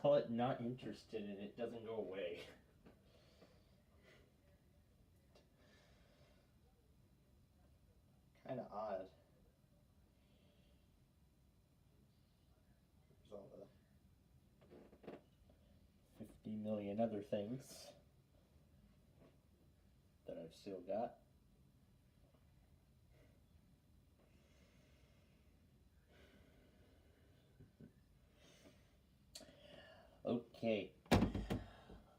tell it not interested and it doesn't go away. Kind of odd. There's all the 50 million other things that I've still got. Okay.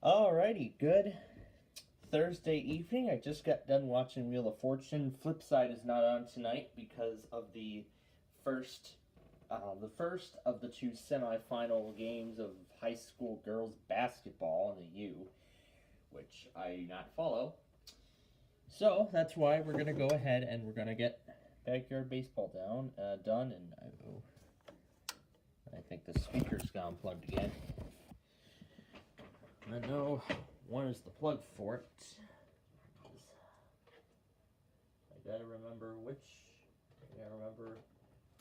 Alrighty, good Thursday evening. I just got done watching Wheel of Fortune. Flipside is not on tonight because of the first of the two semifinal games of high school girls basketball in the U, which I do not follow. So that's why we're gonna go ahead and we're gonna get backyard baseball done, and I think the speaker's got unplugged again. I know one is the plug for it. I gotta remember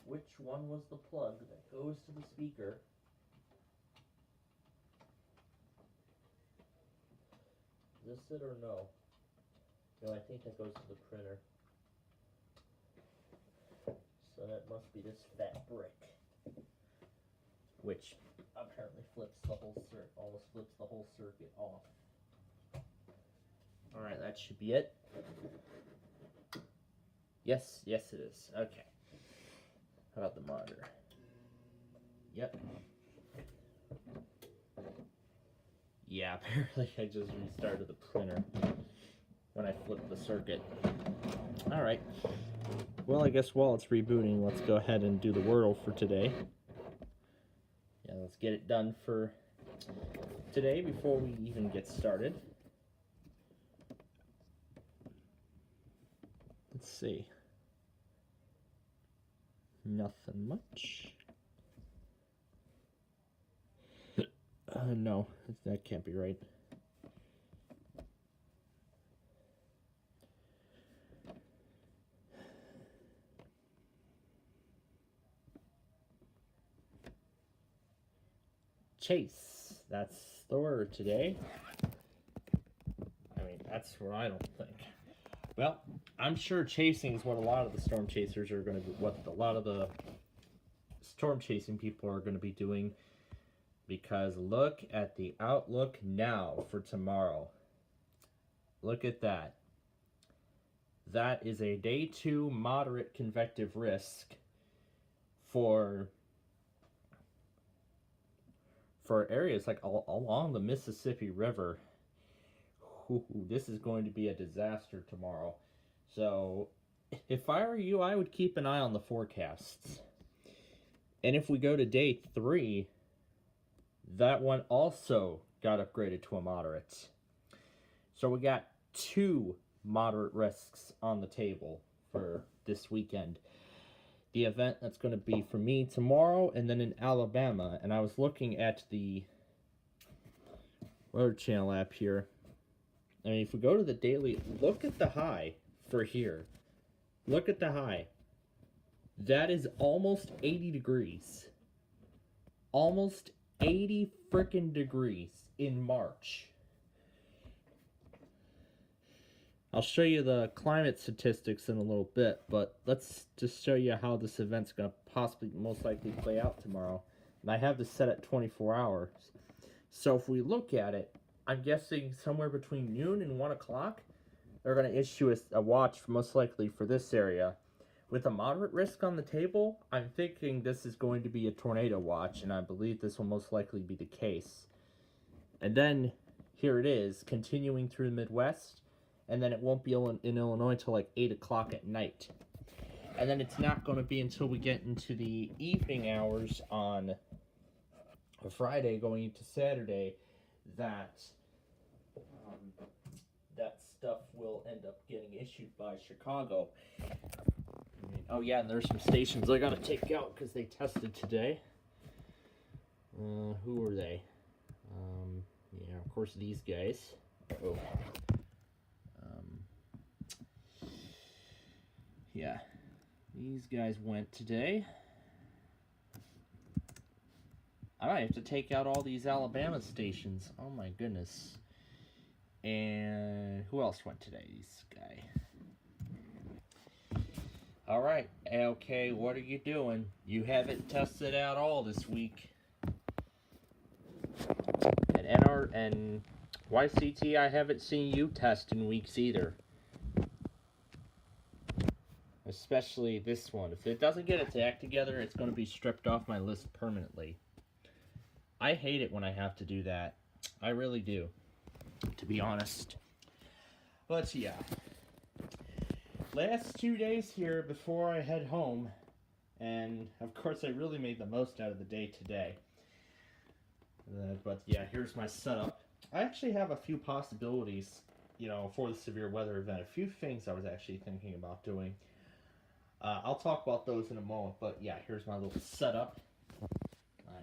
which one was the plug that goes to the speaker. Is this it or no? No, I think that goes to the printer. So that must be this fat brick, which apparently almost flips the whole circuit off. Alright, that should be it. Yes, it is. Okay. How about the monitor? Yep. Yeah, apparently I just restarted the printer when I flipped the circuit. Alright. Well, I guess while it's rebooting, let's go ahead and do the Wordle for today. Yeah, let's get it done for today before we even get started. Let's see. Nothing much. No, that can't be right. Chase. That's the word today. I mean, that's what I don't think. Well, I'm sure chasing is what a lot of the storm chasers are going to be, what a lot of the storm chasing people are going to be doing, because look at the outlook now for tomorrow. Look at that. That is a day 2 moderate convective risk for areas like along the Mississippi River. Ooh, this is going to be a disaster tomorrow. So if I were you, I would keep an eye on the forecasts. And if we go to day 3, that one also got upgraded to a moderate. So we got 2 moderate risks on the table for this weekend. The event that's going to be for me tomorrow, and then in Alabama. And I was looking at the Weather Channel app here. I mean, if we go to the daily, look at the high for here. Look at the high. That is almost 80 degrees. Almost 80 frickin' degrees in March. I'll show you the climate statistics in a little bit, but let's just show you how this event's going to possibly most likely play out tomorrow. And I have this set at 24 hours. So if we look at it, I'm guessing somewhere between noon and 1 o'clock, they're going to issue a watch most likely for this area. With a moderate risk on the table, I'm thinking this is going to be a tornado watch, and I believe this will most likely be the case. And then, here it is, continuing through the Midwest, and then it won't be in Illinois until like 8 o'clock at night. And then it's not going to be until we get into the evening hours on a Friday going into Saturday that that stuff will end up getting issued by Chicago. Oh yeah, and there's some stations I gotta take out because they tested today. Who are they? Yeah, of course these guys. Oh. Yeah, these guys went today. I might have to take out all these Alabama stations. Oh my goodness. And who else went today? This guy. Alright, okay, what are you doing? You haven't tested out all this week. And YCT, I haven't seen you test in weeks either. Especially this one. If it doesn't get its act together, it's going to be stripped off my list permanently. I hate it when I have to do that. I really do, to be honest. But yeah. Last 2 days here before I head home. And, of course, I really made the most out of the day today. But yeah, here's my setup. I actually have a few possibilities, for the severe weather event. A few things I was actually thinking about doing. I'll talk about those in a moment, but yeah, here's my little setup.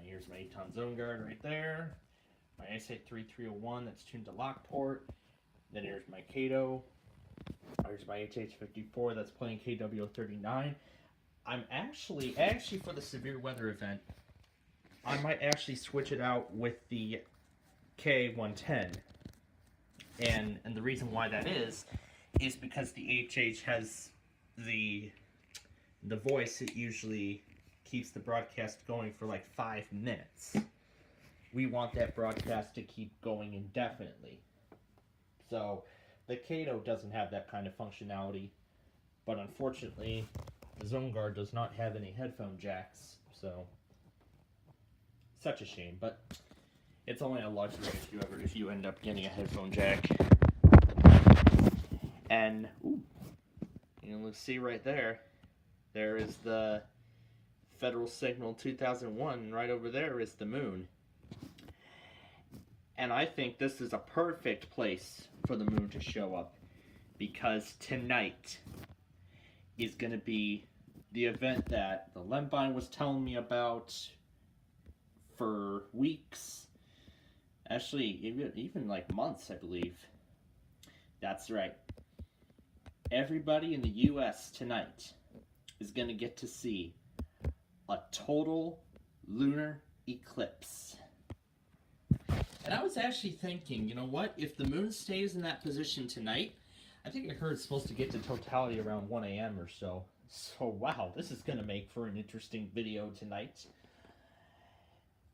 Here's my 8-ton zone guard right there. My ISA3301 that's tuned to Lockport. Then here's my Kato. Here's my HH54 that's playing KW39. I'm actually for the severe weather event, I might actually switch it out with the K110. And the reason why that is because the HH has the voice. It usually keeps the broadcast going for like 5 minutes. We want that broadcast to keep going indefinitely. So the Kato doesn't have that kind of functionality, but unfortunately the Zone Guard does not have any headphone jacks, so such a shame, but it's only a luxury if you end up getting a headphone jack. And let's see right there. There is the Federal Signal 2001. Right over there is the moon. And I think this is a perfect place for the moon to show up, because tonight is going to be the event that the Lembine was telling me about for weeks. Actually, even like months, I believe. That's right. Everybody in the U.S. tonight is going to get to see a total lunar eclipse. And I was actually thinking, if the moon stays in that position tonight, I think I heard it's supposed to get to totality around 1 a.m. or so. So, wow, this is going to make for an interesting video tonight.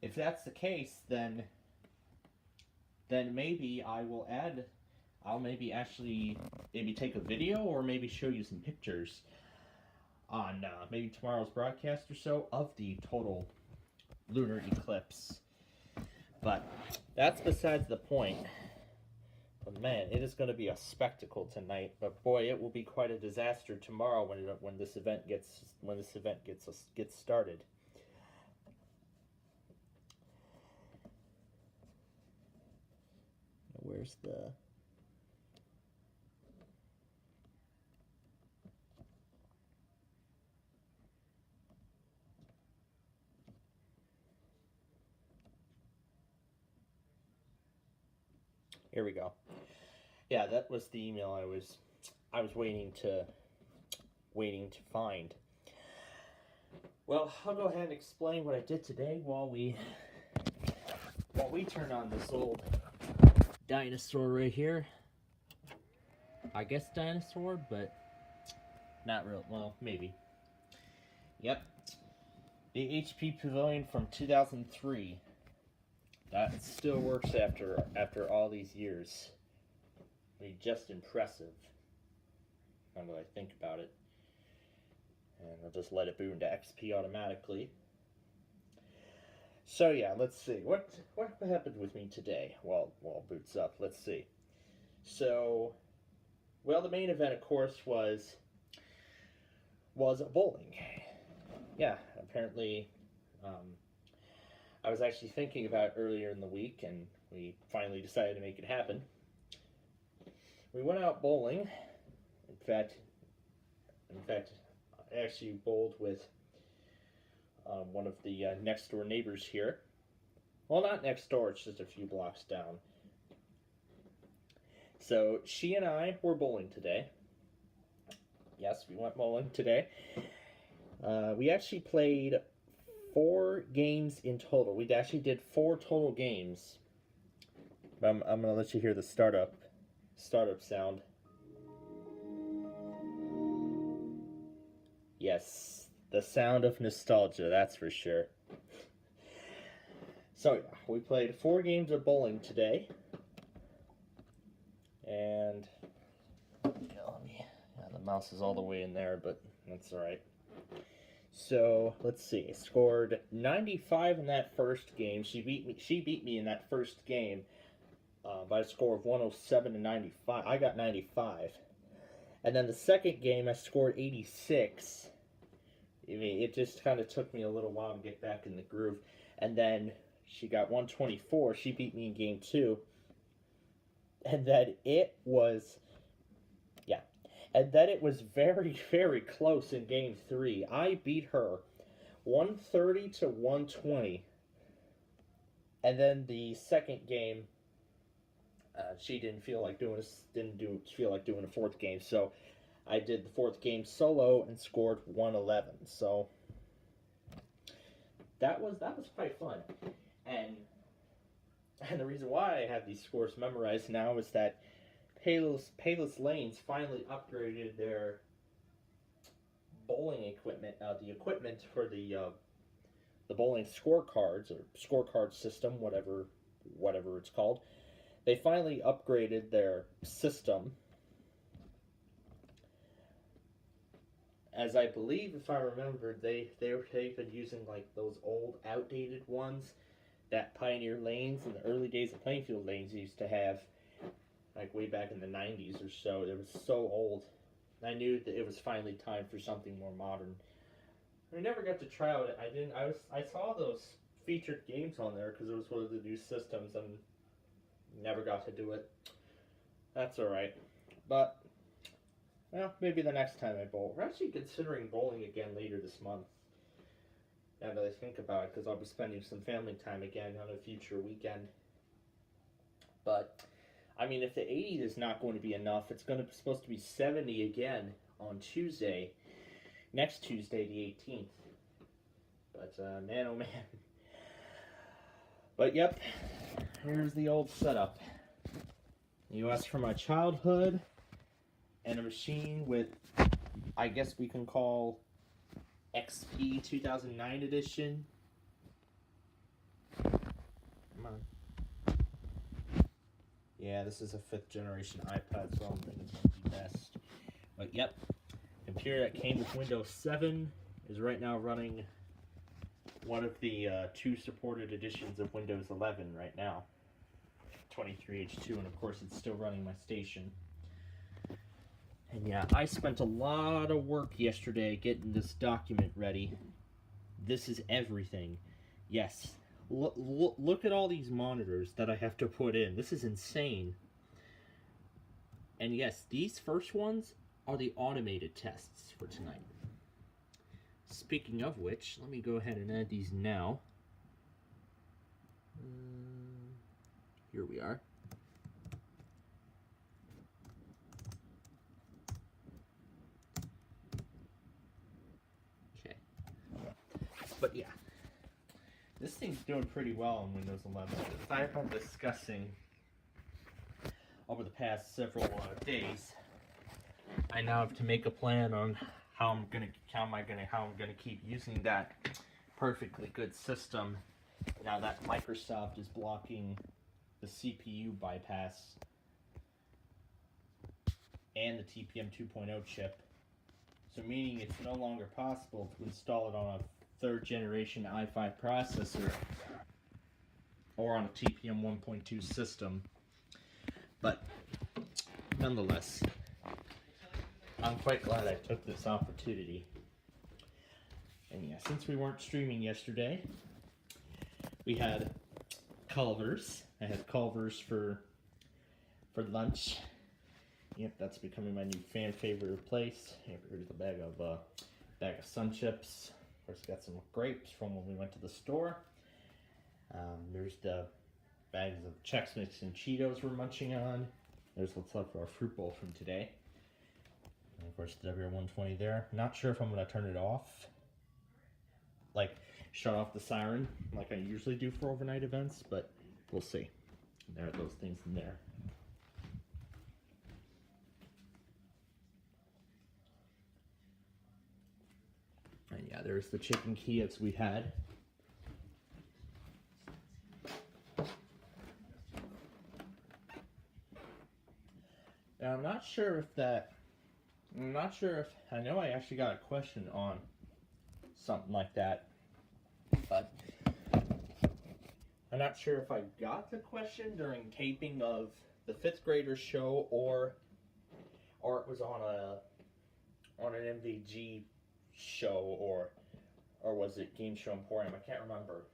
If that's the case, then maybe I'll maybe take a video or maybe show you some pictures on maybe tomorrow's broadcast or so of the total lunar eclipse. But that's besides the point. But man, it is going to be a spectacle tonight. But boy, it will be quite a disaster tomorrow when this event gets started. Where's the... Here we go. Yeah, that was the email I was waiting to find. Well, I'll go ahead and explain what I did today while we turn on this old dinosaur right here. I guess dinosaur, but not real. Well, maybe. Yep. The HP Pavilion from 2003. That still works after all these years. I mean, just impressive. Now that I think about it. And I'll just let it boot into XP automatically. So yeah, let's see. What happened with me today while it boots up? Let's see. So, well, the main event, of course, was bowling. Yeah, apparently, I was actually thinking about it earlier in the week, and we finally decided to make it happen. We went out bowling. In fact, I actually bowled with one of the next door neighbors here. Well, not next door, it's just a few blocks down. So she and I were bowling today. Yes, we went bowling today. We actually played 4 games in total. We actually did 4 total games. I'm gonna let you hear the startup sound. Yes, the sound of nostalgia, that's for sure. So we played 4 games of bowling today, and the mouse is all the way in there, but that's all right. So let's see. I scored 95 in that first game. She beat me in that first game by a score of 107 to 95. I got 95, and then the second game I scored 86. I mean, it just kind of took me a little while to get back in the groove, and then she got 124. She beat me in game 2, and then it was very, very close in game 3. I beat her 130 to 120. And then the second game, she didn't feel like doing a fourth game. So I did the fourth game solo and scored 111. So that was quite fun. And the reason why I have these scores memorized now is that Payless Lanes finally upgraded their bowling equipment, the equipment for the bowling scorecards or scorecard system, whatever it's called. They finally upgraded their system, as I believe, if I remember, they've been using like those old, outdated ones that Pioneer Lanes in the early days of Plainfield Lanes used to have. Like way back in the 90s or so. It was so old. I knew that it was finally time for something more modern. I never got to try out. I saw those featured games on there because it was one of the new systems, and never got to do it. That's all right. But well, maybe the next time I bowl. We're actually considering bowling again later this month. Now that I think about it, because I'll be spending some family time again on a future weekend. But I mean, if the 80 is not going to be enough, it's supposed to be 70 again on Tuesday, next Tuesday, the 18th. But man, oh man. But yep, here's the old setup. You asked for my childhood and a machine with, I guess we can call XP 2009 edition. Come on. Yeah, this is a 5th generation iPad, so I don't think it's going to be best. But yep, computer that came with Windows 7 is right now running one of the 2 supported editions of Windows 11 right now. 23H2, and of course it's still running my station. And yeah, I spent a lot of work yesterday getting this document ready. This is everything. Yes. Look at all these monitors that I have to put in. This is insane. And yes, these first ones are the automated tests for tonight. Speaking of which, let me go ahead and add these now. Here we are. Okay. But yeah. This thing's doing pretty well on Windows 11. As I've been discussing over the past several days, I now have to make a plan on how I'm gonna keep using that perfectly good system now that Microsoft is blocking the CPU bypass and the TPM 2.0 chip. So meaning it's no longer possible to install it on a 3rd generation i5 processor or on a TPM 1.2 system. But nonetheless, I'm quite glad I took this opportunity. And yeah, since we weren't streaming yesterday, we had Culver's. I had Culver's for lunch. Yep, that's becoming my new fan favorite place. Here's the bag of Sun Chips. Of course, got some grapes from when we went to the store. There's the bags of Chex Mix and Cheetos we're munching on. There's what's left of our fruit bowl from today. And of course, the WR120 there. Not sure if I'm going to turn it off. like shut off the siren like I usually do for overnight events, but we'll see. There are those things in there. And yeah, there's the chicken Kievs we had. Now, I'm not sure if I know I actually got a question on something like that, but I'm not sure if I got the question during taping of the 5th graders show or it was on an MVG show or was it Game Show Emporium? I can't remember.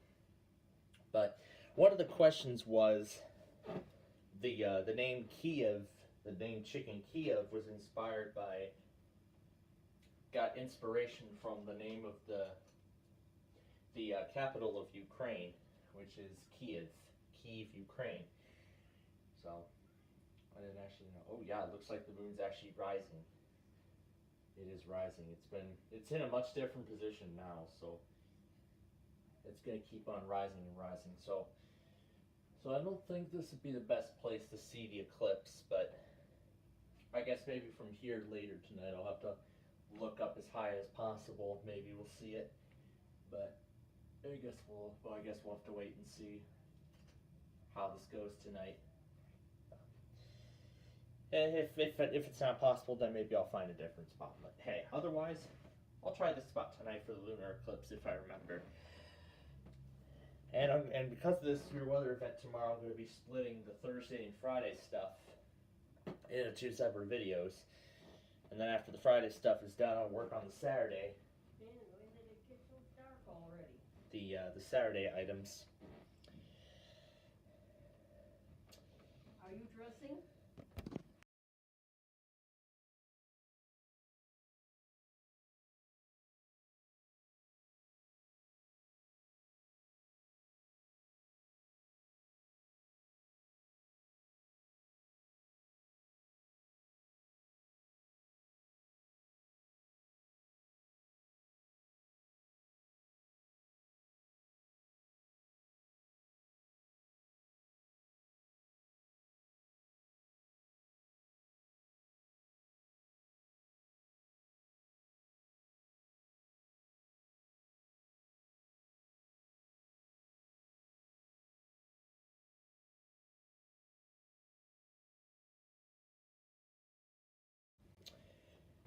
But one of the questions was the name Kiev, the name Chicken Kiev was got inspiration from the name of the capital of Ukraine, which is Kiev, Ukraine. So I didn't actually know. Oh yeah, it looks like the moon's actually rising. It is rising. It's in a much different position now, so it's gonna keep on rising and rising. So I don't think this would be the best place to see the eclipse, but I guess maybe from here later tonight I'll have to look up as high as possible. Maybe we'll see it, but I guess we'll have to wait and see how this goes tonight. And if it's not possible, then maybe I'll find a different spot. But hey, otherwise, I'll try this spot tonight for the lunar eclipse if I remember. And because of this severe weather event tomorrow, I'm going to be splitting the Thursday and Friday stuff into 2 separate videos. And then after the Friday stuff is done, I'll work on the Saturday. Man, when did it get so dark already? The Saturday items. Are you dressing?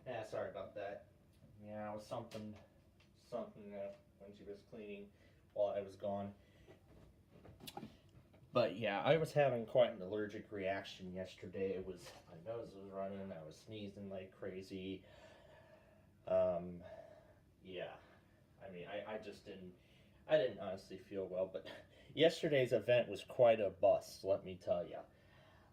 Yeah, sorry about that. Yeah, it was something when she was cleaning while I was gone. But yeah, I was having quite an allergic reaction yesterday. My nose was running, I was sneezing like crazy. Yeah, I mean, I didn't honestly feel well, but yesterday's event was quite a bust, let me tell you.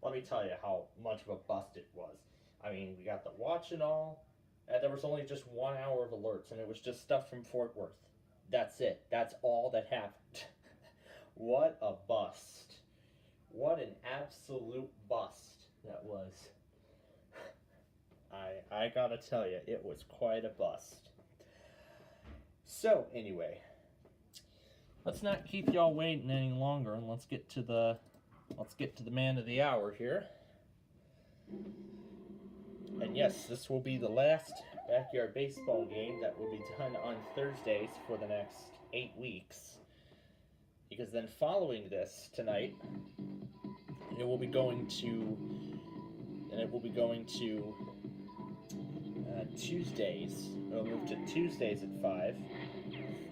Let me tell you how much of a bust it was. I mean, we got the watch and all, and there was only just 1 hour of alerts, and it was just stuff from Fort Worth. That's it. That's all that happened. What a bust. What an absolute bust that was. I gotta tell you, it was quite a bust. So, anyway, let's not keep y'all waiting any longer, and let's get to the man of the hour here. And yes, this will be the last backyard baseball game that will be done on Thursdays for the next 8 weeks. Because then following this tonight, it will be going to Tuesdays. It'll move to Tuesdays at 5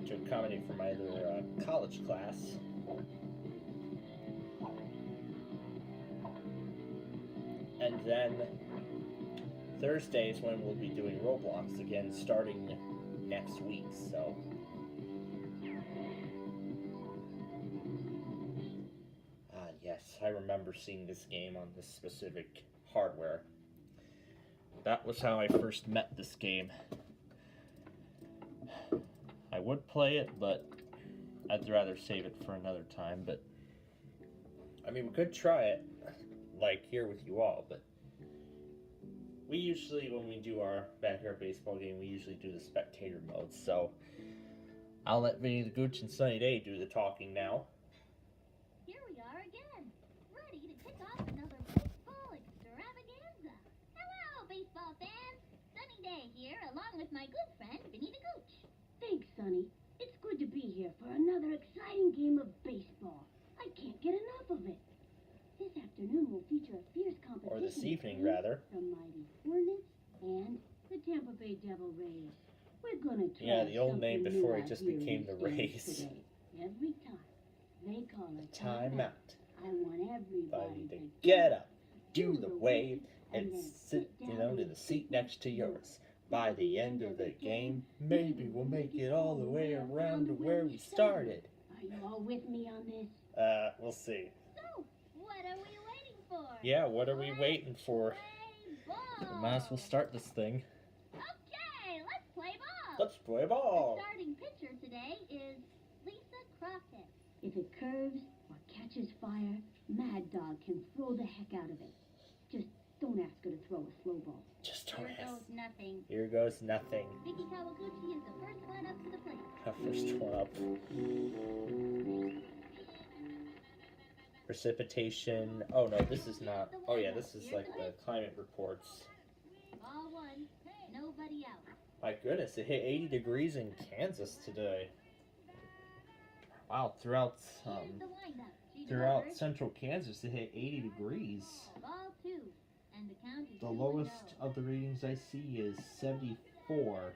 to accommodate for my other college class. And then Thursdays when we'll be doing Roblox again starting next week, so. Yes, I remember seeing this game on this specific hardware. That was how I first met this game. I would play it, but I'd rather save it for another time, but I mean, we could try it, like here with you all, but we usually, when we do our backyard baseball game, we usually do the spectator mode, so I'll let Vinny the Gooch and Sunny Day do the talking now. Here we are again, ready to kick off another baseball extravaganza. Hello, baseball fans. Sunny Day here, along with my good friend, Vinny the Gooch. Thanks, Sonny. It's good to be here for another exciting game of baseball. I can't get enough of it. This afternoon will feature a fierce competition. Or this evening, between rather. The mighty Hornets and the Tampa Bay Devil Rays. We're gonna try Yeah, the old name something before new it just out here became in the stands Rays. today. Every time they call a Timeout. I want everybody To to get up, do the wave, and sit down in the seat next to yours. By the end of the game, maybe we'll make it all the way around to where we started. Are you all with me on this? We'll see. So, what are we waiting for? Yeah, what are we waiting for? Play ball. We might as well start this thing. Okay, let's play ball. Let's play The ball. starting pitcher today is Lisa Crockett. If it curves or catches fire, Mad Dog can throw the heck out of it. Just don't ask her to throw a slow ball. Just Here don't ask. goes nothing. Here goes nothing. Vicky Kawaguchi is the first one up to the plate. First one up. Precipitation. Oh no, this is not. Oh yeah, this is like the climate reports. Ball one, nobody out. My goodness, it hit 80 degrees in Kansas today. Wow, throughout Here's the windup. She throughout delivers. central Kansas, it hit 80 degrees. Ball two, and the count is The 2-0. lowest of the readings I see is 74.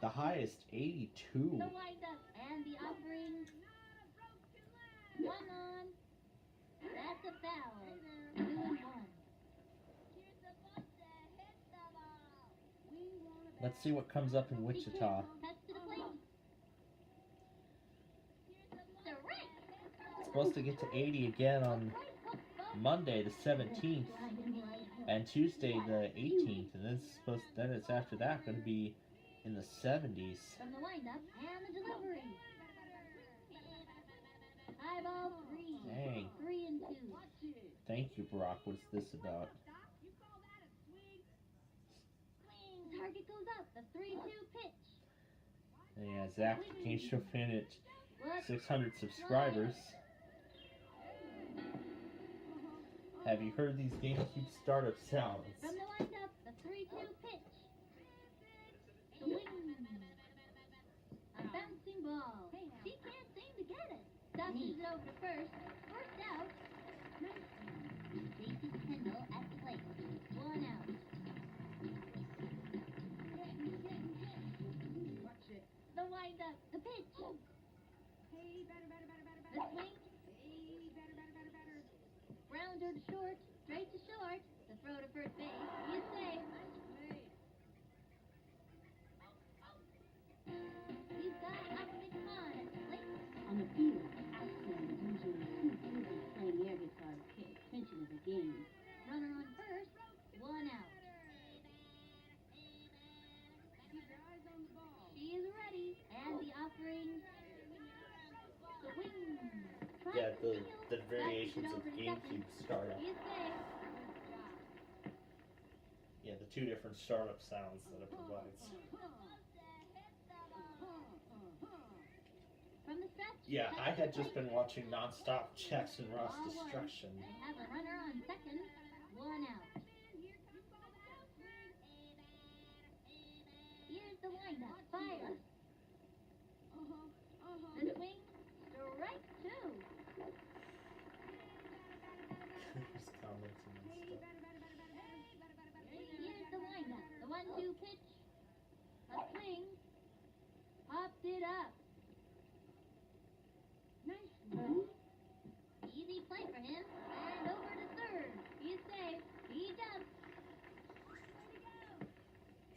The highest 82. The windup and the offering. One on. That's a foul. 2-1. Let's see what comes up in Wichita. Touch to the plate. Strike. It's supposed to get to 80 again on Monday the 17th and Tuesday the 18th, and then it's after that going to be in the 70s. From the windup and the delivery. High ball 3. Dang. 3-2. Thank you, Brock. What's this about? Target goes up. The 3-2 pitch. Yeah, Zach came show in at What? 600 subscribers. Have you heard these GameCube startup sounds? From the windup, the 3-2 pitch. Swing. A bouncing ball. She can't seem to get it. Tosses it over to first. First out. Stacy Kendall at the plate. 1 out. The windup, the pitch. The swing. Rounder to short, straight to short. The throw to first base. He is safe. He's got Optic on at the plate. On the field, outfielders usually two fielders playing air guitar to pay attention to the game. Runner on first. 1 out. She is ready. And the offering. Swing. Yeah, the variations of GameCube startup. He is safe. Yeah, the two different startup sounds that it provides. From the stretch. Yeah, touch I to had the just plate. been watching nonstop chess and Ross Ball one. Destruction. They have a runner on second. 1 out. Here's the windup. Fire. The swing. Strike 2. Who's commenting and stuff? Here's the windup. The 1-2 pitch. A swing. Popped it up. Nice run. Easy play for him. And over to third. He's safe. He jumps.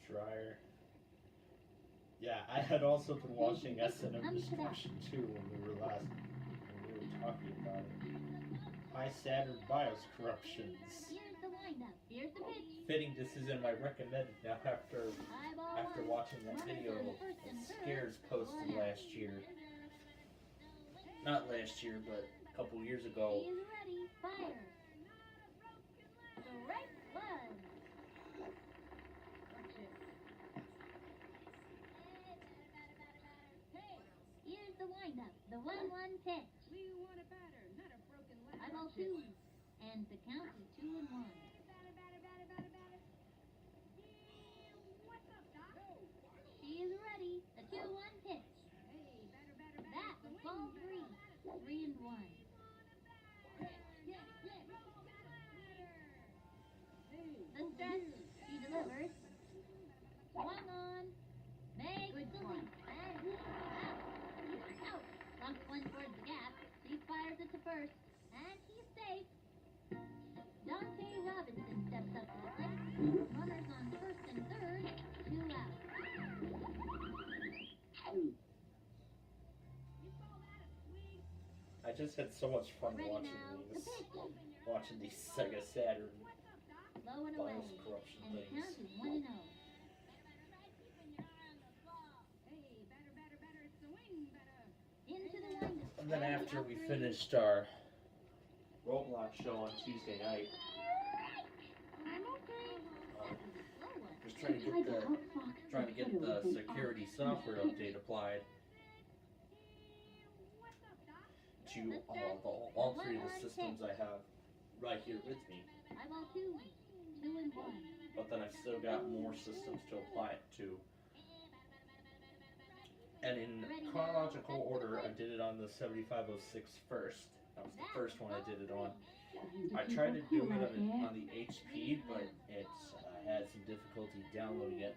Schreier. Yeah, I had also been watching S&M Destruction too when we were talking about it. High Saturn BIOS corruptions. Here's the windup. Here's the pitch. Fitting this is in my recommended now after High ball after one. watching that Runners video on first and that third. Scares posted 1 out. last year. Not last year, but a couple years ago. He is ready. Fire. Strike 1. windup, the 1-1 pitch. We want a batter, not a broken leg. I ball 2, and the count is 2-1. Batter. What's up, Doc? She is ready. The 2-1 pitch. Hey, batter. That was ball 3, 3-1. The stretch, she delivers. Swung on. Makes the leap. And out. Dumps one towards the gap. She fires it to first. And he's safe. Dante Robinson steps up to the plate. Runners on first and third. 2 out. I just had so much fun Ready watching now. The these, pitch. watching these Sega Saturn Low and away. BIOS corruption And the things. count is 1-0. Hey, batter, swing, batter. Into the windup. And then And after out we 3. finished our Roblox show on Tuesday night, Low one. just trying to get the security software update applied to all 3 of the systems I have right here with me. I ball 2, 2-1. But then I've still got more systems to apply it to. And in chronological order, I did it on the 7506 first. That was the first one I did it on. I tried to do it on the HP, but it had some difficulty downloading it.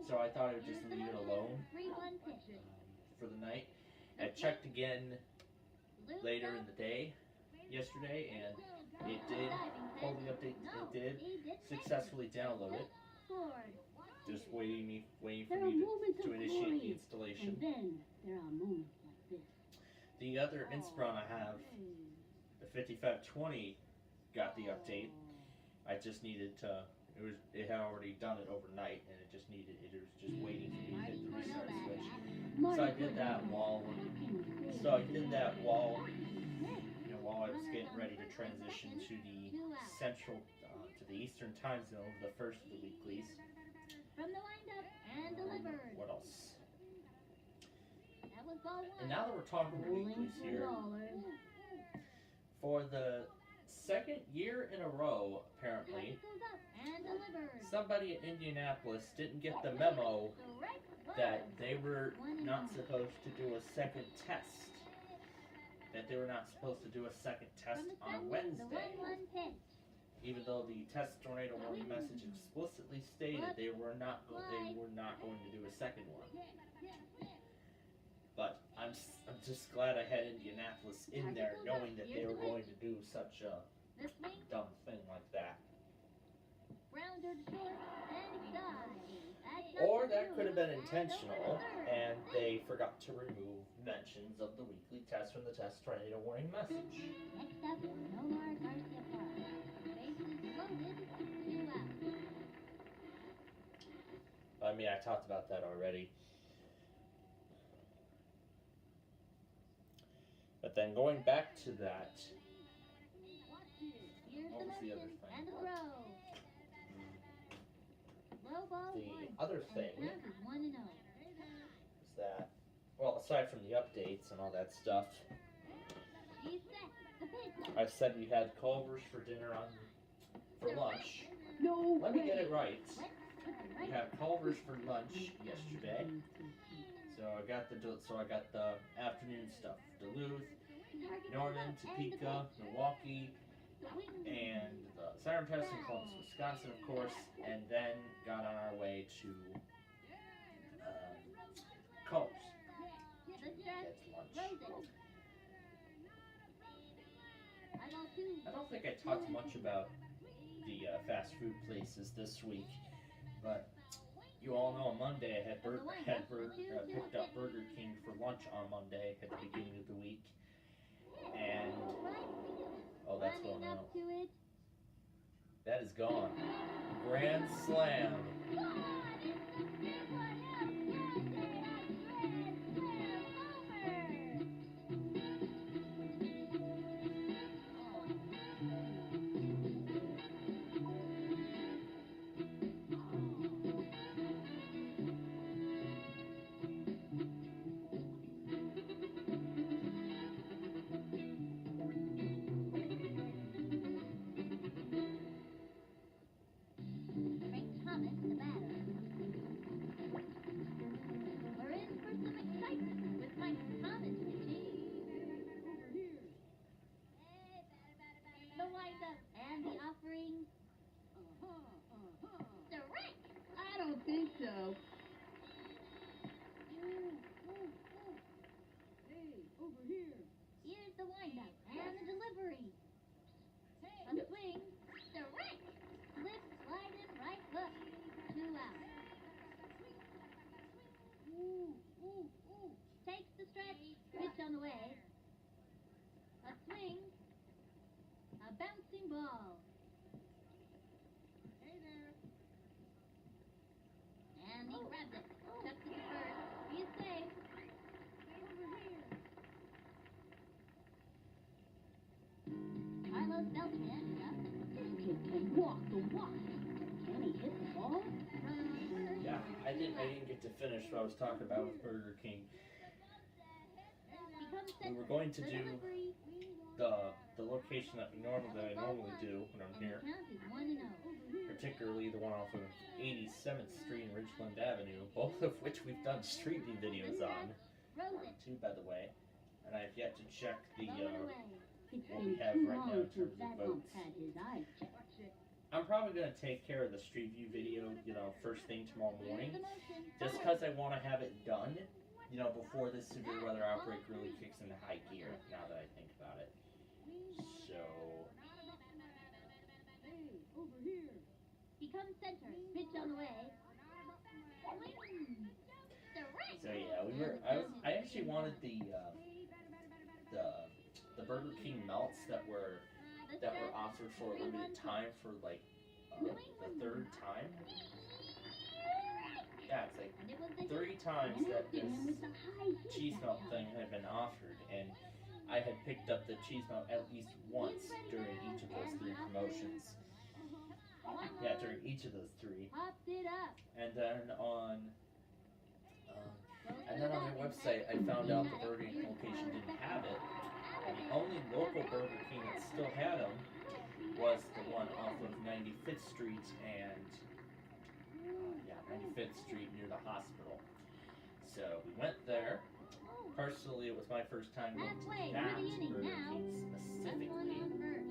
So I thought I would just leave it alone 3-1 pitch. for the night. I checked again later in the day, yesterday, and it did, all the updates it did successfully download it. Just waiting for me to initiate the installation. And then there are moments like this. The other Inspiron I have, the 5520, got the update. I just needed to. It had already done it overnight, and it was just waiting for me to hit the restart switch. So I did that while while I was getting ready to transition to the central to the Eastern time zone, the first of the weeklies. From the windup and delivered. What else? That was ball 1. And now that we're talking weeklies here, for the second year in a row, apparently, Goes up and delivered. somebody in Indianapolis didn't get the memo that they were not supposed to do a second test. That they were not supposed to do a second test on The Wednesday. 1-1 pitch. Even though the test tornado warning message explicitly stated they were not going to do a second one. But I'm just glad I had Indianapolis in there, knowing that they were going to do such a The swing. dumb thing like that. Rounder to short and dive. Or that could have been intentional, and they forgot to remove mentions of the weekly test from the test tornado warning message. Next up is Nomar Garcia Park. Bases loaded. 2 out. I mean, I talked about that already. But then going back to that, Here's What the was the other motion thing? and the throw. Low ball the 1. other thing And the count is 1-0. is that, well, aside from the updates and all that stuff, She's set. The pitch. I said we had Culver's for dinner for lunch. No Let me get it right. Right. We had Culver's for lunch yesterday. So I got the afternoon stuff. Duluth, Northern, Topeka, Milwaukee, and the Siren Test in Columbus, Wisconsin, of course, and then got on our way to Culver's. The stretch. That's lunch. Throws it. I ball 2. I don't think I talked much about the fast food places this week, but you all know on Monday I picked up Burger King for lunch on Monday at the beginning of the week, and oh, that's going Running out. up to it. That is gone. Grand slam. ball. Hey there. And he grabs it. Chucks it to first. He is safe. Over here. Carlos Beltran is up. This kid can walk the walk. Can he hit the ball? Runner on first. Yeah, I didn't get to finish what I was talking about with Burger King. Becomes We were center. going to The do delivery. the location that I normally do when I'm And here, the count is 1-0. particularly the one off of 87th Street and Ridgeland Avenue, both of which we've done street view videos on. Throws it. Too, by the way, and I've yet to check the Throw it away. It's what been we have too right now long in since terms that of hump votes. had his eyes checked. I'm probably going to take care of the street view video, first thing tomorrow morning, Here's the motion. just because I want to have it done, before this severe weather outbreak really kicks into high gear, now that I think about it. So, Hey, over here. Becomes center. Pitch on the way. Swing. Direct. so yeah, I actually wanted the Burger King melts that were offered for a limited time for like the third time. Yeah, it's like And it was the 3 times that Connected him this with the high hit cheese that melt time. thing had been offered, and I had picked up the cheese melt at least once during each of those 3 promotions. Yeah, during each of those 3. Popped it up. And then on their website, I found out the Burger King location didn't have it, and the only local Burger King that still had them was the one off of 95th Street and 95th Street near the hospital. So we went there. Personally, it was my first time going to Halfway that through the inning Burger now. King That's one specifically. on first.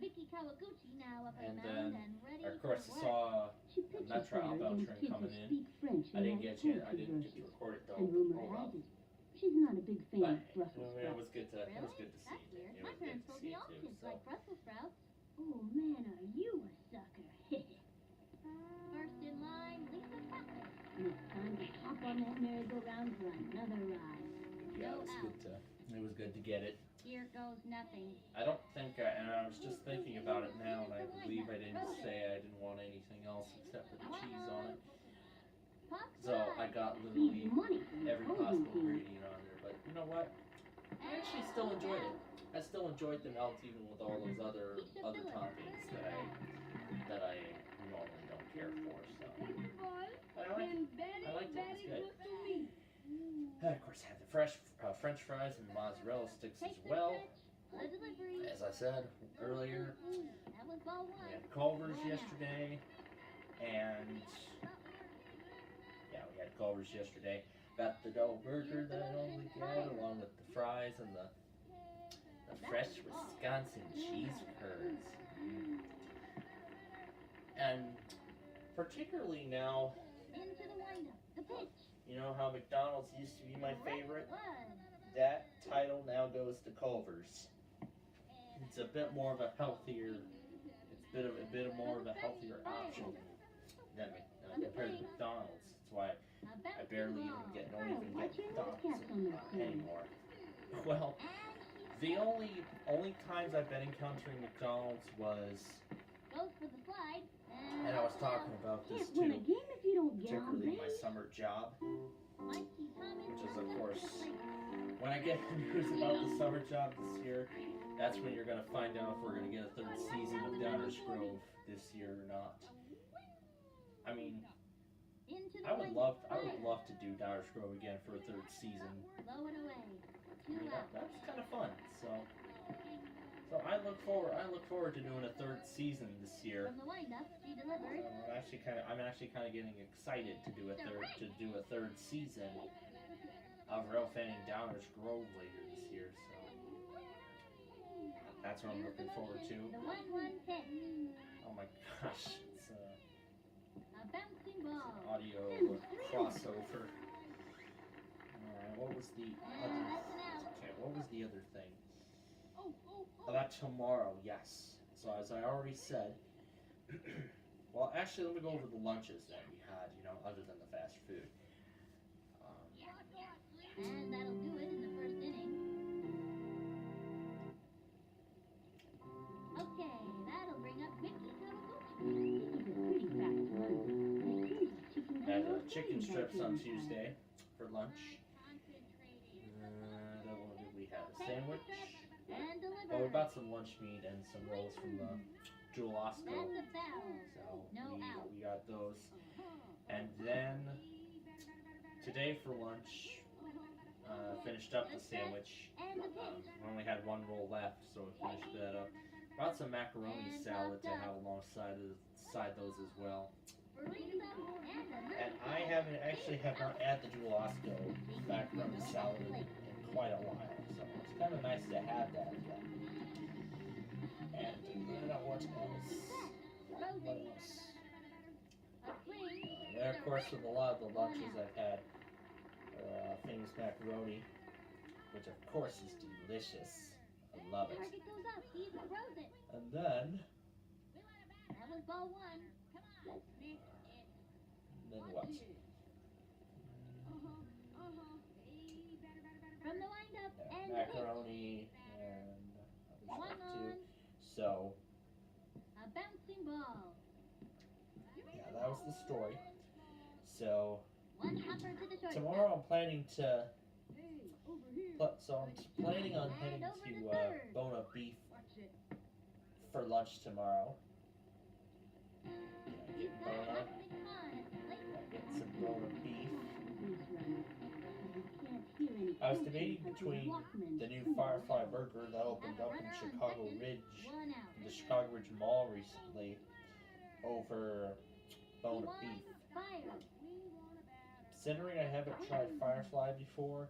Vicky Kawaguchi now up And on the mound then, and ready Of course, for I work. saw She pitches Metro better outbound than train kids coming who in. speak French I didn't and get have I didn't get to verses. record it though. And rumor Oh well. has it, she's not a big fan But of Brussels it sprouts. was good to Really? see That's it. weird. It My was good parents to told see me it all too. kids So like Brussels sprouts. Oh man, are you a sucker? First in line, Lisa Tucker. It's time to hop on that merry-go-round for another ride. yeah, No it was good to get it. Here goes nothing. I don't think and I was just thinking about it now, and I believe I didn't say I didn't want anything else except for the cheese on it. Puck So I fly. got Easy literally money from the every opposing possible team. ingredient on there. But you know what? I actually still enjoyed it. I still enjoyed the melt even with all those other toppings that I normally don't care for. So but I liked it. It was good. And of course, had the fresh French fries and mozzarella sticks as Take the well. pitch. The delivery. As I said earlier, That was ball one. we had Culver's yesterday, and yeah, we had Culver's yesterday. Got the double burger that I normally get, along with the fries and the fresh Wisconsin cheese curds. And particularly now, Into the windup. The pitch. you know how McDonald's used to be my favorite? Was. That title now goes to Culver's. It's a bit more of a healthier, it's a bit more of a healthier option than compared to McDonald's. That's why I barely don't even get McDonald's anymore. Well, the only times I've been encountering McDonald's was, Goes for the slide. and I was talking about this Can't win a too, game if you don't get on particularly my base. summer job, Mikey Thomas which is on of the course, delivery. when I get news about the summer job this year, that's when you're gonna find out if we're gonna get a 3rd season of Downers Grove this year or not. I mean, Into the I would windup. love to do Downers Grove again for a 3rd season. Blow it away. I 2 mean, out. that's kind of fun. So I look forward to doing a 3rd season this year. From the windup, she delivers. I'm actually kind of getting excited to do a third season of Real Fanning Downers Grove later this year. So that's what I'm looking forward to. The 1-1 pitch. Oh my gosh, it's A bouncing ball. audio crossover. What was the other? Okay, what was the other thing? About tomorrow, yes. So as I already said, well, actually, let me go over the lunches that we had. Other than the fast food. And that'll do it in the first inning. chips on Tuesday for lunch. What did we have? A sandwich. And deliver. Well, we bought some lunch meat and some rolls from the Jewel Osco. That's a foul. So No out. we got those. And then today for lunch, finished up the sandwich. And the pitch. We only had one roll left, so we finished that up. Brought some macaroni salad to have alongside those as well. And I have not had the Jewel Osco macaroni salad in quite a while, so it's kind of nice to have that again. And I don't know what else. And of course, with a lot of the lunches I've had, famous macaroni, which of course is delicious. I love it. Target goes up. He throws it. And then That was ball one. Come on. what? From the windup Yeah, and macaroni and other one stuff too. on. So A bouncing ball. yeah, that was the story. So One hopper to the short. tomorrow I'm planning to. I'm planning on heading And over to the third. Bona Beef for lunch tomorrow. Get Bona, get some Bona Beef. I was debating between the new Firefly Burger that opened up in Chicago Ridge, One out. the Chicago Ridge Mall recently, over Bona Beef. Fire. Considering I haven't tried Firefly before,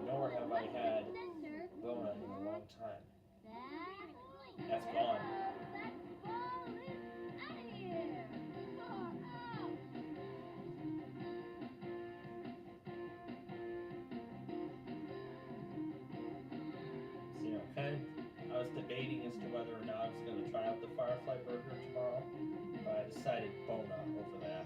nor have I had Center. Bona in a long time. That. That's gone. That ball is out of here. Out. So, I was debating as to whether or not I was going to try out the Firefly Burger tomorrow, but I decided Bona over that.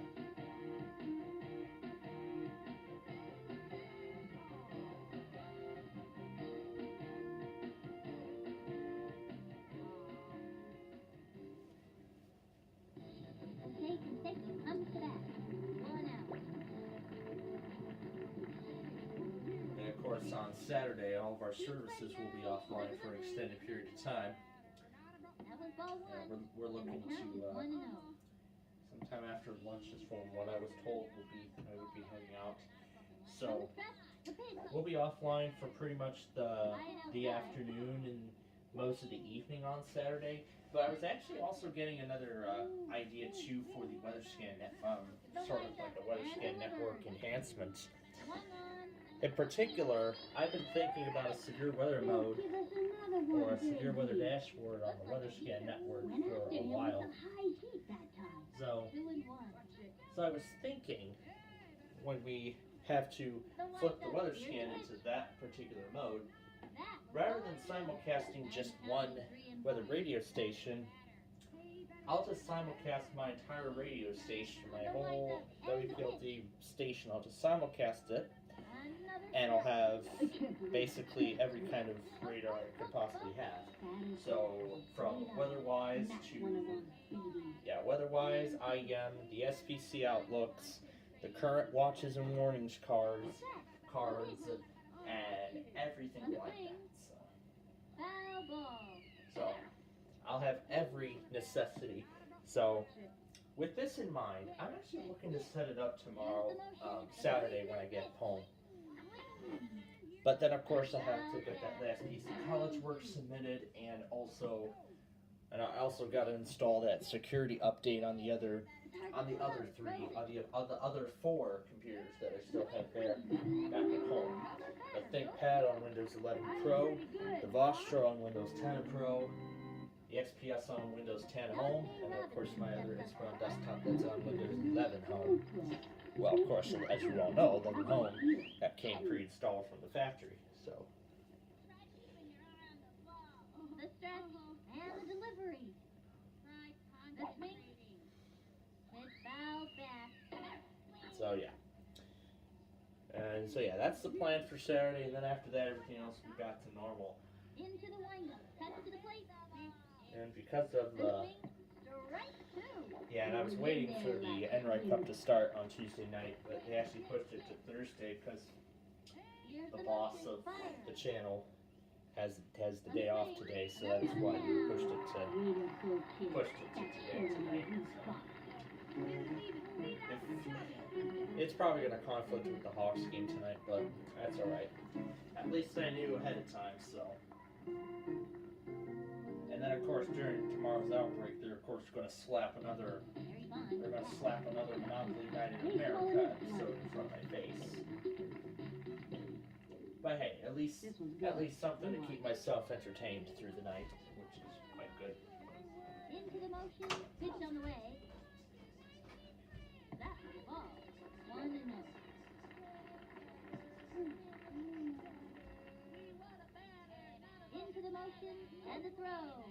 Take comes back. One out. And of course, on Saturday, all of our services will be offline for an extended period of time. That was ball one. We're looking And the count is to 1-0. sometime after lunch is from what I was told I would be heading out. So The pitch. we'll be offline for pretty much the afternoon and most of the evening on Saturday. But I was actually also getting another idea too for the WeatherScan, sort of like a WeatherScan network enhancement. One on. In particular, I've been thinking about a severe weather mode or a severe weather dashboard on the WeatherScan network for a while. So, 2-1. I was thinking when we have to flip the WeatherScan into that particular mode, rather than simulcasting just one weather radio station, I'll just simulcast my entire radio station, my whole WPLD station. I'll just simulcast it, and I'll have basically every kind of radar I could possibly have. So from weather-wise to, weather-wise, IM, the SPC outlooks, the current watches and warnings cards, and everything like that. Foul ball. So I'll have every necessity. So with this in mind, I'm actually looking to set it up tomorrow, Saturday when I get home. But then of course I have to get that last piece of college work submitted, and I also got to install that security update on the other four computers that I still have there back at home. The ThinkPad on Windows 11 Pro, the Vostro on Windows 10 Pro, the XPS on Windows 10 Home, and then of course my other Inspiron desktop that's on Windows 11 Home. Well, of course, as you all know, 11 Home, that came pre-installed from the factory, so. The stretch and the delivery. The swing. It's foul back. So yeah. And so yeah, that's the plan for Saturday, and then after that everything else will be back to normal. Into the windup. Cut to the plate. And because of The swing. Strike. Yeah, and I was waiting for the NRI Cup to start on Tuesday night, but they actually pushed it to Thursday because the boss of the channel has the day off today, so that's why we pushed it to today tonight. It's probably going to conflict with the Hawks game tonight, but that's all right. At least I knew ahead of time, so. And then of course during tomorrow's outbreak, they're of course going to slap another. They're going to slap another Monopoly Night in America episode in front of my face. But hey, at least something to keep myself entertained through the night, which is quite good. Into the motion, pitch on the way. That's the ball. 1-0. Into the motion and the throw.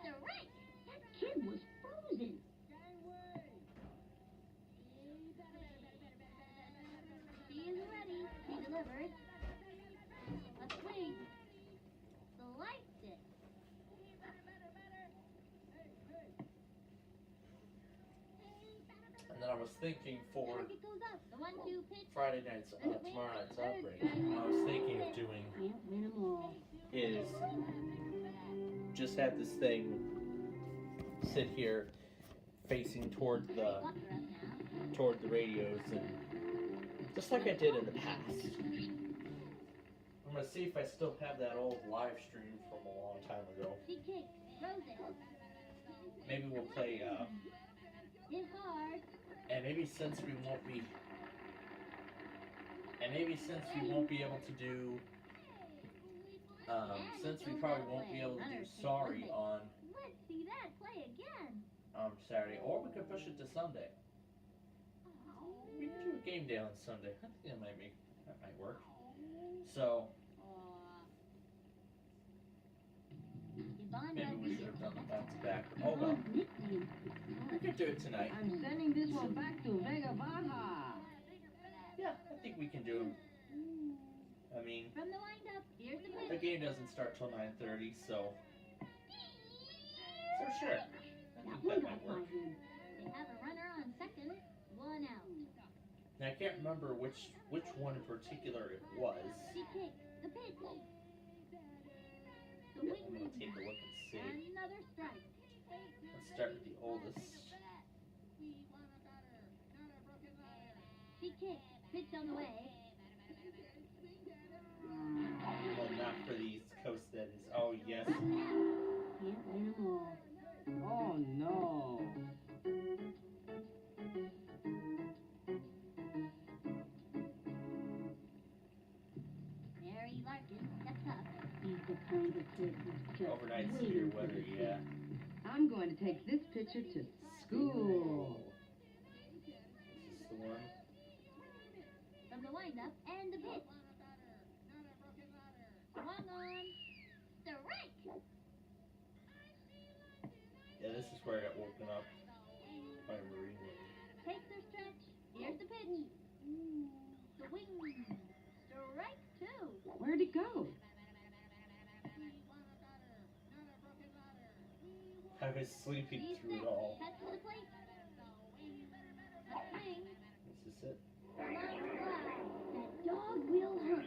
Strike! That kid was frozen. She is ready. She delivers. A swing. Sliced it. And then I was thinking for Target goes up. The 1-2 pitch. Friday night's, tomorrow night's outbreak, I was thinking of doing Can't win 'em all. is just have this thing sit here facing toward the radios, and just like I did in the past. I'm gonna see if I still have that old live stream from a long time ago. She kicks. Throws it. Maybe we'll play Hit hard. and maybe since we won't be able to do since we probably won't be able to do sorry on Let's see that play again. Saturday, or we could push it to Sunday. We can do a game day on Sunday. I think that might work. So maybe we should have done the bounce back. Oh well, we could do it tonight. I'm sending this one back to Vega Baja. Yeah, I think we can do it. I mean, From the windup, here's the the pitch. game doesn't start till 9:30, so sure. I That think one that got might work. 5 in. They have a runner on second, 1 out. Now I can't remember which one in particular it was. She kicks. The pitch. The I'm wing. gonna take a look and see. Another strike. Let's start with the oldest. She kicks. Pitch on the way. Well, not for the East Coast, that is. Oh yes. Can't win 'em all. Oh no. Mary Larkin steps up. He's the kind of kid who's just Overnight waiting severe for weather, the yeah. I'm going to take this picture to school. Is this the one? From the windup and the pitch. Swung on. Strike. Yeah, this is where I got woken up by a Marine lady. Takes her stretch. Here's the pitch. The wing. Strike 2. Where'd it go? I was sleeping He's through it set. all. Cut to the plate. A swing. Is this it? Line drive. That dog will hurt.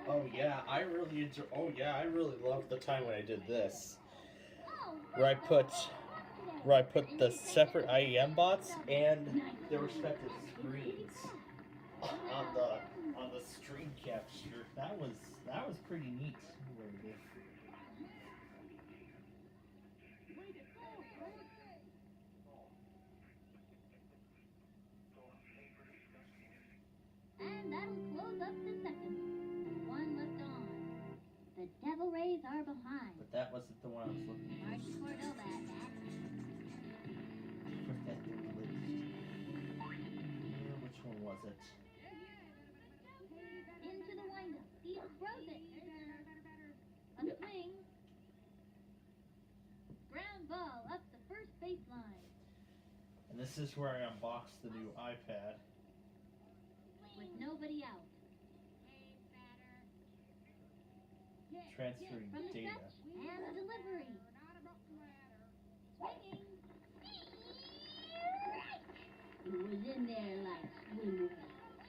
Oh yeah, I really enjoy. Oh yeah, I really loved the time when I did this, Oh, where I put the separate IEM bots and their respective screens on the screen capture. That was pretty neat. and that'll close up the second. 1 left on. The Devil Rays are behind. But that wasn't the one I was looking for. Marty Cordova at bat. Which one was it? Into the windup. He throws it. A swing. Ground ball up the first baseline. And this is where I unboxed the new iPad. With nobody out. transferring From the data. stretch and the delivery. Swinging. It was in there like swing.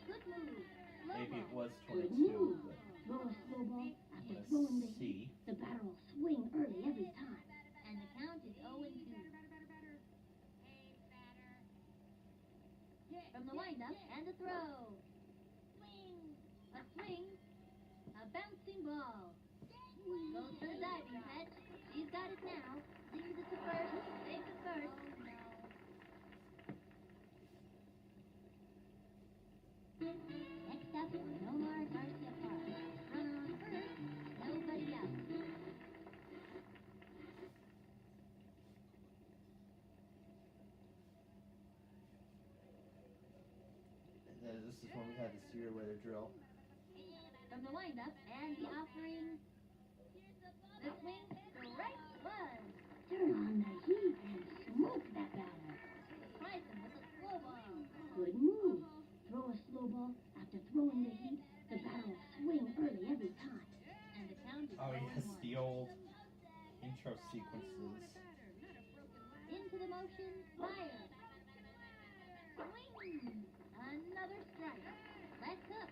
Good move. Slow Maybe it ball. was Good 22, move. but Throw a slow ball after let's throwing the heat. see. The batter will swing early every time. And the count is 0-2. From the windup and the throw. A swing. A bouncing ball. Goes for the diving catch. She's got it now. Leaves it to first. Safe at first. Next up, Nomar Garcia Park. Runner on first. Nobody out. This is when we had the severe weather drill. From the windup and the offering. The swing. The right one. Turn on the heat and smoke that batter. Surprise him with a slow ball. Good move. Throw a slow ball after throwing the heat. The batter will swing early every time. And the count is Oh 0-1. yes, the old intro sequences. Into the motion, fire. Swing. Another strike. Let's up.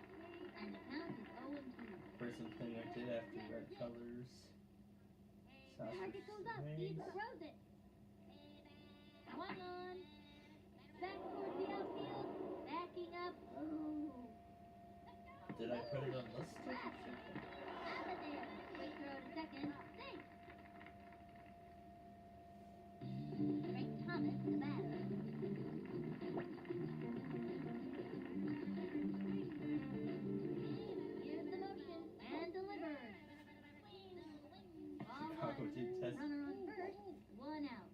And the count is 0-2. First thing I did after red colors. Target goes up. He throws it. Swung on. Back towards the outfield. Backing up. Oh. Did I put it on this? Out of there. Quick throw to second. Safe. Frank Thomas, the batter. Here's the motion and delivered. Ball Chicago one. did test. Runner on first. One out.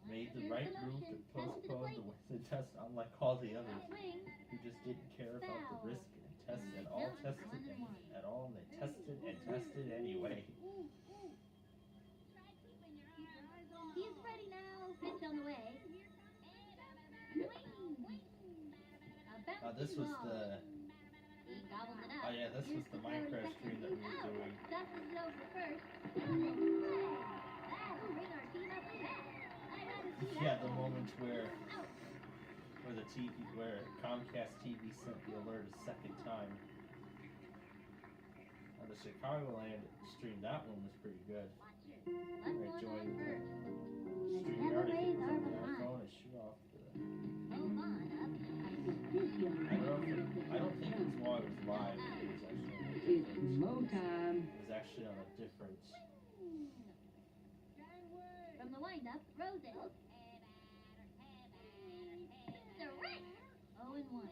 Made the Here's right the move motion. to Test to the postpone plate. the Wednesday test, unlike all the others Swing. who just didn't care about Foul. the risk and tested And the all count is tested 1-1. at all, and they tested and tested anyway. He's ready now. Pitch on the way. Swing. A Now this was bouncing ball. the He gobbles it up. oh yeah, this was the Minecraft stream that we were doing. Dustin it over first. That'll bring our team up to bat. I gotta see Yeah, that the one. moment where Out. the TV where Comcast TV sent the alert a second time. On the Chicagoland stream, that one was pretty good. Left I one joined on the first. stream Never yard. I raise think it was our on my behind. iPhone. I shoot off the. Move on up. This young I don't think it's while I was live. It was actually on a It's different. mo time. It was actually on a different. From the windup, throws it. Strike. 0-1.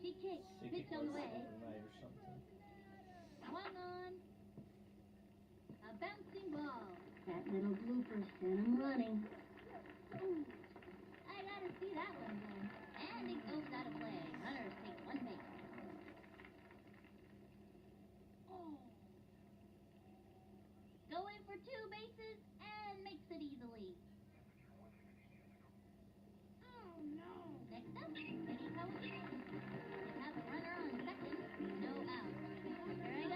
She kicks. I think Pitch it on the was way. overnight or something. Swung on. A bouncing ball. That little blooper sent him running. I gotta see that one then. And it goes out of play. Runners take one base. Going for two bases and makes it easily. Next up, Benny Cohen. They have a runner on second. No out. Here I go.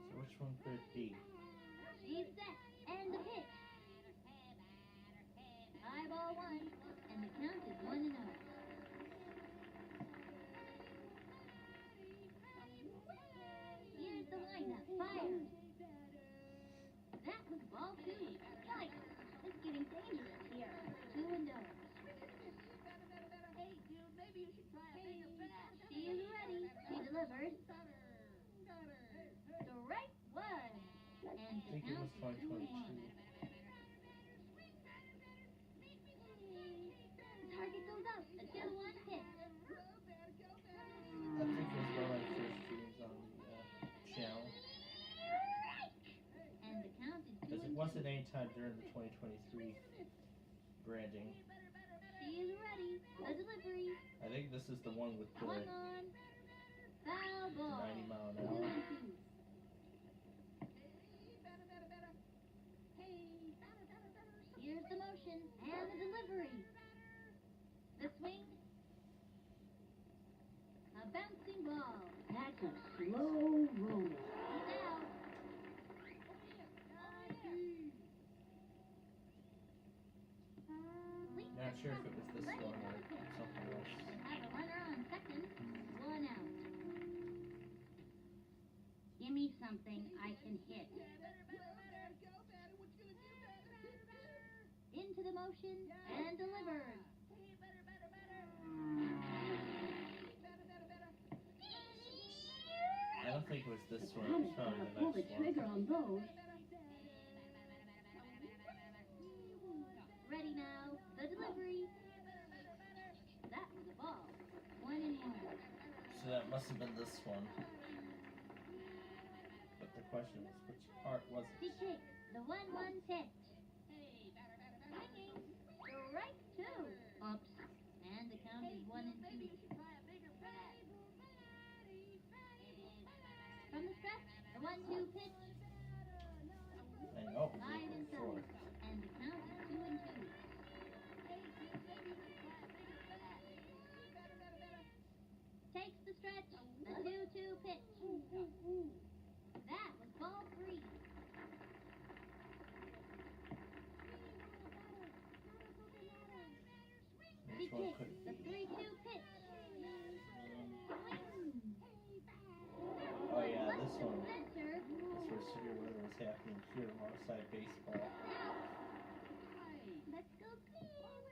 So which one could it be? She's set. And the pitch. High ball one. And the count is 1-0. Here's the windup. Fire. That was ball two. Yikes. It's getting dangerous here. 2-0. She is ready. She delivers. Strike one. And I the think it was count is 2022. 2-1. Target goes up. A 2-1 hit. I think it was one of my first streams on the channel. And the count is 2-2. Because it wasn't any time during the 2023 branding. She is ready. The delivery. I think this is the one with the Swung on. Foul ball. 90 mile an hour. 2-2. the motion and the delivery. The swing. A bouncing ball. That's a slow roller. He's out. Not sure if it was this one or something else. Have a runner on second. One out. Give me something I can hit. Into the motion and delivered. I don't think it was this one. Thomas It's probably gotta the pull the next one. trigger on those. Ready now. The delivery. That was a ball. 1-1. So that must have been this one. But the question was, which part was The it? kick. The 1-1 pitch. Swinging. Strike two. Ups. And the count is 1-2. From the stretch, the 1-2 pitch. I know. Line inside. And the count is 2-2. Takes the stretch. The 2-2 pitch. That was ball 3. The Which one kick. could The it be? 3-2 pitch. Oh yeah, this one. Center. That's where severe weather was happening here alongside baseball. Let's go clean.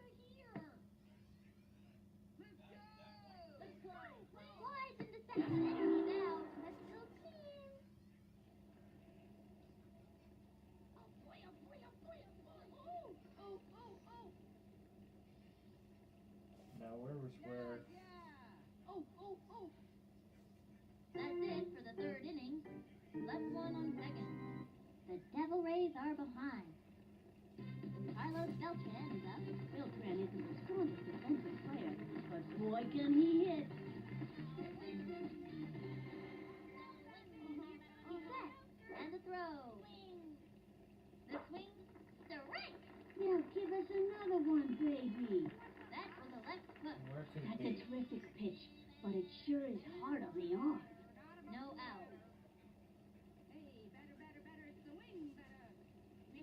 We're here. Let's go. Slides into second. He's out. Let's go clean. Oh boy, oh boy, oh boy, oh boy. Oh. Now where was where? That's it for the third inning. Left one on second. The Devil Rays are behind. Carlos Beltran is up. Beltran isn't the strongest defensive player, but boy can he hit. He's set. And the throw. The swing. Strike. Now give us another one, baby. That was a left hook. Where could it That's be? a terrific pitch, but it sure is hard on the arm. No out.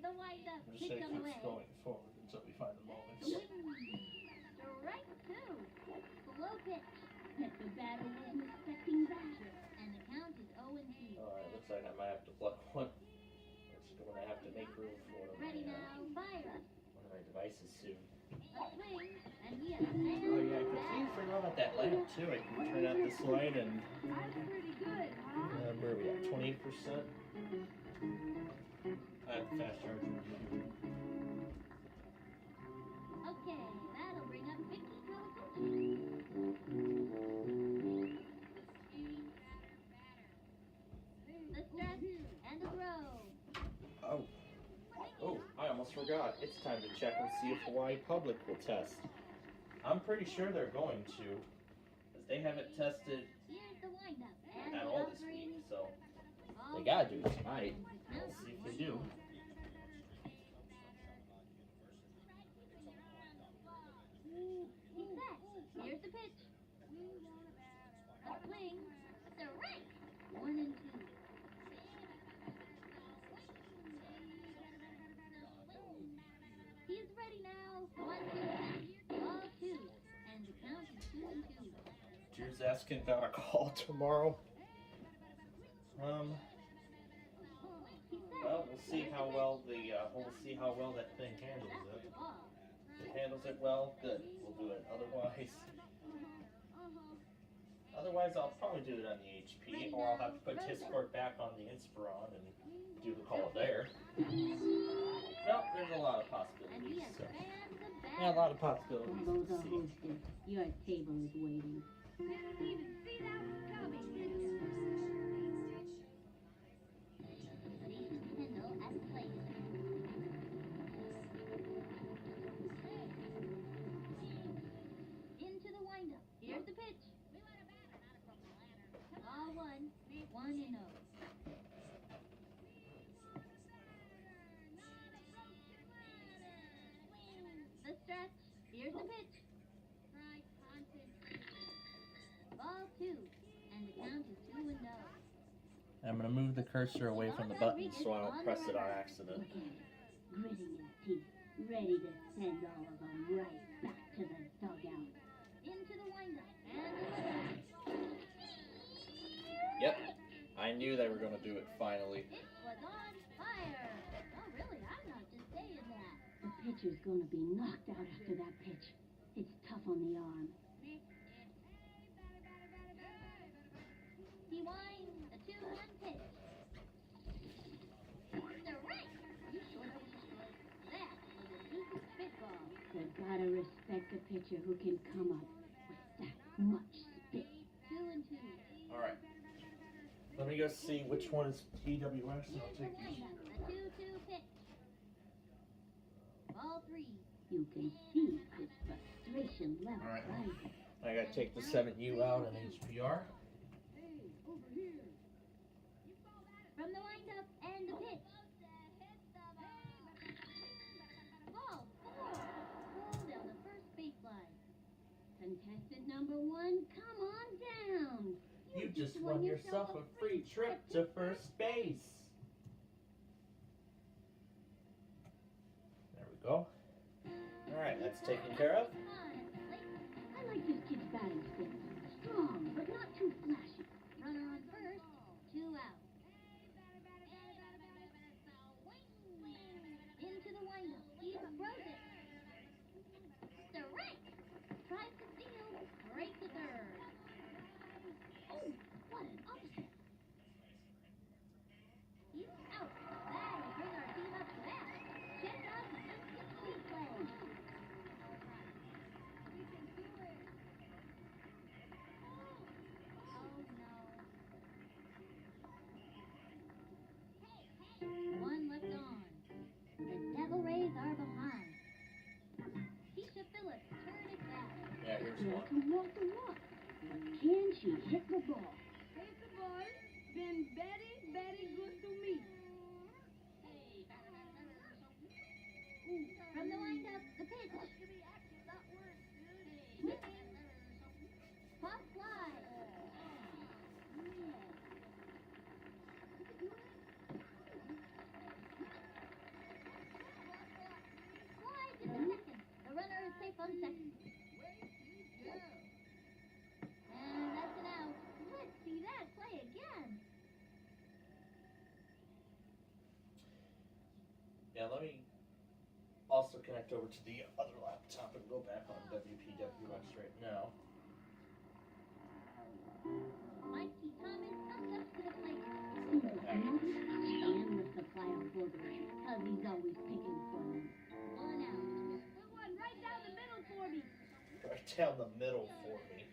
The wind up. Just Pitch say on the keeps way. going forward until we find the moment. Strike two. Slow pitch. Bet the batter wasn't expecting that. And the count is 0-2. Alright, looks like I might have to pluck one. It's going to have to make room for one of Ready my, now. Fire. one of my devices soon. A swing. And he has a man. Oh yeah, I completely forgot about that lamp too. I can turn out this light and That's pretty good, huh? where are we at? 28%? I have a fast charger. Okay, that'll bring up 50 trophies. The stretch and the throw. Oh, I almost forgot. It's time to check and see if Hawaii Public will test. I'm pretty sure they're going to, because they haven't tested Here's the windup and at the all this offering. week, so All they gotta do it tonight. Now, Let's see if they do. he's set. Here's the pitch. A swing. Strike. 1-2. He's ready now. 1-2. Ball 2. And the count is 2-2. Drew's asking about a call tomorrow. He's set. Well, we'll see how well that thing handles That's it. the ball. If it handles it well, good. We'll do it. Otherwise, I'll probably do it on the HP, or I'll have to put Discord back on the Inspiron and do the call there. Well, there's a lot of And possibilities. he has So. fans of Yeah, a lot of possibilities. Bulldogs to are see. hosted. Your table is waiting. Didn't even see that one coming, did you? Nathan Kendall at the plate. Into the windup. Here's the pitch. Ball 1, 1-0. the pitch. Try concentrating. Ball 2, and the count is 2-0. I'm gonna move the cursor away from the button so I don't press it on accident. Look at him, gritting his teeth, ready to send all of them right back to the dugout. Into the windup, and Yep, I knew they were gonna do it finally. it was on fire. Oh, really? I'm not just saying that. The pitcher's gonna be knocked out after that pitch. It's tough on the arm. He winds a 2-1 pitch. Strike! You sure know what you was. That was a decent spitball. You gotta respect a pitcher who can come up with that much spit. 2-2. Alright. Let me go see which one is TWS and I'll Here's the take these. windup, a 2-2 pitch. Ball 3. You can see his frustration level Alright. rising. I gotta take the 7U out in HPR. From the windup and the pitch. Ball 4. Pull down the first baseline. Contestant number 1, come on down. You just won yourself a free trip to first base. There we go. Alright, that's taken care of. I like this kid's batting stance. Strong, but not too flashy. Runner on first. 2 out. Into the windup. He throws it. Strike. Tries to steal. Break to third. Oh, what an upset. He's out. That will bring our team up to bat. Check out the instant play. Oh no. One left on. The Devil Rays are behind. Keisha Phillips turn it back. Yeah, here's Girl one. can walk the walk, but can she hit the ball? Hit the ball. Been very, very good to me. From the windup, the pitch. Pop fly. Slide to the second. The runner is safe on second. And that's an out. Let's see that play again. Yeah, let me also connect over to the other laptop and go back on WPWX right now. Mikey Thomas comes up to the plate. Seems like most stand the supply of boogers, because he's always picking fun. 1 out. Put one right down the middle for me. Right down the middle for me.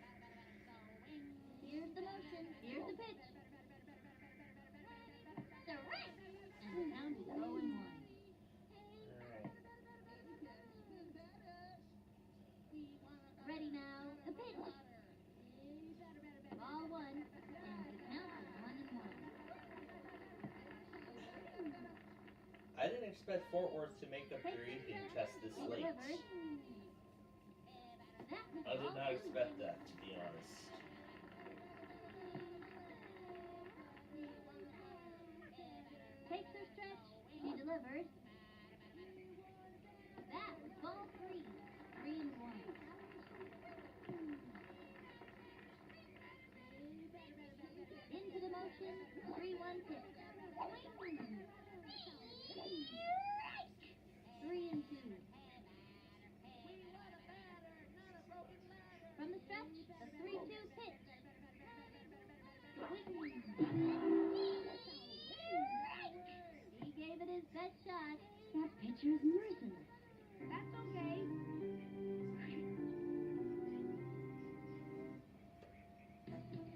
Here's the motion. Here's the pitch. Strike. And the count is 0-1. Alright. Ready now. The pitch. Ball 1. And the count is 1-1. I didn't expect Fort Worth to make up their evening test this He late. delivers. That was I did ball not 2. expect that, to be honest. Takes her stretch. She delivers. That was ball 3. 3-1. Into the motion. 3-1 pitch. Swing. 3-2. From the stretch, the 3-2 pitch. Swing. He gave it his best shot. That pitcher's merciless. That's okay.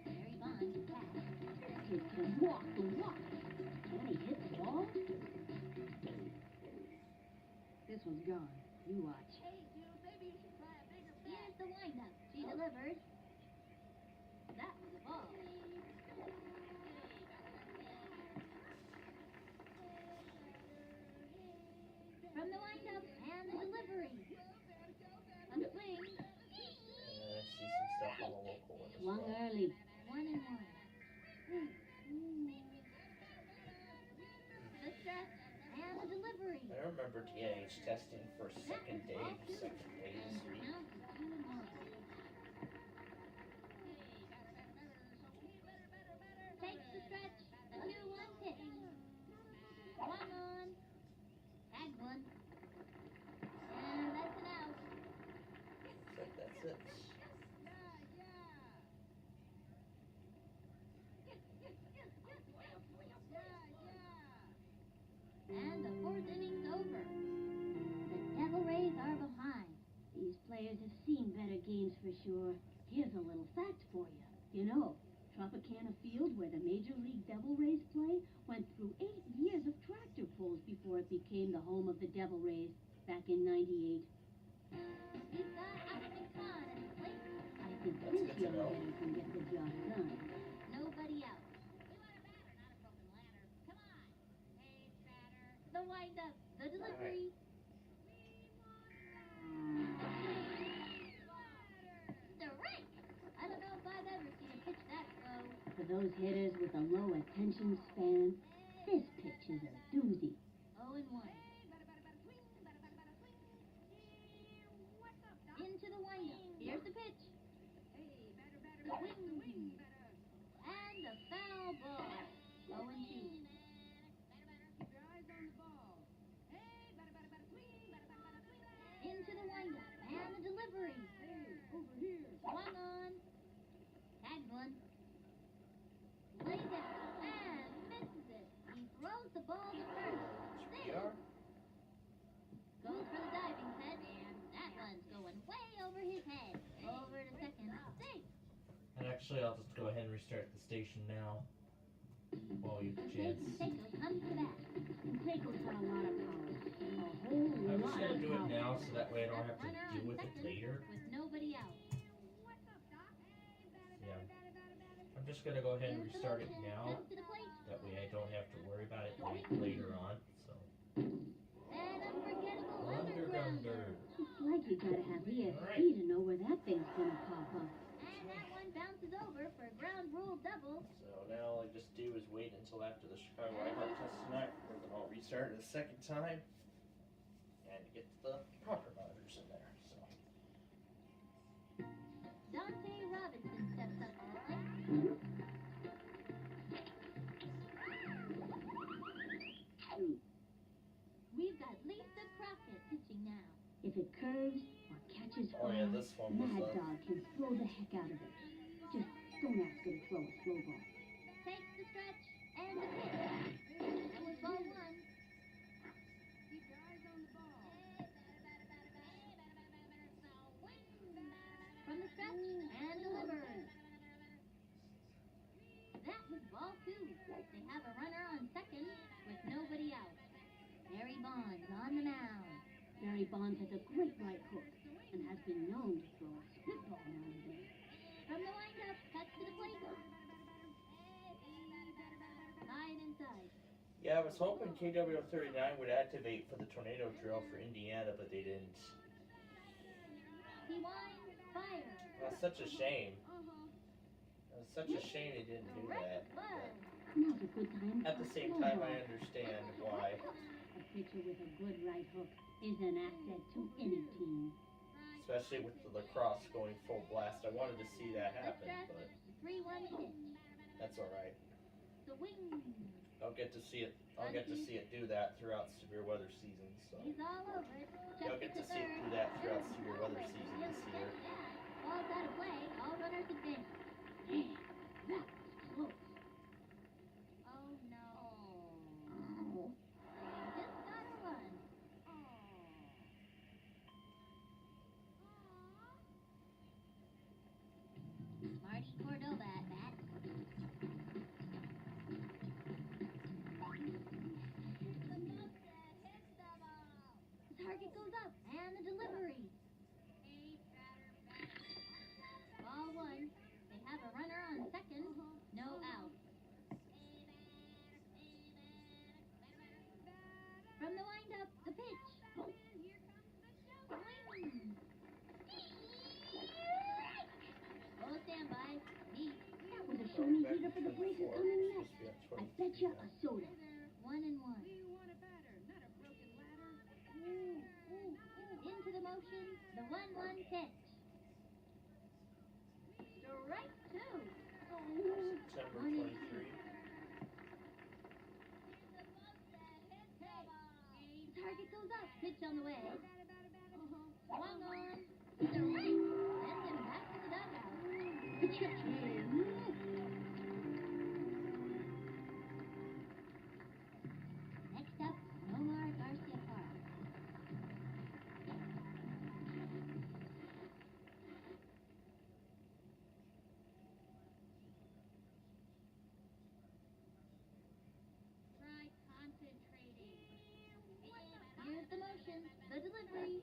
Barry Bonds is back. That kid can walk the walk. Can he hit the ball? This one's gone. You watch. Here's the windup. She delivers. That was a ball. From the windup and the delivery. A swing. early. 1-1. The stretch and the delivery. I remember TNH testing for second day this week. Count to 2-1. Takes the stretch. A 2-1 pitch. Swung on. Tagged one. And that's an out. That's it. And the fourth inning's over. The Devil Rays are behind. These players have seen better games for sure. Here's a little fact for you. You know, Tropicana Field, where the Major League Devil Rays play, went through 8 years of tractor pulls before it became the home of the Devil Rays back in '98. We've got Optimus Con at the plate. I think That's this good to young know. man can get the job done. Nobody out. Come on. Hey, batter. The windup. The delivery. Strike! I don't know if I've ever seen a pitch that slow. For those hitters with a low attention span, this pitch is a doozy. 0-1. Into the windup. Here's the pitch. The swing. And a foul ball. 0-2. Into the windup. And the delivery. Swung on. Tagged one. Lays it and misses it. He throws the ball to first. PR? Goes for the diving catch, and that one's going way over his head. Over to second. Safe. And actually, I'll just go ahead and restart the station now. While you have a chance. Seiko comes to bat. Seiko's got a lot of power. A whole I'm lot just gonna of do it power. now so that way I don't have to Runner deal on with it second later. with nobody out. Yeah. I'm just gonna go ahead and Here's the restart it motion. now. Comes to the plate. That way I don't have to worry about it later on. So. An unforgettable Under undergrounder. It's like you gotta have ESP Alright. to know where that thing's gonna pop up. And that one bounces over for a ground rule double. So now all I just do is wait until after the Chicago Whiteheart test tonight. We're gonna all restart it a second time and get the proper monitors in there. So. Dante Robinson steps up to the plate. We've got Lisa Crockett pitching now. If it curves or catches Oh fire, yeah, this one was Mad Dog can throw the heck out of it. Just don't ask her to throw a slow ball. Takes the stretch and the pitch. That was ball one. From the stretch and delivers. That was ball two. They have a runner on second with nobody out. Barry Bonds on the mound. Barry Bonds has a great right hook and has been known to throw a spitball now and then. From the windup, cuts to the plate. High and inside. Yeah, I was hoping KW39 would activate for the tornado drill for Indiana, but they didn't. He winds, fire. That's such a shame. It's such a shame they didn't do that. Direct buzz. Now's a good time At for the a same slow time, ball. I understand why. A pitcher with a good right hook is an asset to any team. Especially with the lacrosse going full blast. I wanted to see that The happen, stretch, but 3-1 pitch. that's alright. The wing. I'll get to see it. I'll get to see it do that throughout severe weather seasons. So He's all over it. you'll Check get to see it do that throughout severe weather season this year. Ball's out of play. All runners advance. Man, that was close. Oh no. Oh. They just got a run. Marty Cordova at bat. The target goes up and the delivery. Ball one. They show me heater for the breakers coming next. I bet you a soda. 1 and 1. Into the motion, the 1-1 pitch. Strike 2. September 23. Target goes up. Pitch on the way. Swung on. Strike. Sends him back to the dugout. Next up, Nomar Garcia Park. Try concentrating. Here's the motion, the delivery.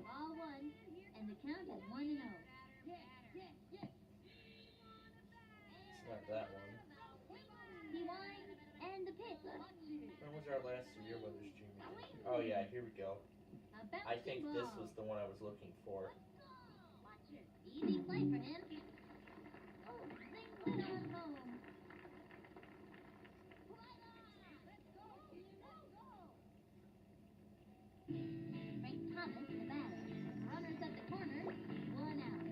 Ball 1, and the count is 1-0. It's not that one. He winds, and the pitch. When was our last severe weather stream? Oh yeah, here we go. A bouncing I think this ball. was the one I was looking for. Easy play for him. Oh, zings it on home. Frank Thomas, the batter. Runners at the corner, 1 out.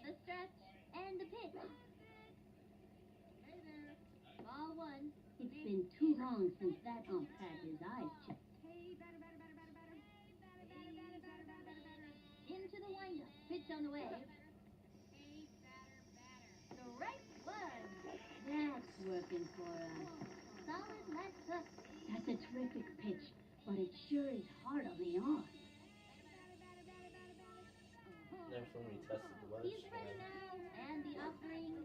The stretch and the pitch. Ball 1. It's been too long since that ump had his eyes checked. Into the windup. Pitch on the way. Strike 1. That's working for us. Solid left hook. That's a terrific pitch, but it sure is hard on the arm. Never somebody tested the weather He's ready stream. now. And the offering.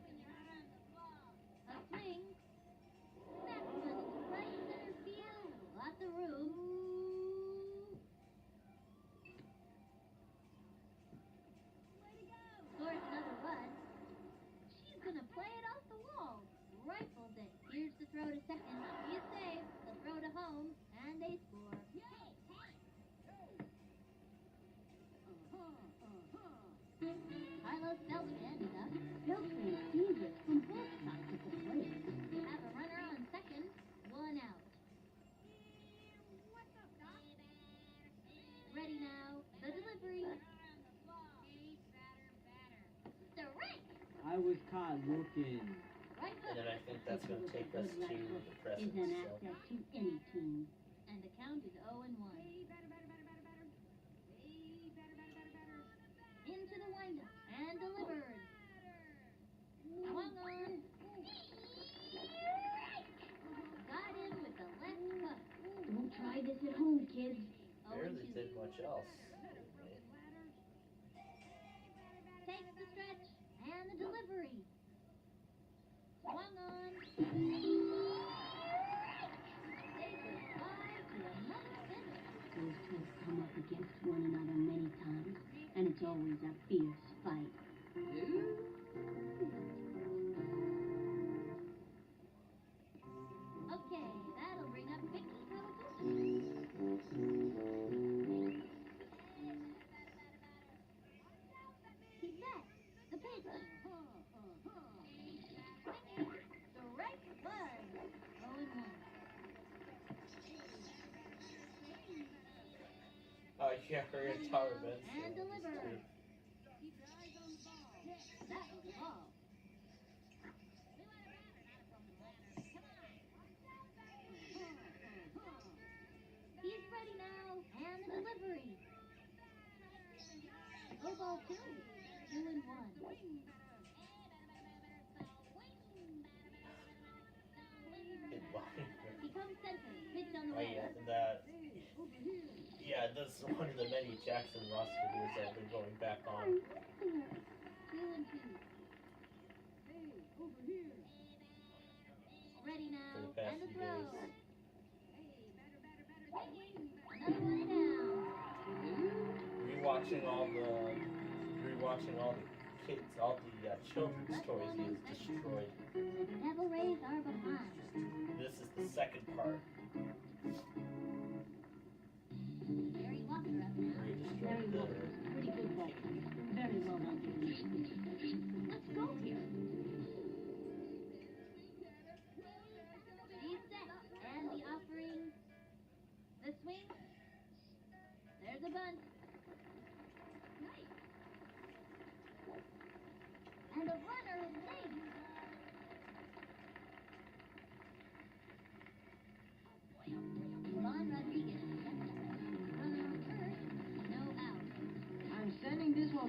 A swing. That one right center field. Lots of room. Scores another run. She's gonna play it off the wall. Rifles it. Here's the throw to second. He's safe. The throw to home. And they score. Carlos Beltran is up. Beltran dangerous from both sides of the plate. Have a runner on second. 1 out. Ready now. The delivery. Strike. I was caught looking. Right And then hook. I think that's going to take us to the present. Is an So. asset to any team. And the count is 0-1. Into the windup and delivered. Swung on. Got him with the left hook. Don't try this at home, kids. Barely did much else. Takes the stretch and the delivery. Swung on. They goodbye to another finish. Those two have come up against one another many times, and it's always a fierce fight. Okay, that'll bring up Vicky Kawaguchi. He's back. The pitch. Strike 1. 0-1. Oh yeah, we're going to Tyler Benson. And deliver. That was the ball. He's ready now. And the delivery. Oh, ball 2. 2-1. He comes center. Pitch on the Oh way. yeah, that. Yeah, that's one of the many Jackson Ross videos I've been going back on. 2-2. Ready now. For the past And the few throw. days. Another one down. Rewatching all the kids, all the children's toys he has destroyed. The Devil Rays are behind. This is the second part. Gary Walker up now. Where he Larry destroyed Walker's a pretty good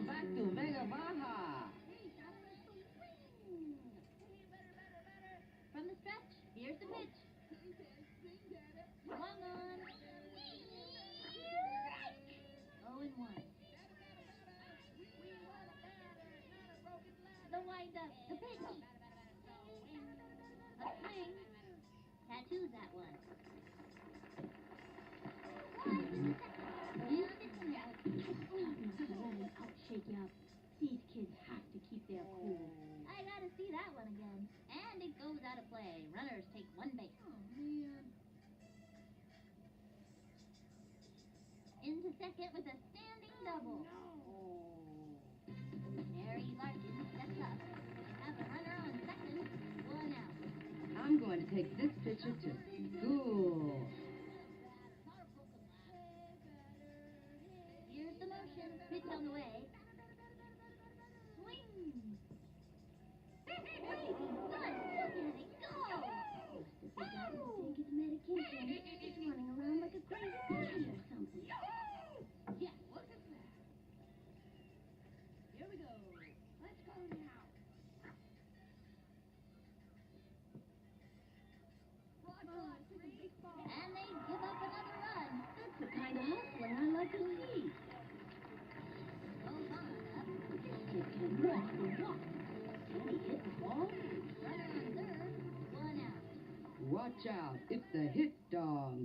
back to Vega Baja. From the stretch, here's the pitch. Swung on. 0-1. The wind-up, the pitch. A swing. Tattoos that one. Flies to the second. And it's an out. Tough enough to let him outshake you up. These kids have to keep their cool. I gotta see that one again. And it goes out of play. Runners take one base. Oh, man. Into second with a standing double. Mary Larkin steps up. They have a runner on second. One out. I'm going to take this pitcher to school. Here's the motion. Pitch on the way. Swing. Great son, look at it go! If he doesn't take his medication, he's running around like a crazy monkey or something. Yes, look at that. Here we go. Let's go now. And they give up another run. That's the kind of hustling I like to see. Goes on up. This kid can walk the walk. Can he hit the ball? Runner on third. One out. Watch out, it's the hit dog.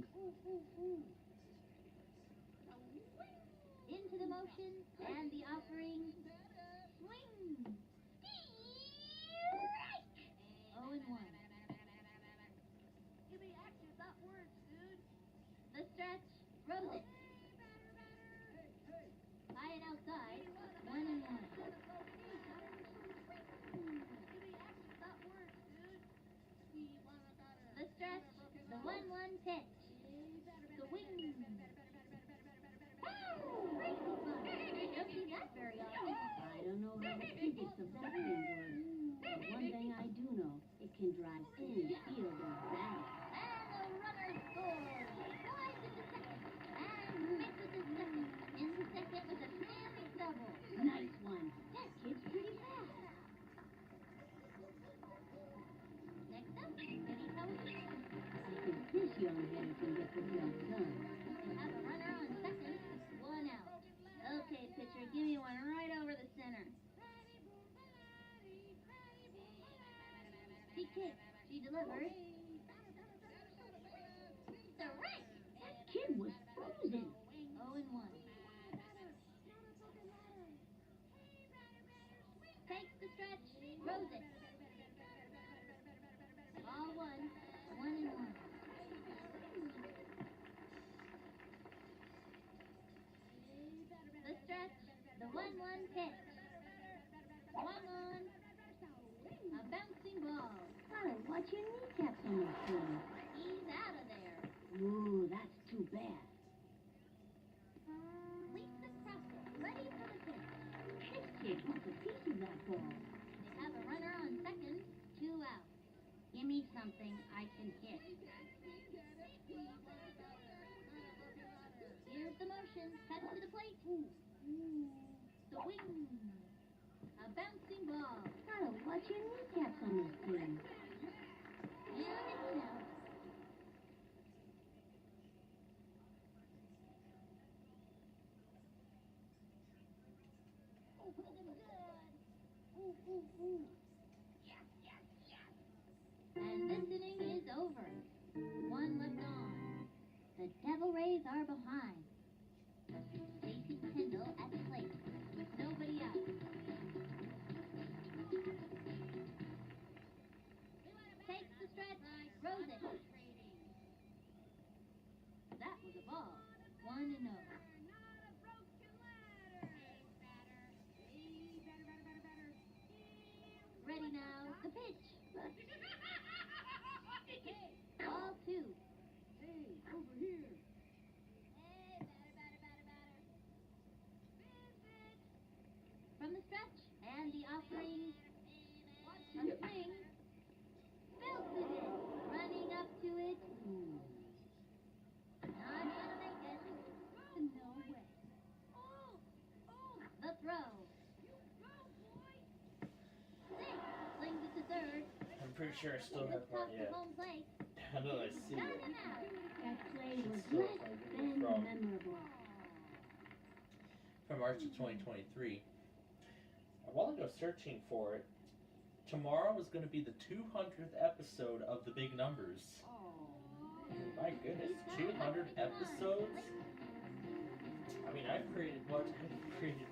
Into the motion and the offering. Swing. Strike. 0-1. Give me action, not words, dude. The stretch. Throws it. Tie it outside. 1-1. The stretch. The 1-1 pitch. Swing. Great fun. Don't see that very often. I don't know how the physics of that thing works, but one thing I do know, it can drive any field of battle. And the runner scores. Flies into second. And misses his second. Into second with a standing double. Nice one. That kid's pretty fast. Next up, Eddie Howard. I think this young head can get the job done. They have a runner on second. One out. Okay, pitcher, give me one right over the center. She kicks. She delivers. Strike. That kid was frozen. 0-1. Takes the stretch. Throws it. Ball one. 1-1. The stretch. The 1-1 pitch. Swung on. A bouncing ball. Gotta watch your kneecaps on those things. He's out of there. Ooh, that's too bad. Leaps across it. Ready for the pitch. This kid wants a piece of that ball. They have a runner on second. 2 out. Give me something I can hit. Here's the motion. Cut to the plate. Swing. A bouncing ball. Gotta watch your kneecaps on those things. And it's an out. And this inning is over. One left on. The Devil Rays are behind. Stacy Tyndall at the plate with nobody out. Takes the stretch, throws it. That was a ball. 1-0. Ready now, the pitch. Ball 2. Hey, over here. From the stretch and the offering. A swing. Belted it. Running up to it. Not gonna make it. No way. The throw. pretty sure I still have Tough mine yet. home plate. I know I see Got it. him out. That play Should was still less have my than video from memorable. March of 2023. While I go searching for it, tomorrow is going to be the 200th episode of The Big Numbers. My goodness, 200 episodes? I mean, I've created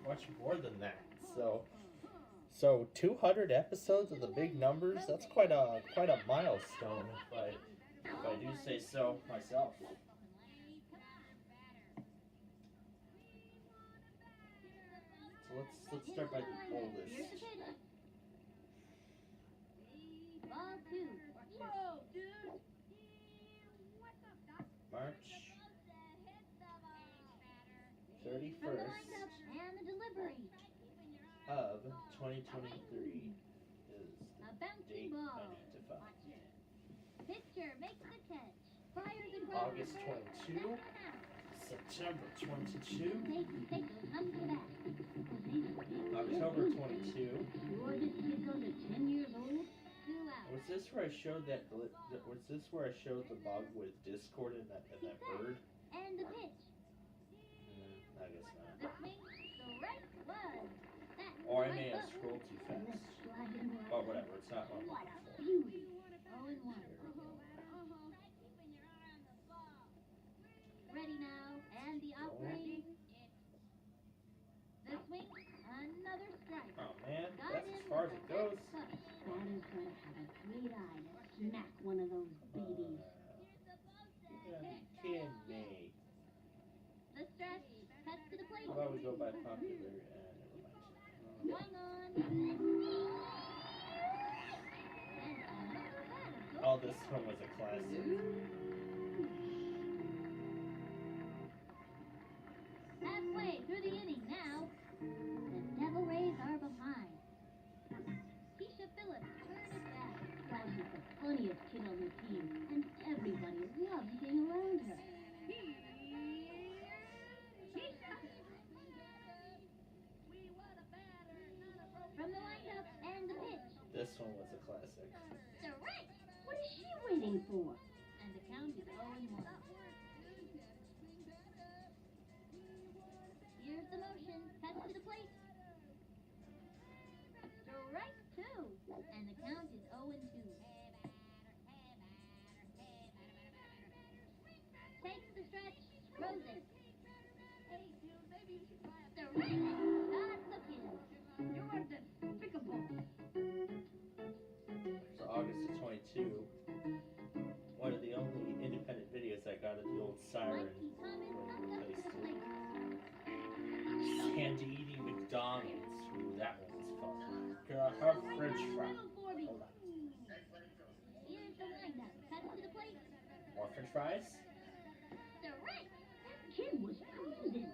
much more than that. So 200 episodes of The Big Numbers? That's quite a milestone, if I do say so myself. So let's start by the oldest. Here's the pitch. Ball 2. Whoa, dude! March From the 31st windup and the delivery. of 2023 is A the bouncing date I ball. need to find. Pitcher makes the catch. Fires across August the first. 22, Second out. September 22, Take those huns for that. October 22. Sure this kid's under 10 years old? 2 out. Was this where I showed the bug with Discord and that bird? And the pitch. I guess not. The swing. Strike one. That's Or I the may right have foot. scrolled too fast. Sliding right. But whatever, it's not one. What a beauty. 0-1. Ready now, and the offering. The swing, another strike. Oh man, Got that's him as far as with it the goes. left foot. Batter's gonna have a great eye to smack one of those babies. You gotta be kidding me. The stretch, cuts to the plate. How about we go by popular? Never mind. Swung on. And another batter. Oh, this one was a classic. Halfway through the inning now. The Devil Rays are behind. Keisha Phillips turned it back. Krause's the funniest kid on the team, and everybody loves being around her. From the windup and the pitch. This one was a classic. Strike. What is she waiting for? And the count is 0-1. Here's the motion. Cuts to the plate. Strike 2. And the count is 0-2. Takes the stretch. Throws it. Strike. Got the pin. You are despicable. So August of 22. One of the only independent videos I got of the old siren. Mikey Thomas comes up to the plate. Sandy eating McDonald's. Ooh, that one was fun. Can I have French fries? Hold on. Here's the windup. Cuts to the plate. More French fries? Strike. That kid was cruising.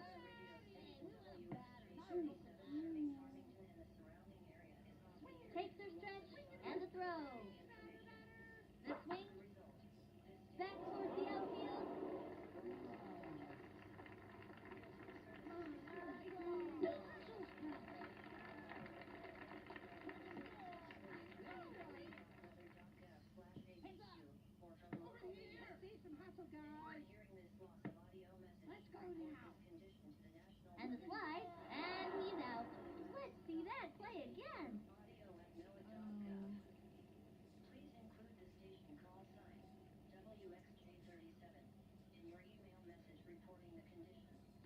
Takes her stretch and the throw. The swing. Back towards the outfield. See some hustle, guys. Let's go now. And the slide. And he's out. Let's see that play again.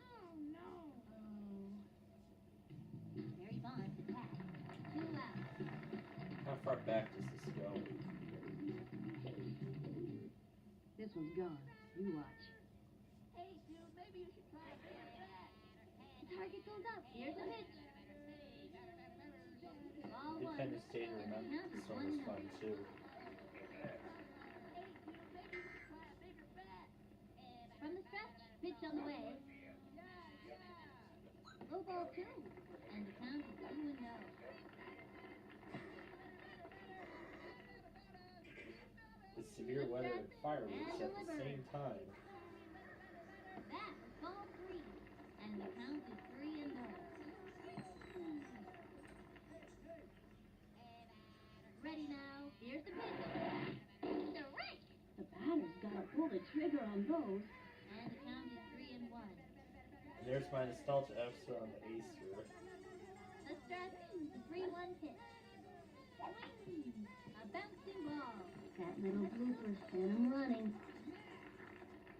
Oh, no. Mary Bonds attack. 2 out. How far back does this go? This one's gone. You watch. Hey, dude, maybe you should try a bigger bat. The target goes up. Here's the pitch. Ball 1. Independence Day to remember. This one was fun too. From the stretch, pitch on the way. Low ball 2. And the count is 2-0. It's severe weather and fireworks at the same time. That was ball 3. And the count is 3-0. Ready now. Here's the pitch. the trigger on those. And the count is 3-1. And there's my nostalgia episode on the Acer. The stress, the 3-1 pitch. Swing! A bouncing ball. That little blooper sent him running.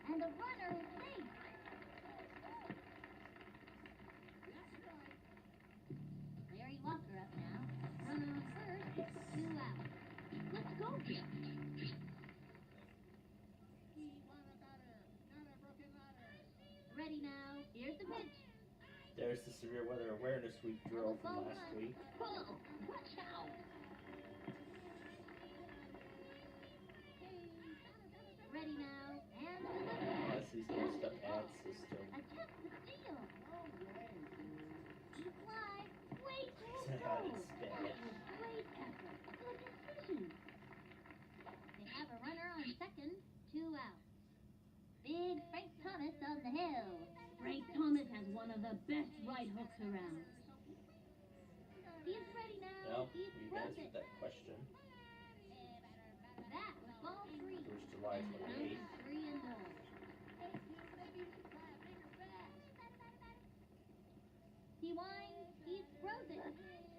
And the runner is safe. Larry Walker up now. Runner on first, 2 out. Let's go, Kip. Ready now. Here's the pitch. There's the Severe Weather Awareness Week drill from last week. Whoa, watch out. Ready now. And delivery. That's these messed up ad system. Attempt to steal. Fly. Way to That's go. bad. Great effort. Good decision. They have a runner on second, 2 out. Big Frank Thomas on the hill. Frank Thomas has one of the best right hooks around. He's ready now. Well, He's we've present. answered that question. That was ball 3. It was July And the count 28th. is 3-0. He winds. He's frozen. Swing.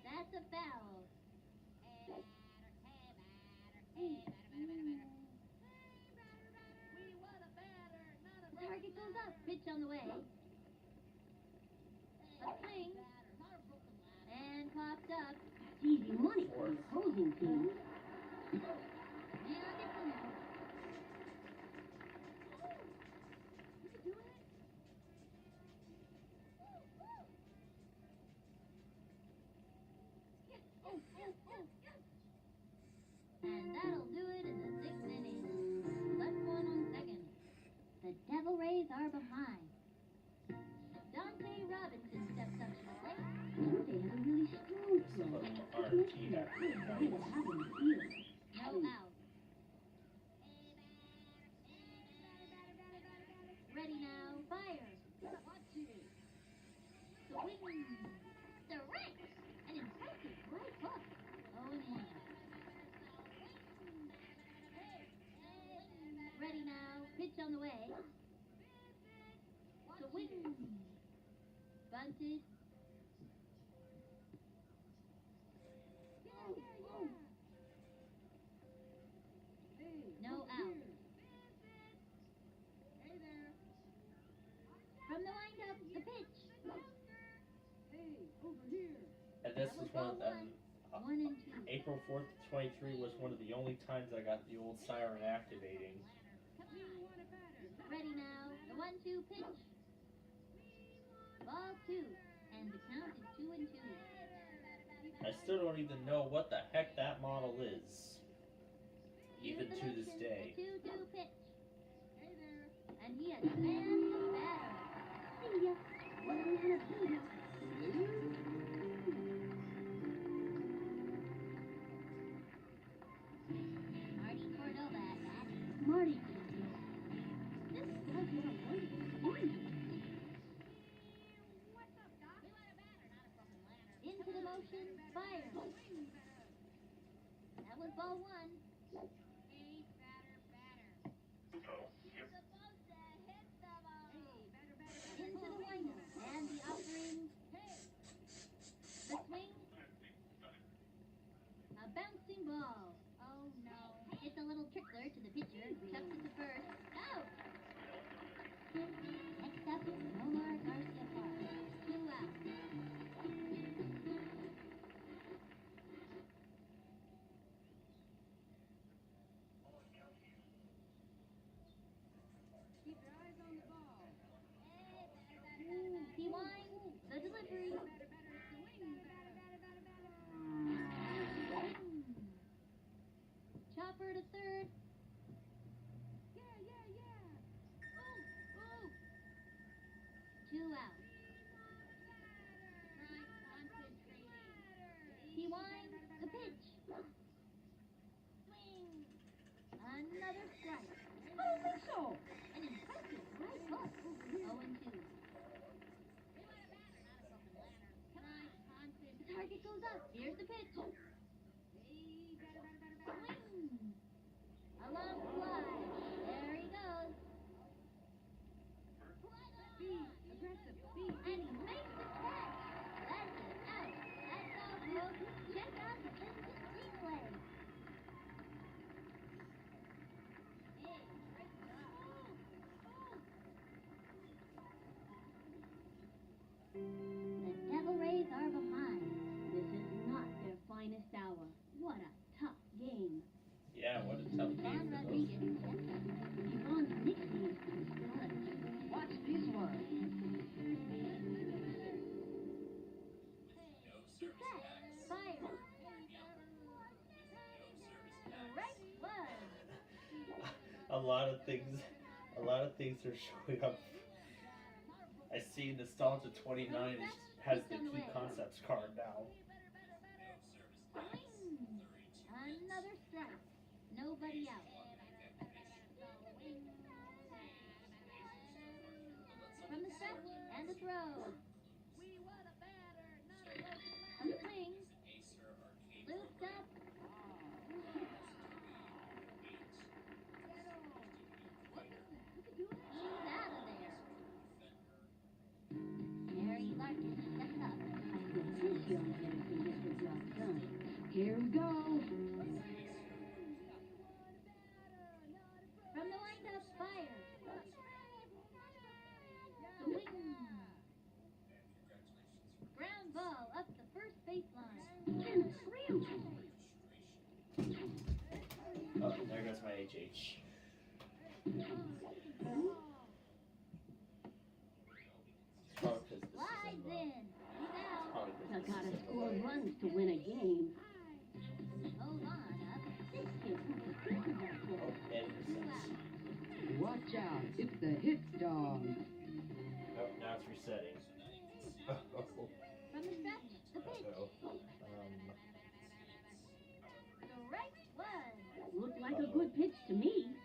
That's a foul. The target goes up. Pitch on the way. A swing. And popped up. That's easy money for the opposing team. And it's in there. And that'll do it in the 6th inning. Left one on second. The Devil Rays are behind. Dante Robinson steps up to the plate. Dante has a really strong Some throw. of them It's are much key better after the play to fights. have in the field. No out. Ready now. Fire. Swing. Direct. An impressive right hook. 0-1. Ready now. Pitch on the way. Swing. Bunted. No out. From the windup, the pitch. And this was one of them. 1 and 2. April 4th, 23 was one of the only times I got the old siren activating. Ready now. The 1-2 pitch. Ball 2. And the count is 2 and 2. I still don't even know what the heck that model is. Even Here's to the this motion, day. The 2-2 pitch. And he has slammed the batter. See ya. What are we gonna do? Marty Cordova at bat. Marty. This guy's got a wonderful game. Into the motion. Fire. That was ball 1. Into the windup. And the offering. The swing. A bouncing ball. Oh no. It's a little trickler to the pitcher. Chucks it to first. Out. Next up is Omar Garcia Park. 2 out. He winds. The delivery. Chopper to third. Ooh. 2 out. He winds. The pitch. Swing. Another strike. I don't think so. An impressive right hook. 0 and 2. The target goes up. Here's the pitch. The Devil Rays are behind. This is not their finest hour. What a tough game. Yeah, what a tough game Ron for those. Rodriguez. Yvonne's Nixie is good. Watch this one. Set. Fire. Right one. A lot of things are showing up. I see Nostalgia 29 has the key concepts card now. Swing. Another strike. Nobody out. From the stretch and the throw. A swing. Looped up. He's out of there. Harry Larkin steps up. I think this young hitter can get the job done. Here we go. From the windup, fire. Swing. Ground ball up the first baseline. Oh, there goes my HH. It's probably because this Slides is in. He's out. probably You 'cause gotta this is score runs to win a game. Hold on up. This kid wants to think of that ball. Oh, Anderson's. Watch out. It's the hit dog. Oh, now it's resetting. Oh, From the stretch, the pitch. uh-oh. Strike one. Looked like a good pitch to me.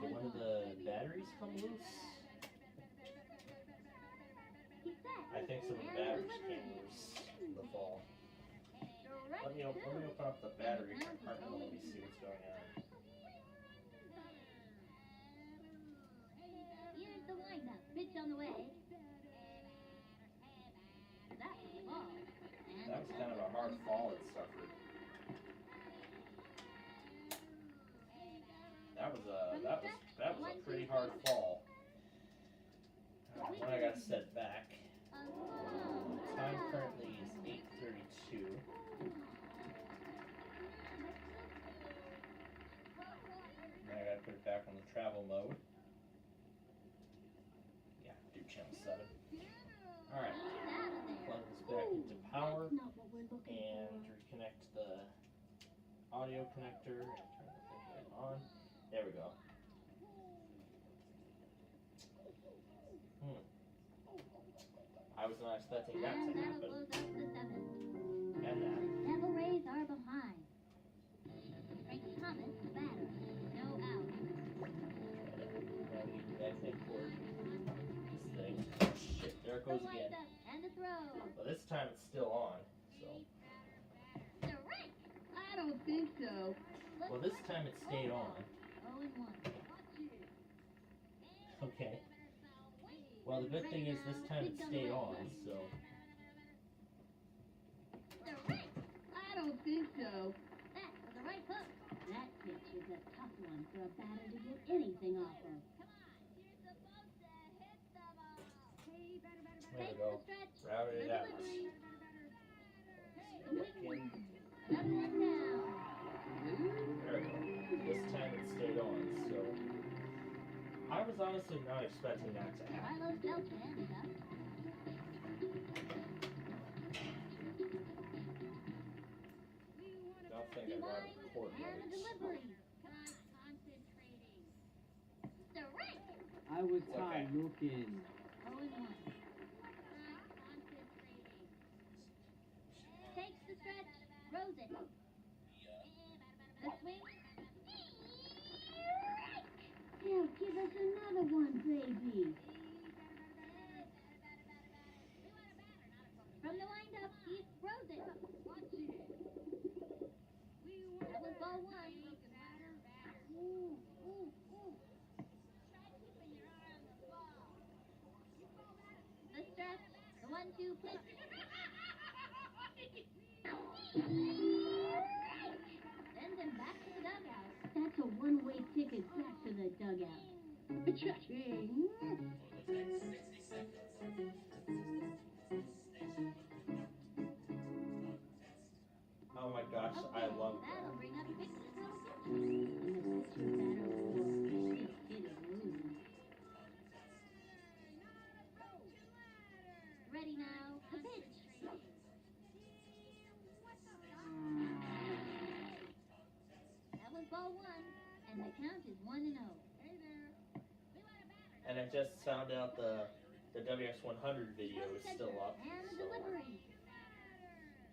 Did one of the batteries come loose? He's set. I think some of the batteries came loose in the fall. Strike Let me two. open up the battery compartment. Let me see what's going on. Here's the windup. Pitch on the way. That was the ball. And That was kind of a hard fall it suffered. That was a pretty hard fall. When I got set back. Time currently is 8:32. Now I gotta put it back on the travel mode. Yeah, do channel 7. Alright, plug this back into power That's not what we're looking and for. reconnect the audio connector and turn the thing back on. There we go. I was not expecting that And to that'll happen. close out the seventh. And that. Devil Rays are behind. Frank Thomas, the batter. No out. I think for this thing. Oh shit, there it The goes again. windup and the throw. But this time it's still on, so. Strike. I don't think so. Well, this time it stayed on. 0-1. Okay. Well, the good thing is this time it stayed on, so. Strike. I don't think so. That was a right hook. That pitch is a tough one for a batter to get anything off of. There we Takes go. the stretch. Routed The it out. delivery. Again. Shut one down. There we go. This time it stayed on, so. I was honestly not expecting that to happen. Carlos Beltran is up. Don't think I got Rewind a record and the right. delivery. Strike. I was Okay. high looking. 0-1. Takes the stretch. Throws it. The swing. Hell, give us another one, baby. From the windup, he throws it. That was ball one. Ooh, ooh, ooh. The stretch, the 1-2 pitch. Sends him back to the dugout. That's a one-way ticket back to the dugout. Cha-ching. And the count is 1-0. And I just found out the WX100 video is still up. And the So, delivery.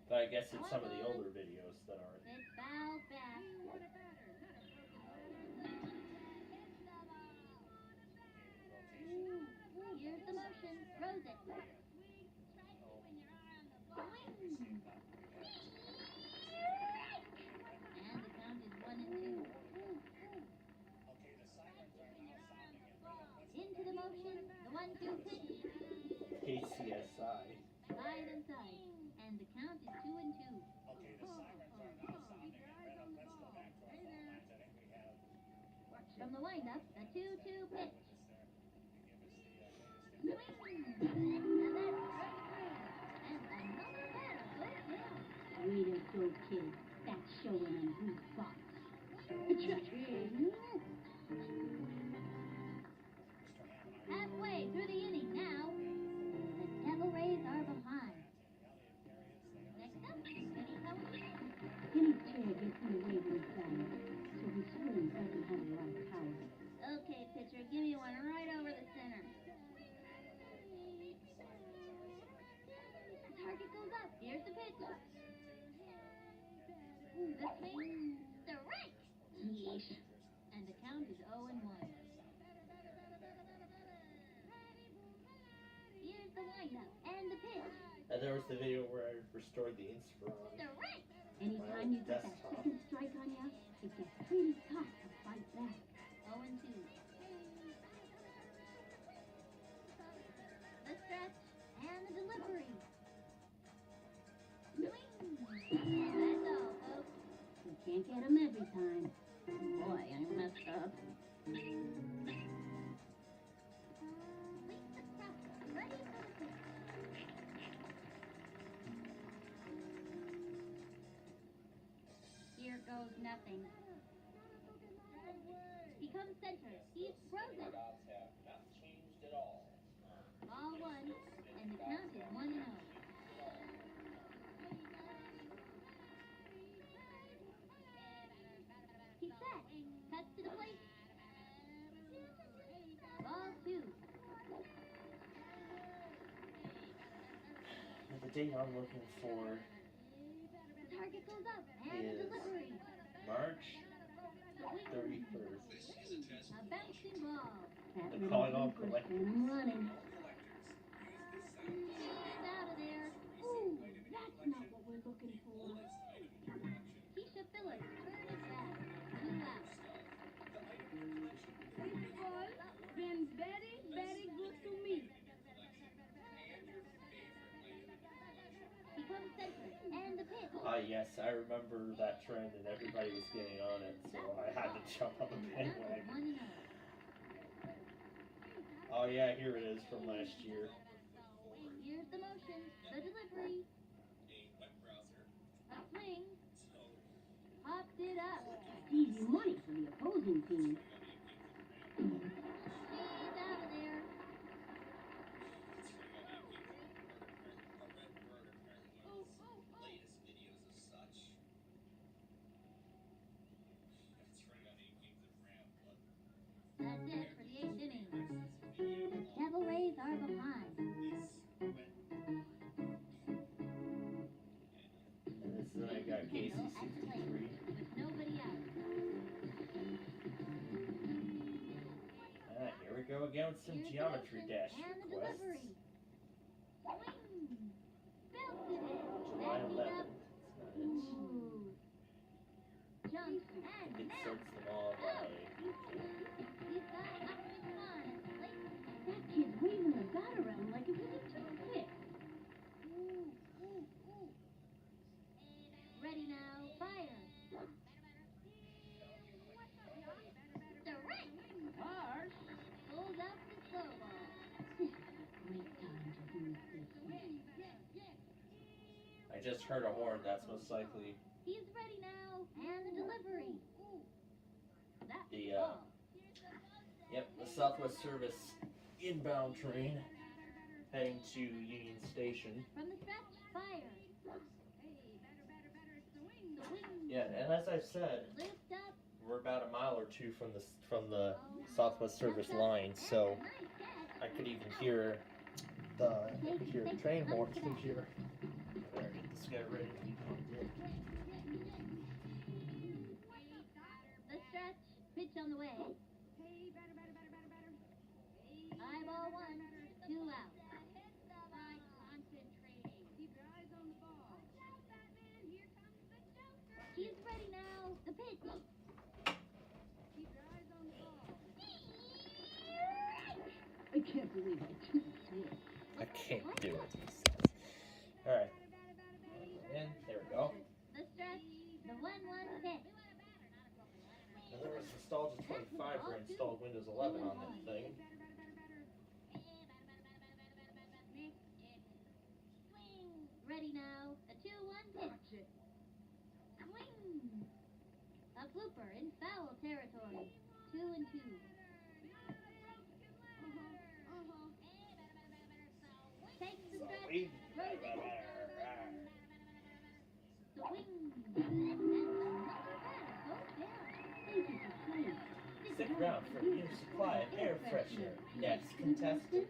but I guess it's some of the older videos that aren't. It's fouled back. Here's the motion. Throws it. Swing. And the count is 1-2. Into the motion. The 1-2 pitch. KCSI. Side and side. And the count is 2-2. From the windup, the 2-2 pitch. Swing. And that's strike three. And another batter goes down. Way to go, kid. That's showing them who's boss. Halfway through the inning now. The Devil Rays are behind. Next up, Kenny Cohen. Kenny's chair gets in the way of his diet, so his swing doesn't have a lot of power. Okay, pitcher, give me one right over the center. The target goes up. Here's the pitch. The swing. Strike. Yeesh. And the count is 0-1. Here's the windup and the pitch. And there was the video where I restored the Inspiron. Strike. Anytime you get that Desktop. second strike on you, it gets pretty tough to fight back. 0-2. The stretch and the delivery. Swing. That's all, folks. You can't get him every time. Boy, I messed up. Ready for the pitch. Here goes nothing. He comes center. He's frozen. Odds have not changed at all. Ball one, and the count is 1-0. He's set. Cuts to the plate. Ball two. And the date I'm looking for The target goes up, and the Is- delivery. March Swing. 31st. A bouncing ball. That The little calling all keeper's collectors. got him running. He's out of there. Ooh, that's not what we're looking for. Keisha Phillips turned it back. 2 out. Baseball been very, very good to me. He comes center, and the pitch. Yes, I remember that trend and everybody was getting on it, so I had to jump on the bandwagon. 1-0. Oh yeah, here it is from last year. Here's the motion, the delivery. A swing. Popped it up. Easy money for the opposing team. She's out of there. That's it for the 8th inning. The Devil Rays are behind. And this is when I got No at the plate, KC63. with nobody out. Here we go again with some Here's the Geometry motion Dash and the requests. delivery. Swing. Belted it. July Backing 11th. up. It's not it. Ooh. Jump and It now. sets them all by He's got option on at the plate. That kid's waving the bat around like it was a toothpick. Ready now, fire. Direct. Harsh. Pulls out the slow ball. Great time to use this one. I just heard a horn, that's most likely He's ready now, and the delivery. That's The, the ball. yep, the Southwest Service inbound train heading to Union Station. From the stretch, fire. Swing. Yeah, and as I've said, Lift up. We're about a mile or two from the Southwest Service line, so I could even hear the train horns from here. Better get this guy ready to be pumped in. The stretch. Pitch on the way. High ball one. 2 out. Try concentrating. Keep your eyes on the ball. Watch out, Batman. Here comes the Joker. He's ready now. The pitch. Keep your eyes on the ball. I can't believe I took it. I can't do it, he says. Alright. And there we go. The stretch. The 1-1 pitch. And there was Nostalgia 25 for installed Windows 11 on that thing. Swing. Ready now. A 2-1 pitch. Swing. A blooper in foul territory. 2-2. Takes the stretch. Sweet. Throws it. Swing. And another batter goes down. Thank you for playing. Stick around for a new supply of air freshener. Next contestant.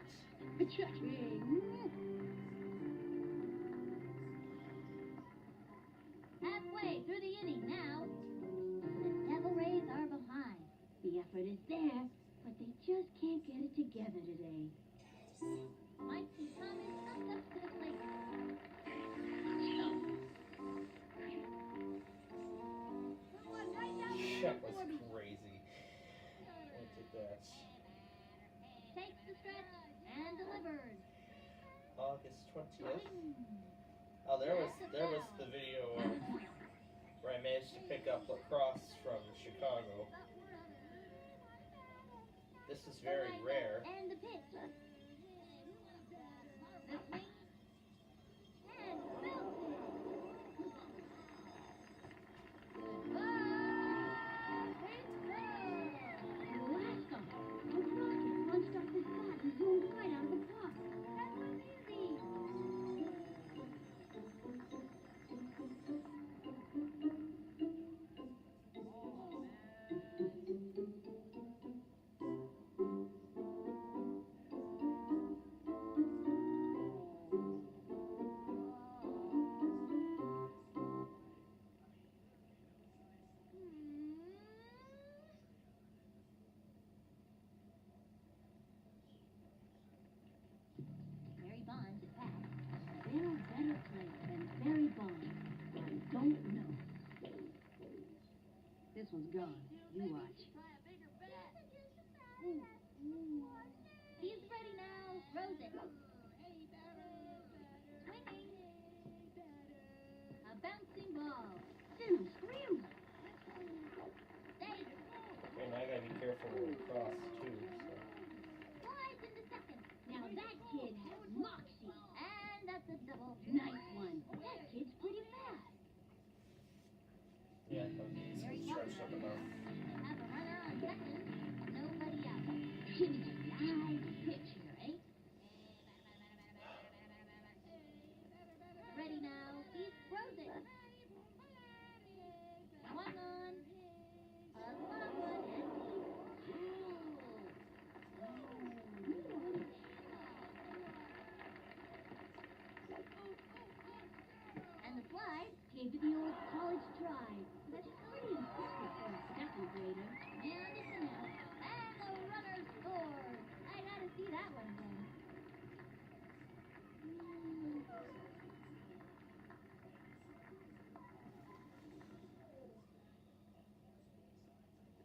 Halfway through the inning now. The Devil Rays are behind. The effort is there, but they just can't get it together today. Mikey Thomas comes up to the plate. That was crazy. Look at that. Takes the stretch and delivers. August 20th. Oh, there was the video where I managed to pick up lacrosse from Chicago. This is very rare. And the pitch. The swing. And belted. Alaska! A rocket punched off his bat and zoomed right out of the park. That was easy. Barry Bonds at bat. They're a better player than Barry Bonds. I don't know. This one's gone. You watch. He's ready now. Throws it. Swinging. A bouncing ball. Then screams. Safe. And I gotta be careful with lacrosse too. So. Slides into second. Now that kid has moxie. And that's a double. Nice one. That kid's pretty fast. Yeah, he's stretched up enough. They have a runner on second. Nobody out. Jimmy, nice pitch here, eh? Ready now. He throws it. One on. A long one and and the slide Gave it the old college try. That's pretty impressive for a second grader. and it's in out. And the runner scores. I gotta see that one again.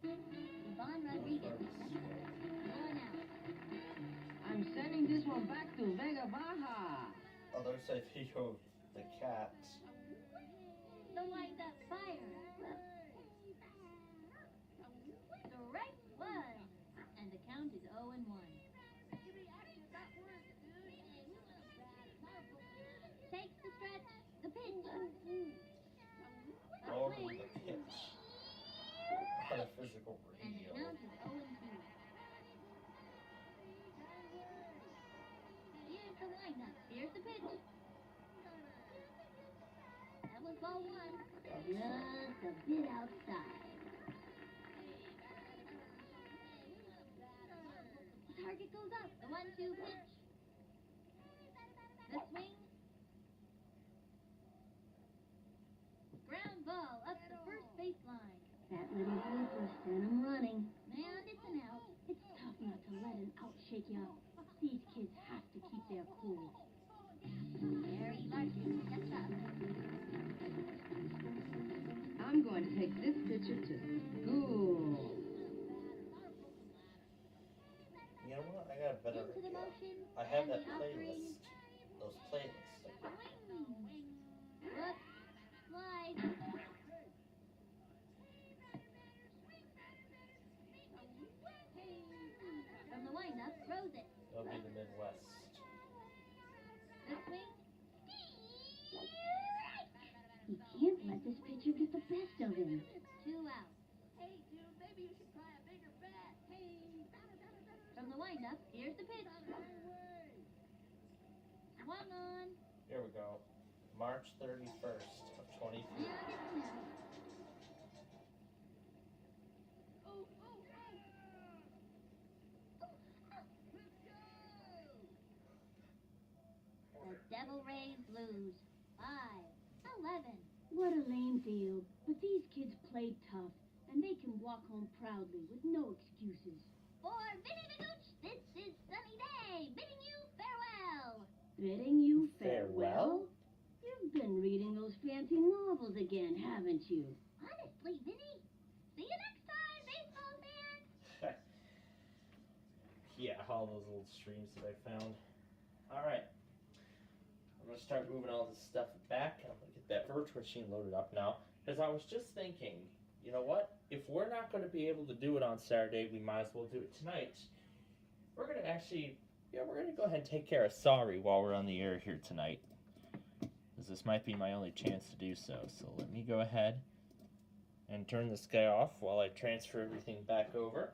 Yvonne Rodriguez is second. Going out. I'm sending this one back to Vega Baja. Oh, there's a video of the cat. The wind up fire. Strike one. And the count is 0-1. Takes the stretch. The pitch. A Over swing. the pitch. On a physical And the radio. count is 0-2. Here's the windup. Here's the pitch. That was ball one. Just a bit outside. target goes up. The 1-2 pitch. The swing. Ground ball up the first baseline. That let him go first, and I'm running. And it's an out. It's tough not to let an out shake you up. These kids have to keep their cool. Gary Larkin steps up. I'm going to take this pitcher to school. You know what? I got a better Into the idea. motion. I have and that the offering. playlist. Those playlists. Swing. Whoops. Slide. From the windup, throws it. That'll be the Midwest. The swing. He can't let this pitcher get the best of him. 2 outs. Hey, dude, maybe you should try a bigger bat. Hey. From the windup, here's the pitch. Swung on. Here we go. March 31st of 23. And it's an out. The Devil Rays lose. 5-11. What a lame field. But these kids played tough, and they can walk home proudly with no excuses. For Vinny the Gooch, this is Sunny Day, bidding you farewell. Bidding you Farewell? farewell? You've been reading those fancy novels again, haven't you? Honestly, Vinny. See you next time, baseball fans. Yeah, all those old streams that I found. Alright. I'm going to start moving all this stuff back. I'm going to get that virtual machine loaded up now. Because I was just thinking, you know what? If we're not going to be able to do it on Saturday, we might as well do it tonight. We're going to actually, we're going to go ahead and take care of Sorry while we're on the air here tonight. Because this might be my only chance to do so. So let me go ahead and turn this guy off while I transfer everything back over.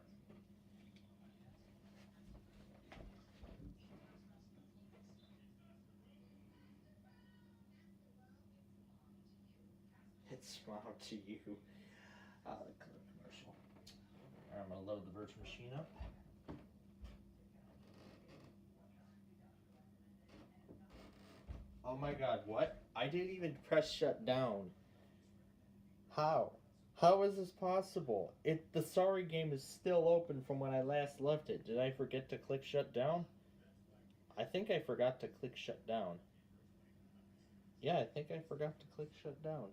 It's smile to you. The commercial. Alright, I'm gonna load the virtual machine up. Oh my god, what? I didn't even press shut down. How? How is this possible? The Sorry game is still open from when I last left it. Did I forget to click shut down? I think I forgot to click shut down. Yeah, I think I forgot to click shut down.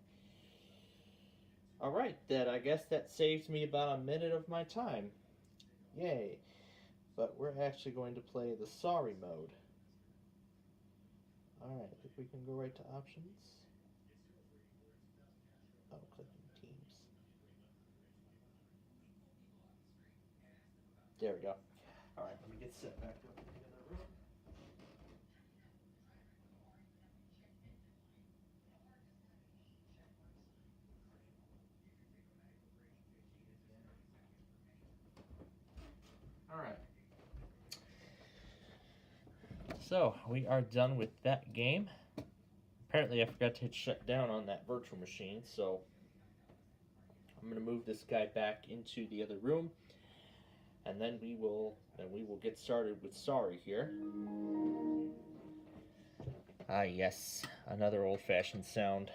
Alright, then I guess that saves me about a minute of my time. Yay. But we're actually going to play the Sorry mode. Alright, I think we can go right to options. Oh, click on teams. There we go. Alright, let me get set back up in the other room. Alright. So, we are done with that game. Apparently I forgot to hit shut down on that virtual machine, so I'm going to move this guy back into the other room, and then we will get started with Sorry here. Ah yes, another old-fashioned sound.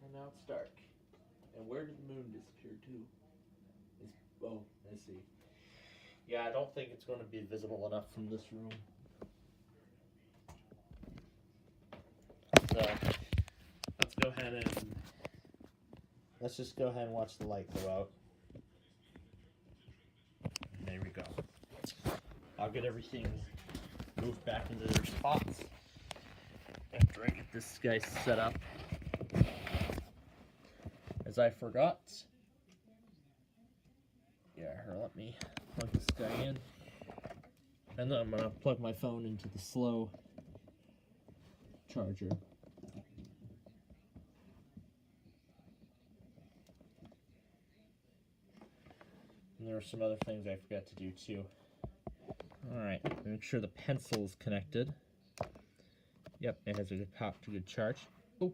And now it's dark. And where did the moon disappear to? Oh, I see. Yeah, I don't think it's going to be visible enough from this room. So, let's just go ahead and watch the light go out. There we go. I'll get everything moved back into their spots after I get this guy set up. As I forgot. Yeah, here, let me plug this guy in. And then I'm going to plug my phone into the slow charger. And there are some other things I forgot to do too. Alright, make sure the pencil is connected. Yep, it has a good pop to good charge. Oh,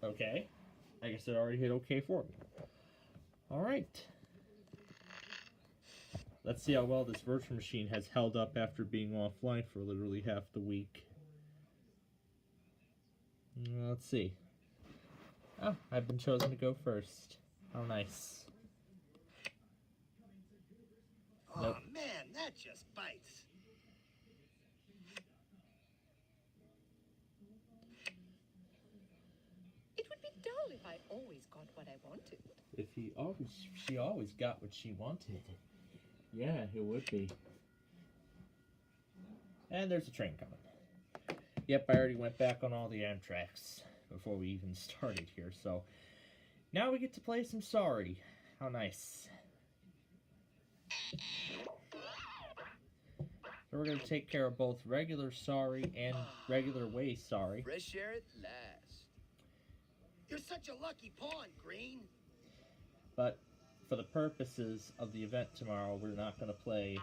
okay. I guess it already hit okay for me. Alright. Let's see how well this virtual machine has held up after being offline for literally half the week. Let's see. Oh, I've been chosen to go first. How nice. Oh Nope. man, that just bites. It would be dull if I always got what I wanted. She always got what she wanted. Yeah, it would be. And there's a train coming. Yep, I already went back on all the Amtraks before we even started here, so now we get to play some Sorry. How nice. So we're going to take care of both regular Sorry and regular way Sorry. Fresh air at last. You're such a lucky pawn, Green. But for the purposes of the event tomorrow, we're not going to play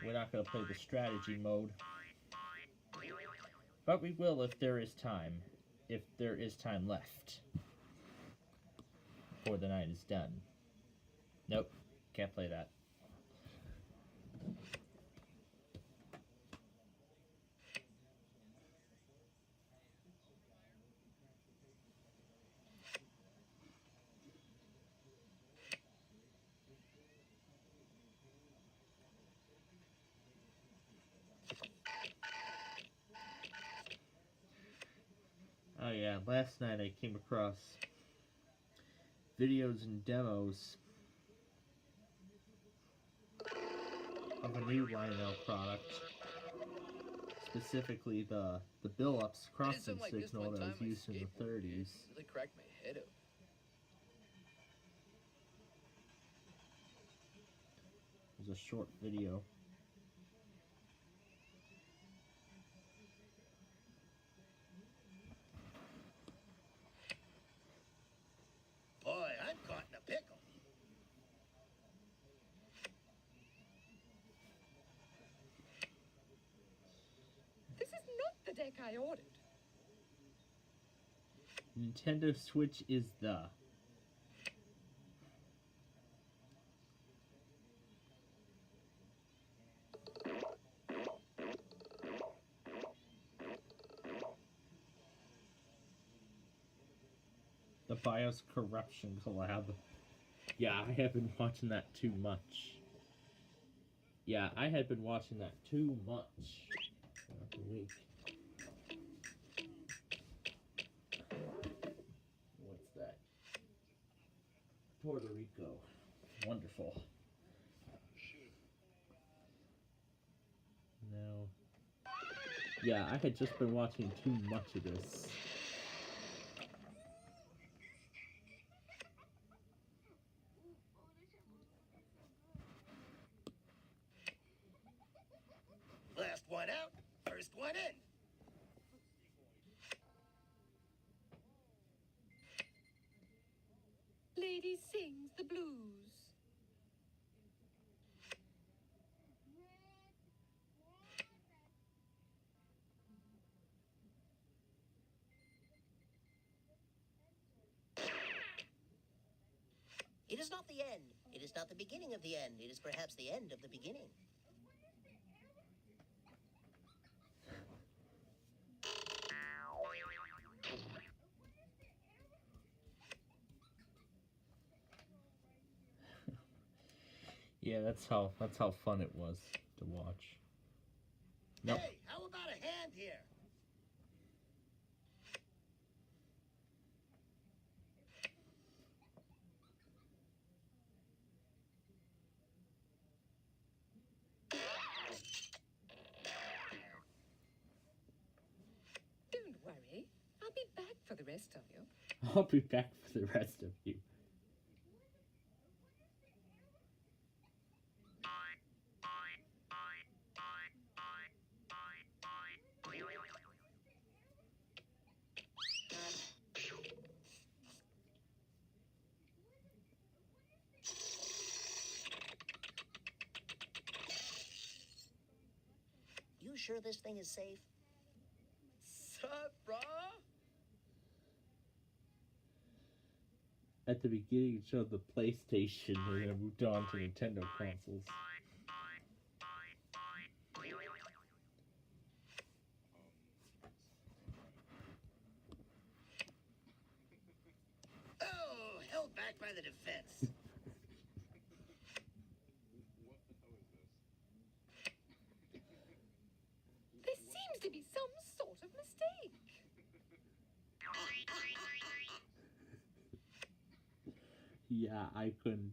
the strategy mode. But we will if there is time. If there is time left. Before the night is done. Nope. Can't play that. Oh yeah, last night I came across videos and demos of a new Rhino product. Specifically the Billups crossing signal that was used in the 30s. Really cracked my head open. It was a short video. Boy, I'm caught in a pickle. This is not the deck I ordered. Nintendo Switch is the... The BIOS Corruption collab. Yeah, I have been watching that too much. Yeah, I had been watching that too much throughout the week. What's that? Puerto Rico. Wonderful. No. Yeah, I had just been watching too much of this. Last one out, first one in. Lady sings the blues. It is not the end. It is not the beginning of the end. It is perhaps the end of the beginning. Yeah, that's how fun it was to watch. Nope. Hey, how about a hand here? Don't worry. I'll be back for the rest of you. I'll be back for the rest of you. You sure this thing is safe? Sup, brah? At the beginning, it showed the PlayStation, and then it moved on to Nintendo consoles. Oh, held back by the defense. There seems to be some sort of mistake. Yeah, I couldn't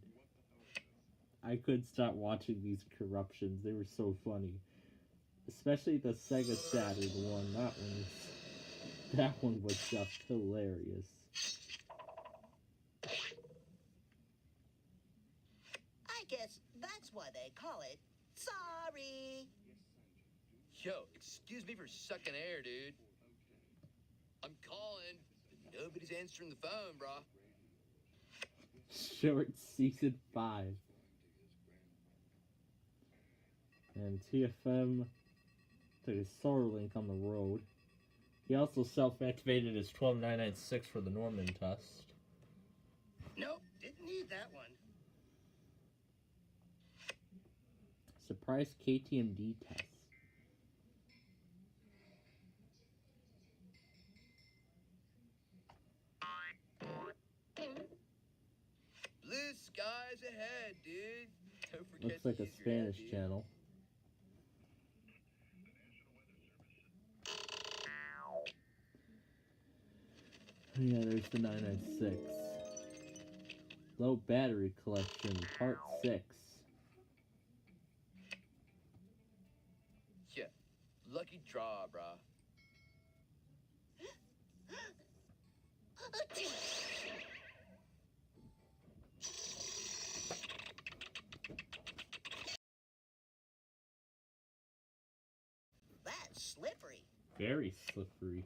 stop watching these corruptions. They were so funny. Especially the Sega Saturn one. That one was just hilarious. I guess that's why they call it sorry. Yo, excuse me for sucking air, dude. I'm calling. Nobody's answering the phone, brah. Short Season 5. And TFM took a solar link on the road. He also self-activated his 12996 for the Norman test. Nope, didn't need that one. Surprise KTMD test. Blue skies ahead, dude. Don't forget Looks like to a use your head, Spanish dude. channel. Yeah, there's the 996. Low battery collection, part 6. Yeah, lucky draw, brah. That's slippery. Very slippery.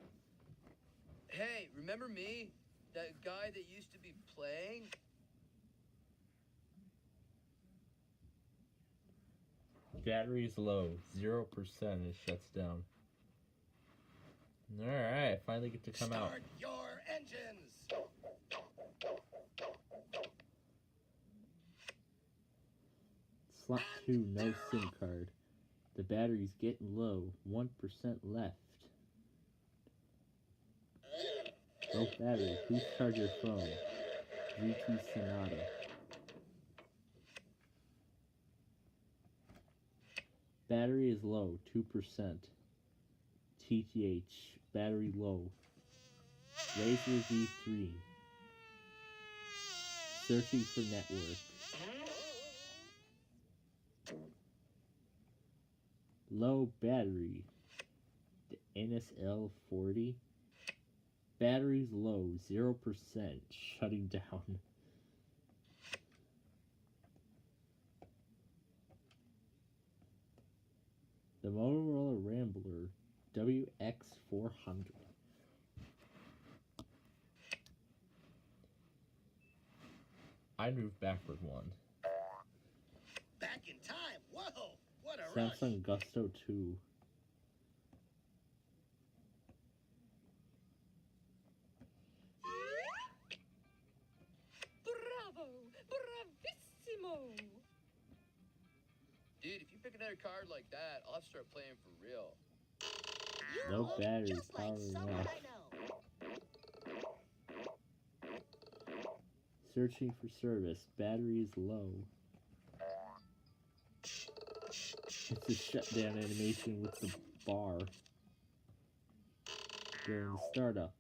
Hey, remember me? That guy that used to be playing? Battery's low, 0%. It shuts down. Alright, finally get to come out. Start your engines. Slot 2, no SIM card. The battery's getting low, 1% left. Low battery, please charge your phone. GT Sonata. Battery is low, 2%. TTH, battery low. Razer V3. Searching for network. Low battery. The NSL 40. Battery's low, 0%. Shutting down. The Motorola Rambler WX400. I moved backward one. Back in time. Whoa, what a Samsung rush. Gusto 2. Bravo! Bravissimo! Dude, if you pick another card like that, I'll have to start playing for real. You No look battery, just like powering someone off. I know. Searching for service. Battery is low. It's a shutdown animation with the bar during startup.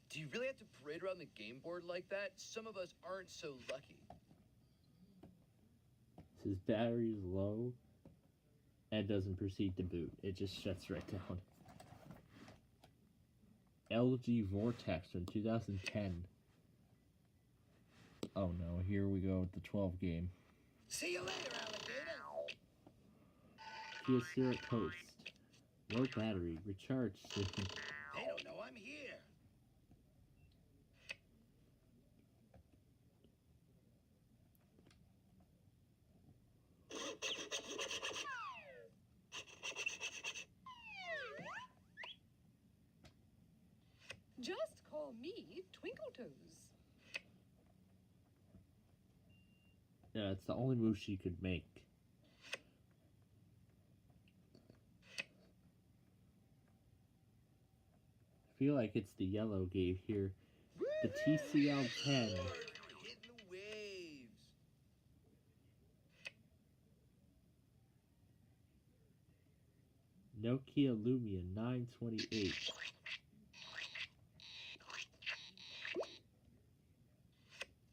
Do you really have to parade around the game board like that? Some of us aren't so lucky. Says battery is low and doesn't proceed to boot. It just shuts right down. LG Vortex from 2010. Oh no, here we go with the 12 game. See you later, alligator. Kia Syrup Toast. Low battery. Recharge soon. They don't know I'm here. photos. Yeah, it's the only move she could make. I feel like it's the yellow gave here. The TCL 10. Hitting the waves. Nokia Lumia 928.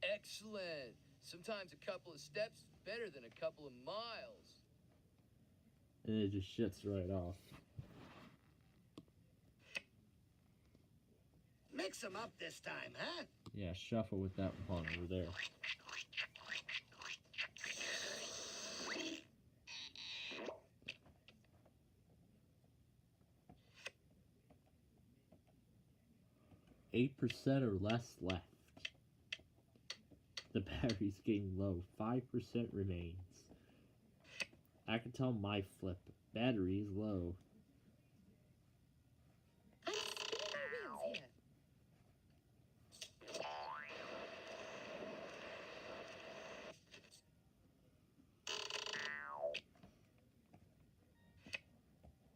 Excellent. Sometimes a couple of steps is better than a couple of miles. And it just shuts right off. Mix 'em up this time, huh? Yeah, shuffle with that pawn over there. %8 or less left. The battery's getting low. 5% remains. I can tell my flip. Battery is low. I'm spinning my wheels here.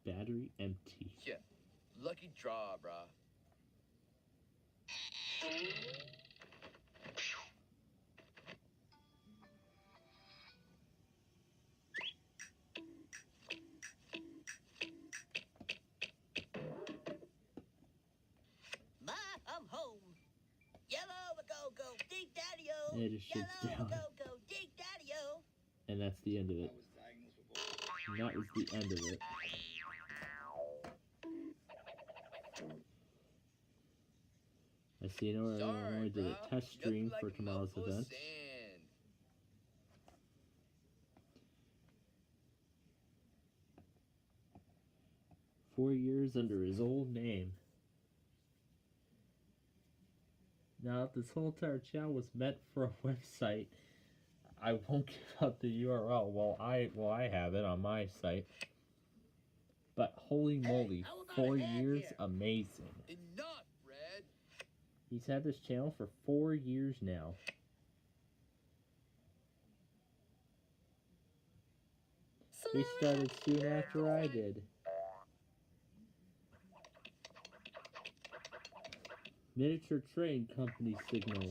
Battery empty. Yeah. Lucky draw, brah. Ma, I'm home. Yellow, go, go, dig daddy-o. And it just shuts Yellow, down. go, go, dig daddy-o. And that's the end of it. And that was the end of it. I see you know Sorry, I only did a brah. test stream Nothing for like a tomorrow's mouthful of event. sand. 4 years under his old name. Now, if this whole entire channel was meant for a website, I won't give out the URL. Well, I have it on my site. But holy moly, how about 4 a hand years, here? amazing. Enough, Red. He's had this channel for 4 years now. He started soon after I did. Miniature train company signal.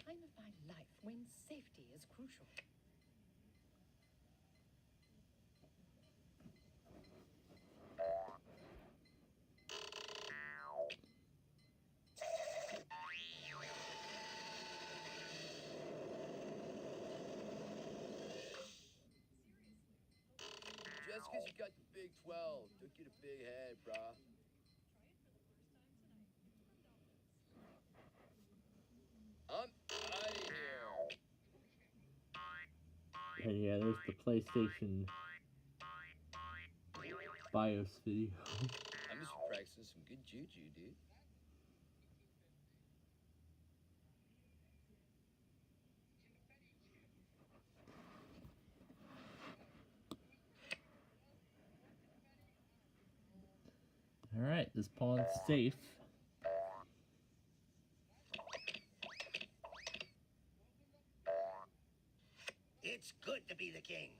I'm in a time of my life when safety is crucial. Just 'cause you got the Big 12, don't get a big head, brah. I'm out of here. And yeah, there's the PlayStation BIOS video. I'm just practicing some good juju, dude. Alright, this pawn's safe. It's good to be the king.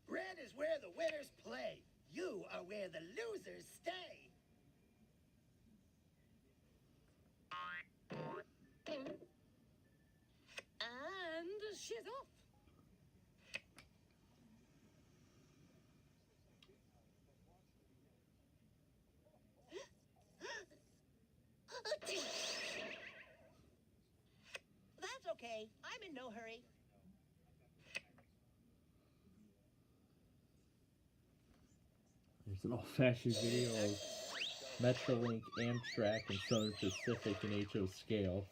Red is where the winners play. You are where the losers stay. And she's off. That's okay. I'm in no hurry. There's an old-fashioned video of Metrolink, Amtrak, and Southern Pacific in HO scale.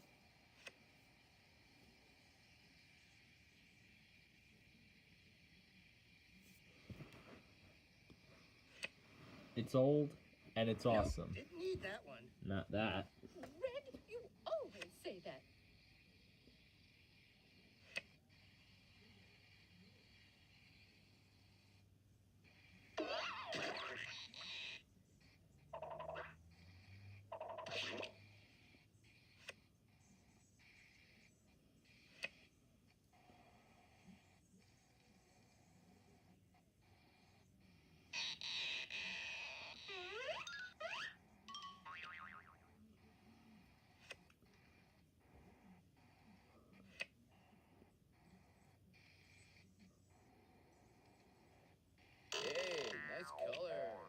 It's old, and it's awesome. Nope, didn't need that one. Not that. Red, you always say that. Hey, nice color.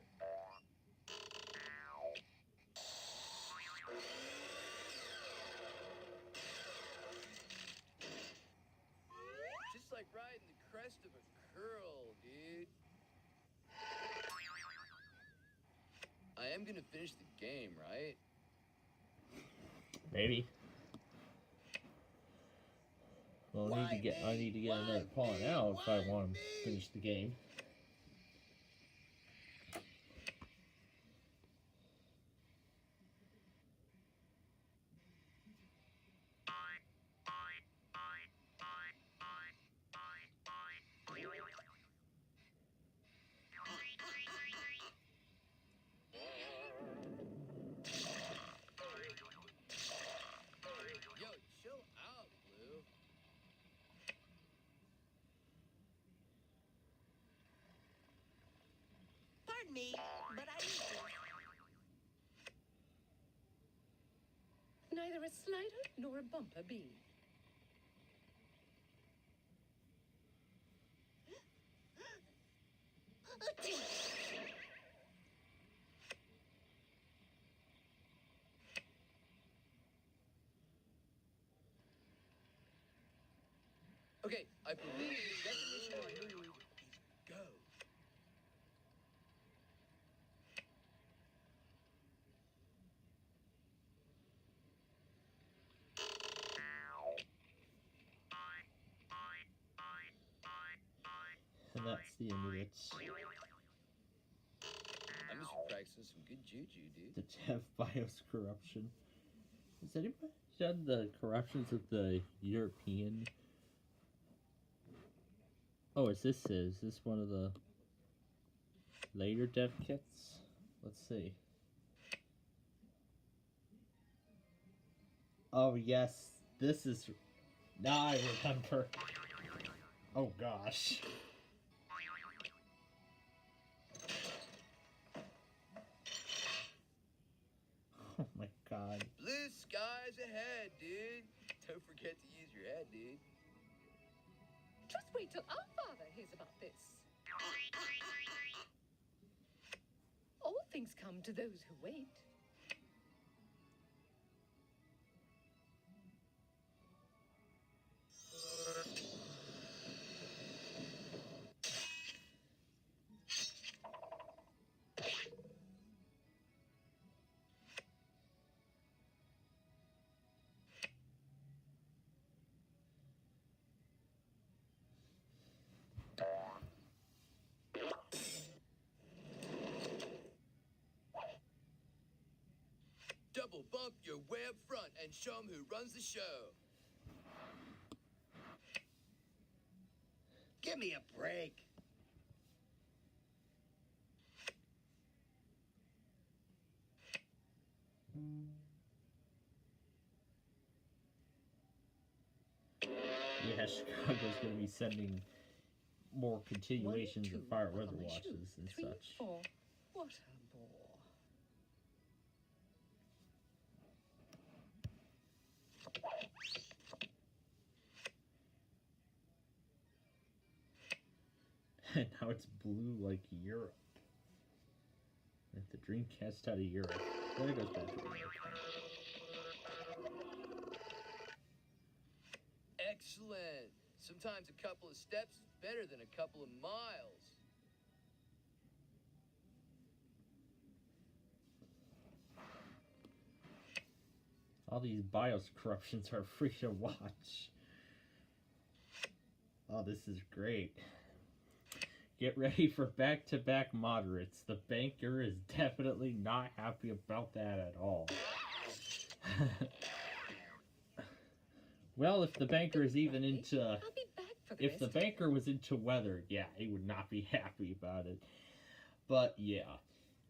Just like riding the crest of a curl, dude. I am gonna finish the game, right? Maybe. Well, I need to get another pawn out if I want to finish the game. Yo, chill out, Blue. Pardon me, but I need to. Neither a slider nor a bumper bee. Okay, I believe the definition of a move is go. And that's the end of it. I'm just practicing some good juju, dude. The Jeff BIOS corruption. Has anybody done the corruptions of the European? Oh, is this one of the later dev kits? Let's see. Oh yes, this is. Now I remember. Oh gosh. Oh my god. Blue skies ahead, dude. Don't forget to use your head, dude. Just wait till our father hears about this. All things come to those who wait. Double bump your way up front and show 'em who runs the show. Give me a break. Yeah, Chicago's gonna be sending more continuations 1, of 2 Fire Weather on my Watches shoe. and 3, such. 4. What a bore. And now it's blue like Europe. Like the Dreamcast out of Europe. Then it goes back to America. Excellent. Sometimes a couple of steps is better than a couple of miles. All these BIOS corruptions are free to watch. Oh, this is great. Get ready for back-to-back moderates. The banker is definitely not happy about that at all. Well, if the banker is even into... I'll be back for the If rest the of it. banker was into weather, yeah, he would not be happy about it. But yeah,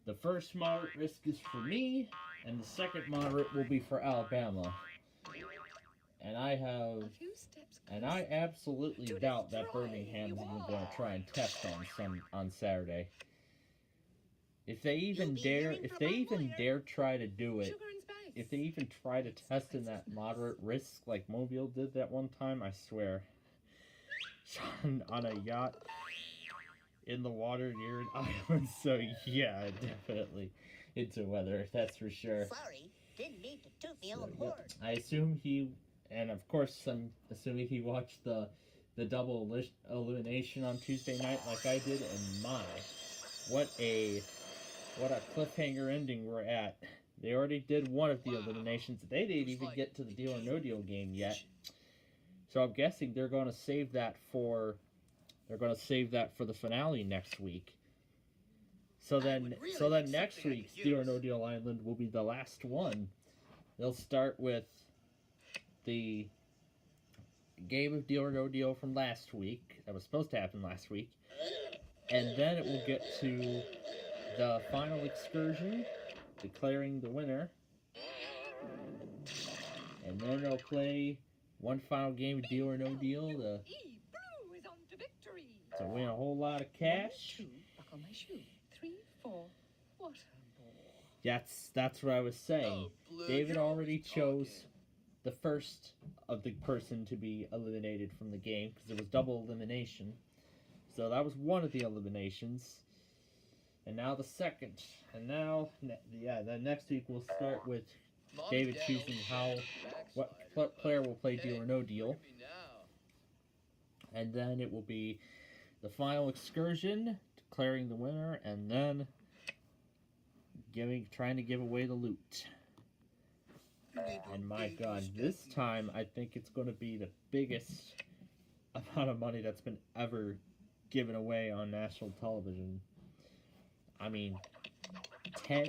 The first moderate risk is for me, and the second moderate will be for Alabama. And I have, A few steps and I closer absolutely to doubt that destroying Birmingham's you even going to try and test all. on Saturday. If they even be dare, hearing if from they our even lawyer. dare try to do it, Sugar and spice. if they even try to test in that moderate risk like Mobile did that one time, I swear, on a yacht in the water near an island. So yeah, definitely into weather, that's for sure. Sorry, didn't mean to toot me So, own yeah. horn. I assume he, and of course I'm assuming he watched the double elimination on Tuesday night like I did, and my, what a cliffhanger ending we're at. They already did one of the eliminations. They didn't even get to the Deal or No Deal game yet. So I'm guessing they're going to save that for the finale next week. So then next week's Deal or No Deal Island will be the last one. They'll start with the game of Deal or No Deal from last week. That was supposed to happen last week. And then it will get to the final excursion, declaring the winner. And then they'll play one final game of Deal or No Deal to Blue is on to victory. win a whole lot of cash. 1, 2, buckle my shoe. 3, 4, what a bore. That's what I was saying. Oh, Blue, David you're already always chose talking. the first of the person to be eliminated from the game because it was double elimination. So that was one of the eliminations. And now the second. And now, then next week we'll start with Mom and David Dad choosing always what backslider, player will play hey, Deal or No Deal. look at me now. And then it will be the final excursion, declaring the winner, and then trying to give away the loot. And my God, this time I think it's going to be the biggest amount of money that's been ever given away on national television. I mean,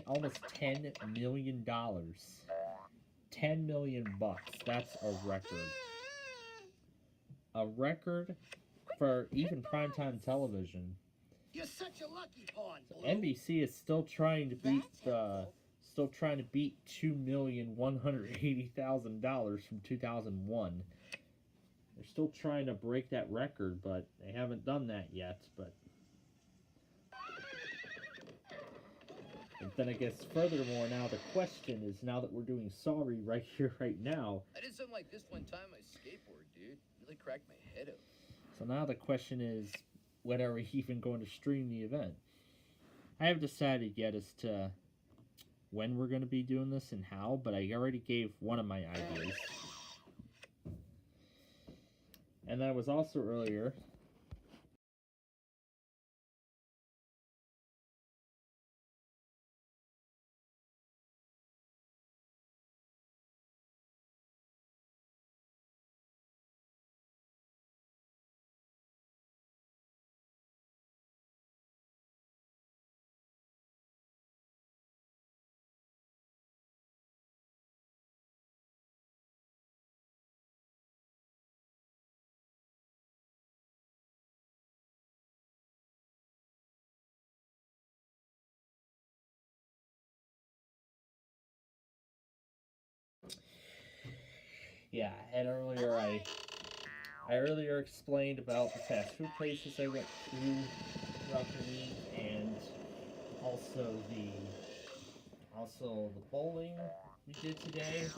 almost $10 million. $10 million bucks. That's a record. A record for even primetime television. You're such a lucky pawn, Blue. NBC is still trying to beat $2,180,000 from 2001. They're still trying to break that record, but they haven't done that yet. But then I guess furthermore, now the question is, now that we're doing Sorry right here, right now. I did something like this one time on my skateboard, dude. Really cracked my head open. So now the question is, when are we even going to stream the event? I haven't decided yet as to when we're going to be doing this and how, but I already gave one of my ideas. And that was also earlier. Yeah, and earlier I earlier explained about the fast food places I went through throughout the week, and also the bowling we did today.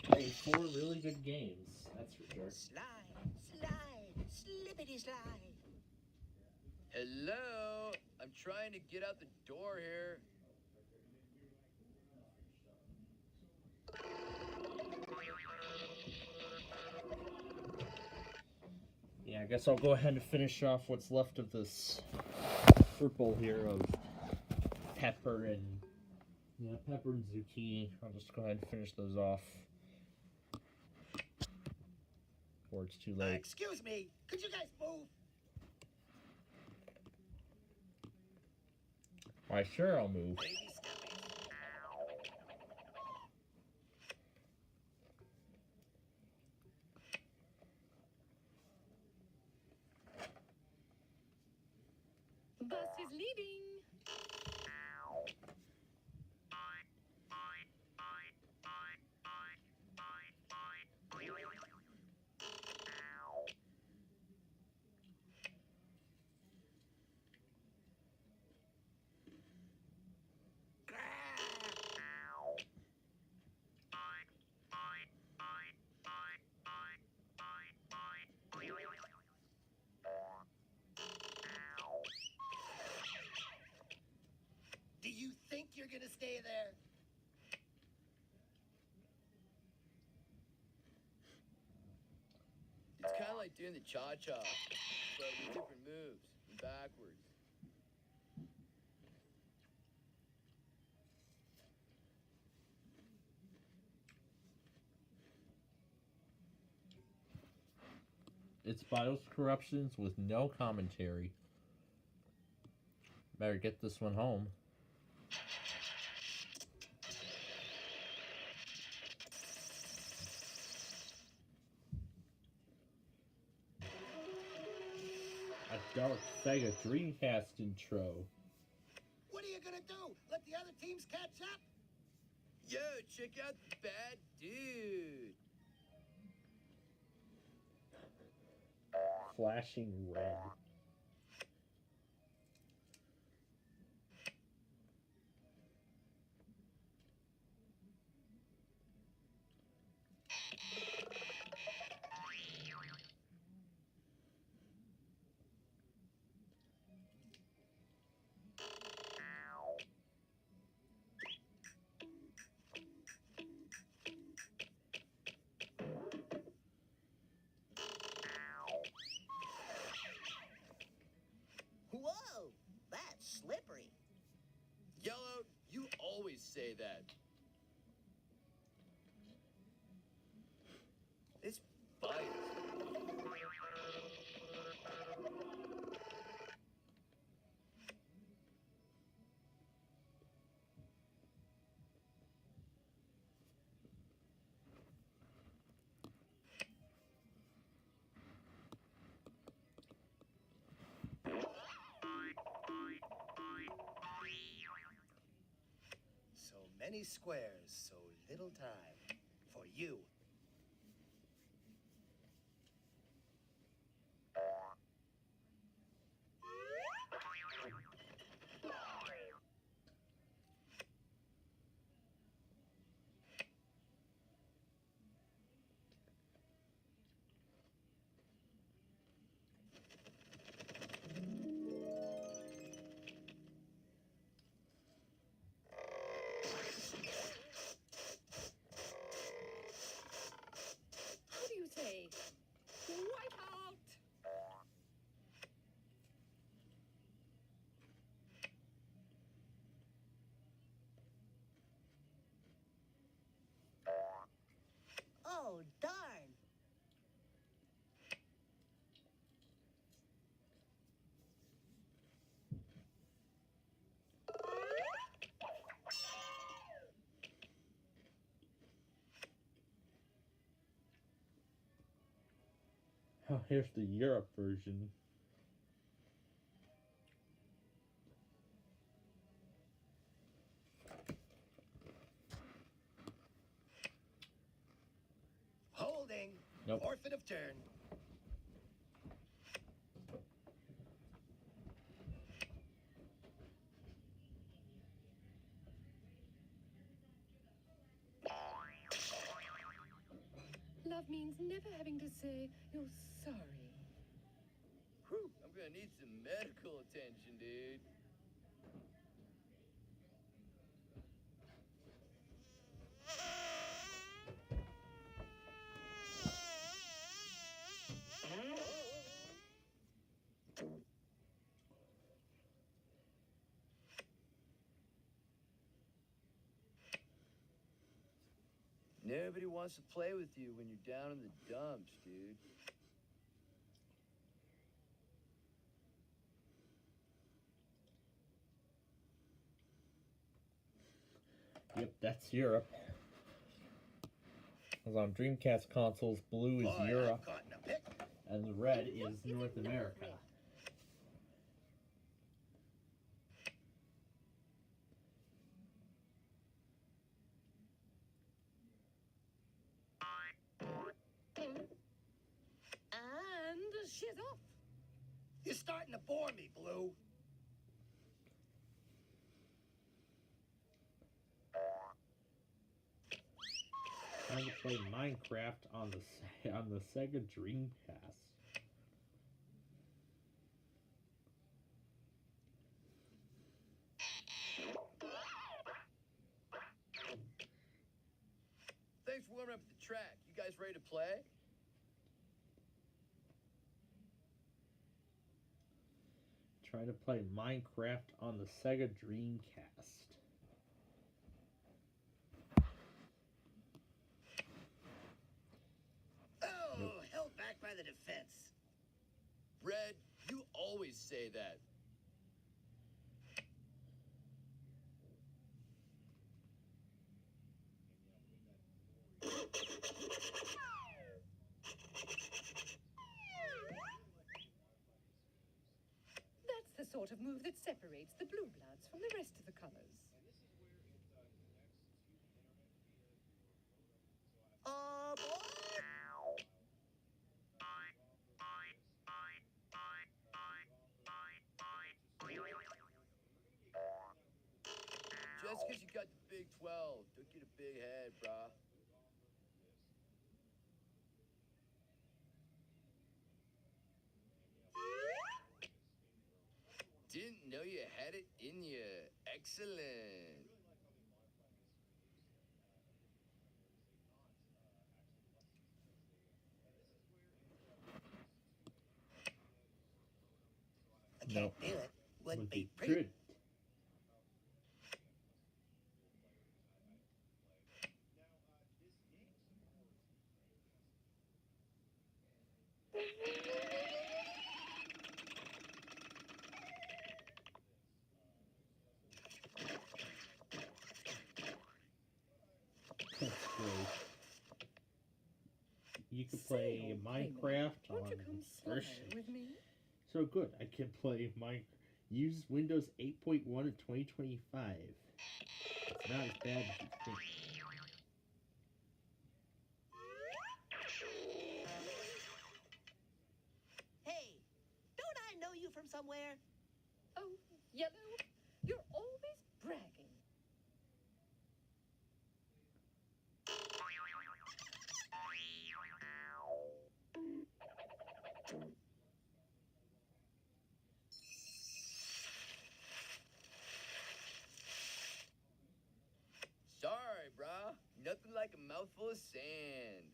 Played 4 really good games, that's for sure. Slide, slippity slide. Hello? I'm trying to get out the door here. Yeah, I guess I'll go ahead and finish off what's left of this fruit bowl here of pepper and zucchini. I'll just go ahead and finish those off before it's too late. Excuse me, could you guys move? Why, sure, I'll move. Baby steppies. Bus is leaving. gonna stay there? It's kind of like doing the cha-cha, but with different moves and backwards. It's BIOS corruptions with no commentary. Better get this one home. A dark Sega Dreamcast intro. What are you gonna do? Let the other teams catch up? Yo, check out the bad dude. Flashing red. Whoa, that's slippery. Yellow, you always say that. It's biased. So many squares, so little time. For you. How do you say? Wipe out! Oh, darn. Oh, here's the Europe version. Holding. Nope. Forfeit of turn. Love means never having to say you're sorry. Whew, I'm gonna need some medical attention, dude. Nobody wants to play with you when you're down in the dumps, dude. Yep, that's Europe. Because on Dreamcast consoles, blue is Boy, Europe, I've gotten a pick. and red is North America. And she's off. You're starting to bore me, Blue. Trying to play Minecraft on the Sega Dreamcast. warming up at the track. You guys ready to play? Try to play Minecraft on the Sega Dreamcast. Oh, Nope. held back by the defense. Red, you always say that. That's the sort of move that separates the blue bloods from the rest of the colors. Just because you got the Big 12, don't get a big head, brah. Didn't know you had it in you. Excellent. I can't Nope. do it. Wouldn't Would be be pretty. good. That's great. You can play Say, old Minecraft playmate, on won't you come first. slide with me? So good, I can play use Windows 8.1 in 2025. It's not as bad as you think. Hey, don't I know you from somewhere? Oh, Yellow, you're always bragging. Sorry, brah. Nothing like a mouthful of sand.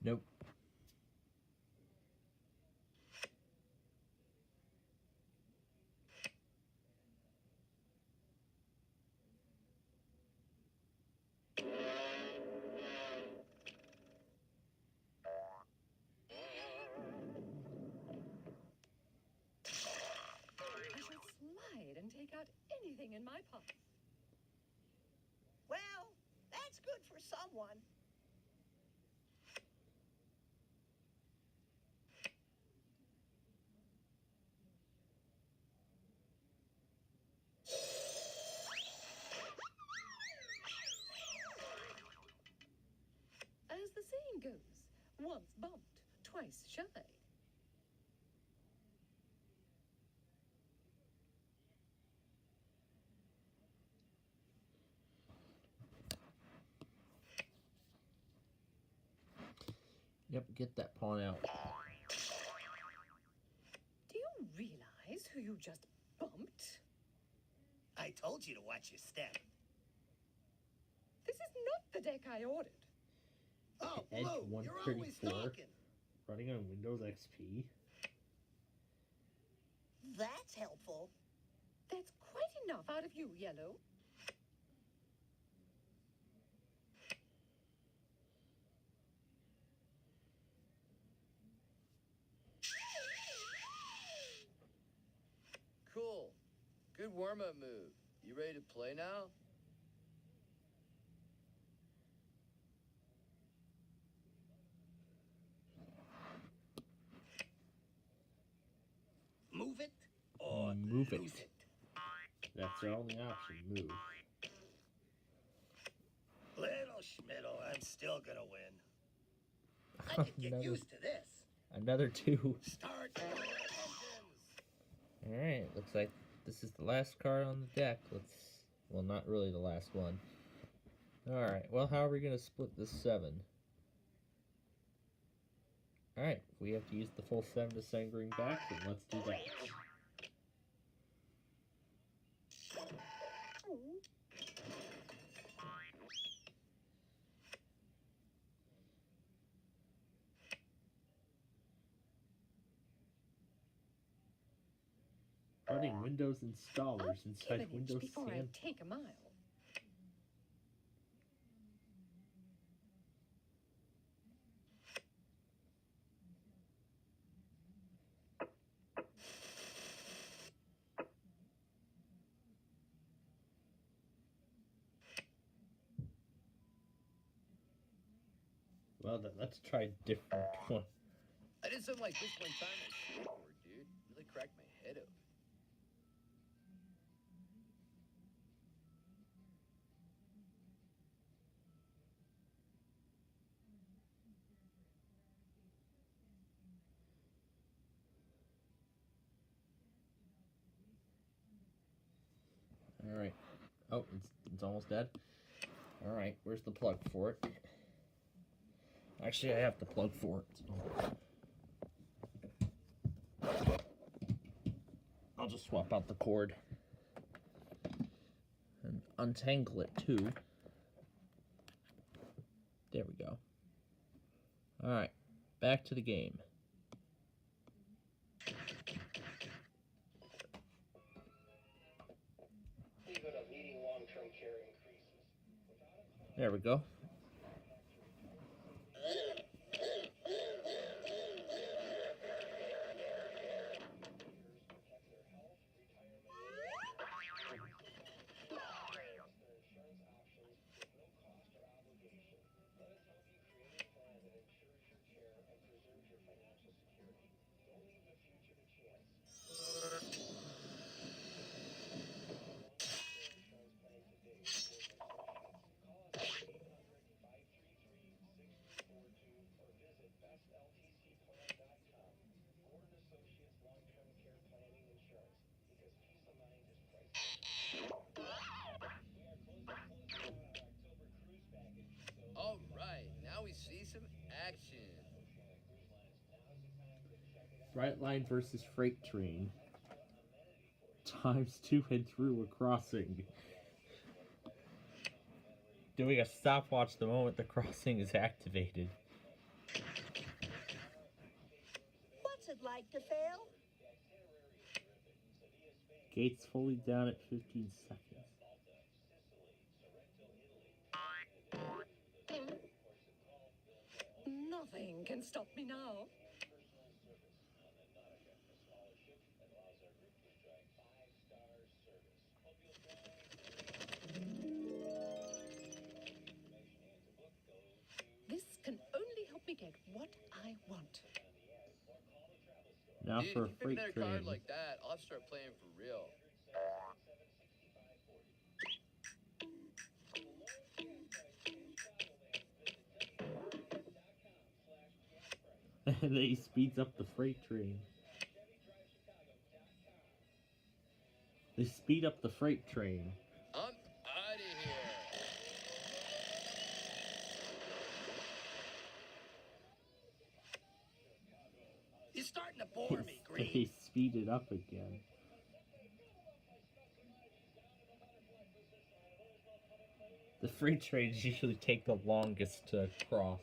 Nope. I shall slide and take out anything in my path. Well, that's good for someone. As the saying goes, once bumped, twice shy. Yep, get that pawn out. Do you realize who you just bumped? I told you to watch your step. This is not the deck I ordered. Oh, Edge Blue, you're always 134. talking. Running on Windows XP. That's helpful. That's quite enough out of you, Yellow. Cool. Good warm-up move. You ready to play now? Move it or Move it. lose it. That's our only option. Move. Little Schmiddle, I'm still gonna win. I could get Another- used to this. Another 2. Start your engines. Alright, looks like this is the last card on the deck. Well, not really the last one. Alright, well, how are we going to split this 7? Alright, we have to use the full 7 to send green back, and let's do that. Running Windows installers inside Windows before I Sand. take a mile. Well then, let's try a different one. I did something like this one time on skateboard, dude. Really cracked my head open. Alright. Oh, it's almost dead. Alright, where's the plug for it? Actually, I have the plug for it. So I'll just swap out the cord. And untangle it too. There we go. Alright, back to the game. There we go. All right, now we see some action. Brightline versus freight train. Times 2 and through a crossing. Doing a stopwatch the moment the crossing is activated. What's it like to fail? Gates fully down at 15 seconds. Nothing can stop me now. This can only help me get what I want. Now Dude, for a if you pick freight another train. card like that, I'll have to start playing for real. And then he speeds up the freight train. They speed up the freight train. I'm out of here. You're starting to bore me, They Green. speed it up again. The freight trains usually take the longest to cross.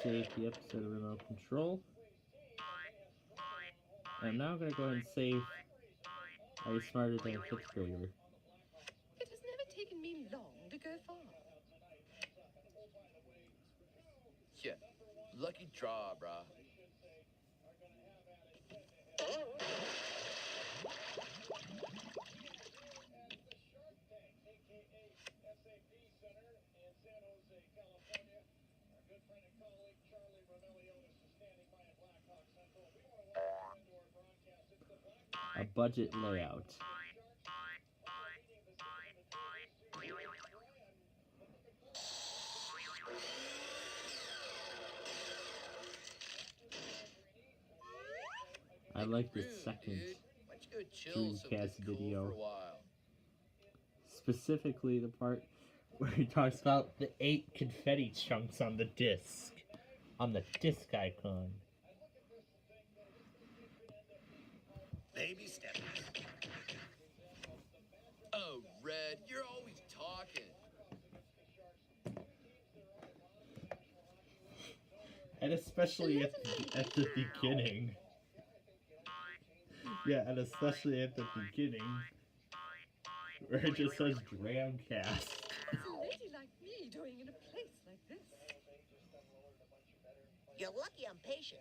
Resave the episode of Remote Control. I'm now going to go ahead and save Are You Smarter Than a 5th Grader? It has never taken me long to go far. Yeah, lucky draw, brah. A budget layout. I like the second dude. Why don't you go chill someplace Dreamcast cool video. for a while? Specifically the part where he talks about the 8 confetti chunks on the disc. On the disc icon. Baby steps. Oh, Red, you're always talking. And especially at the beginning. Yeah, and especially at the beginning. Where it just says Dramcast. What's a lady like me doing in a place like this? You're lucky I'm patient.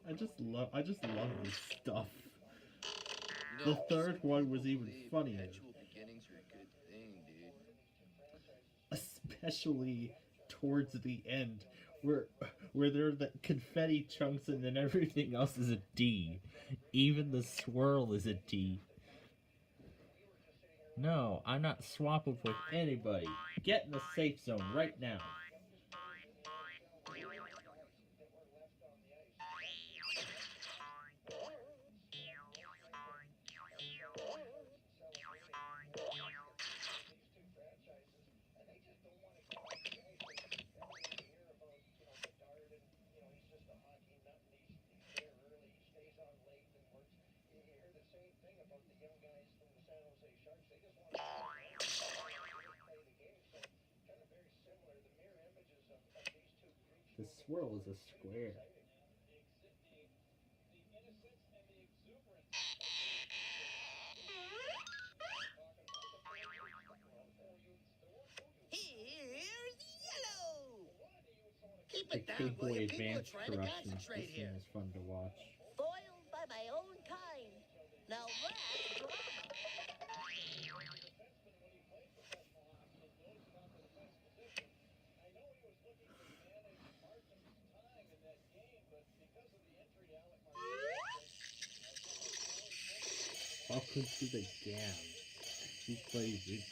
I just love this stuff. You The know, third some one people was even believe funnier. perpetual beginnings are a good thing, dude. Especially towards the end, where there are the confetti chunks and then everything else is a D. Even the swirl is a D. No, I'm not swapping with anybody. Get in the safe zone right now. The swirl is a square. Here's yellow. Keep The it down, Game will Boy you? People are Advance trying to corruptions. concentrate This here. thing is fun to watch. Foiled by my own kind. Now that's drama. Welcome to the Gam. Who plays it?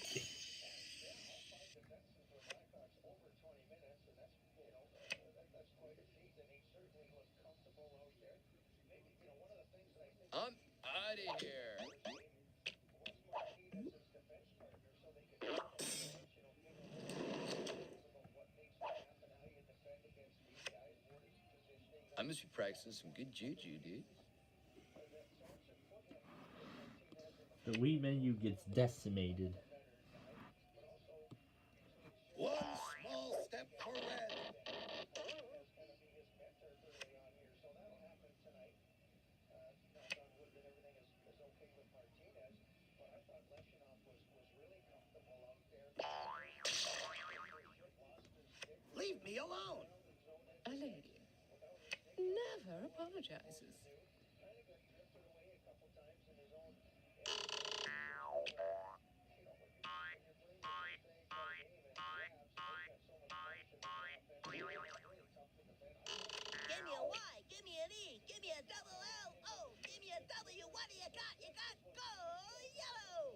I'm out of here. I must be practicing some good juju, dude. The Wii menu gets decimated. One small step for Red. Leave me alone. A lady never apologizes. Give me a Y, give me an E, give me a double L, O, give me a W. What do you got? You got go yellow.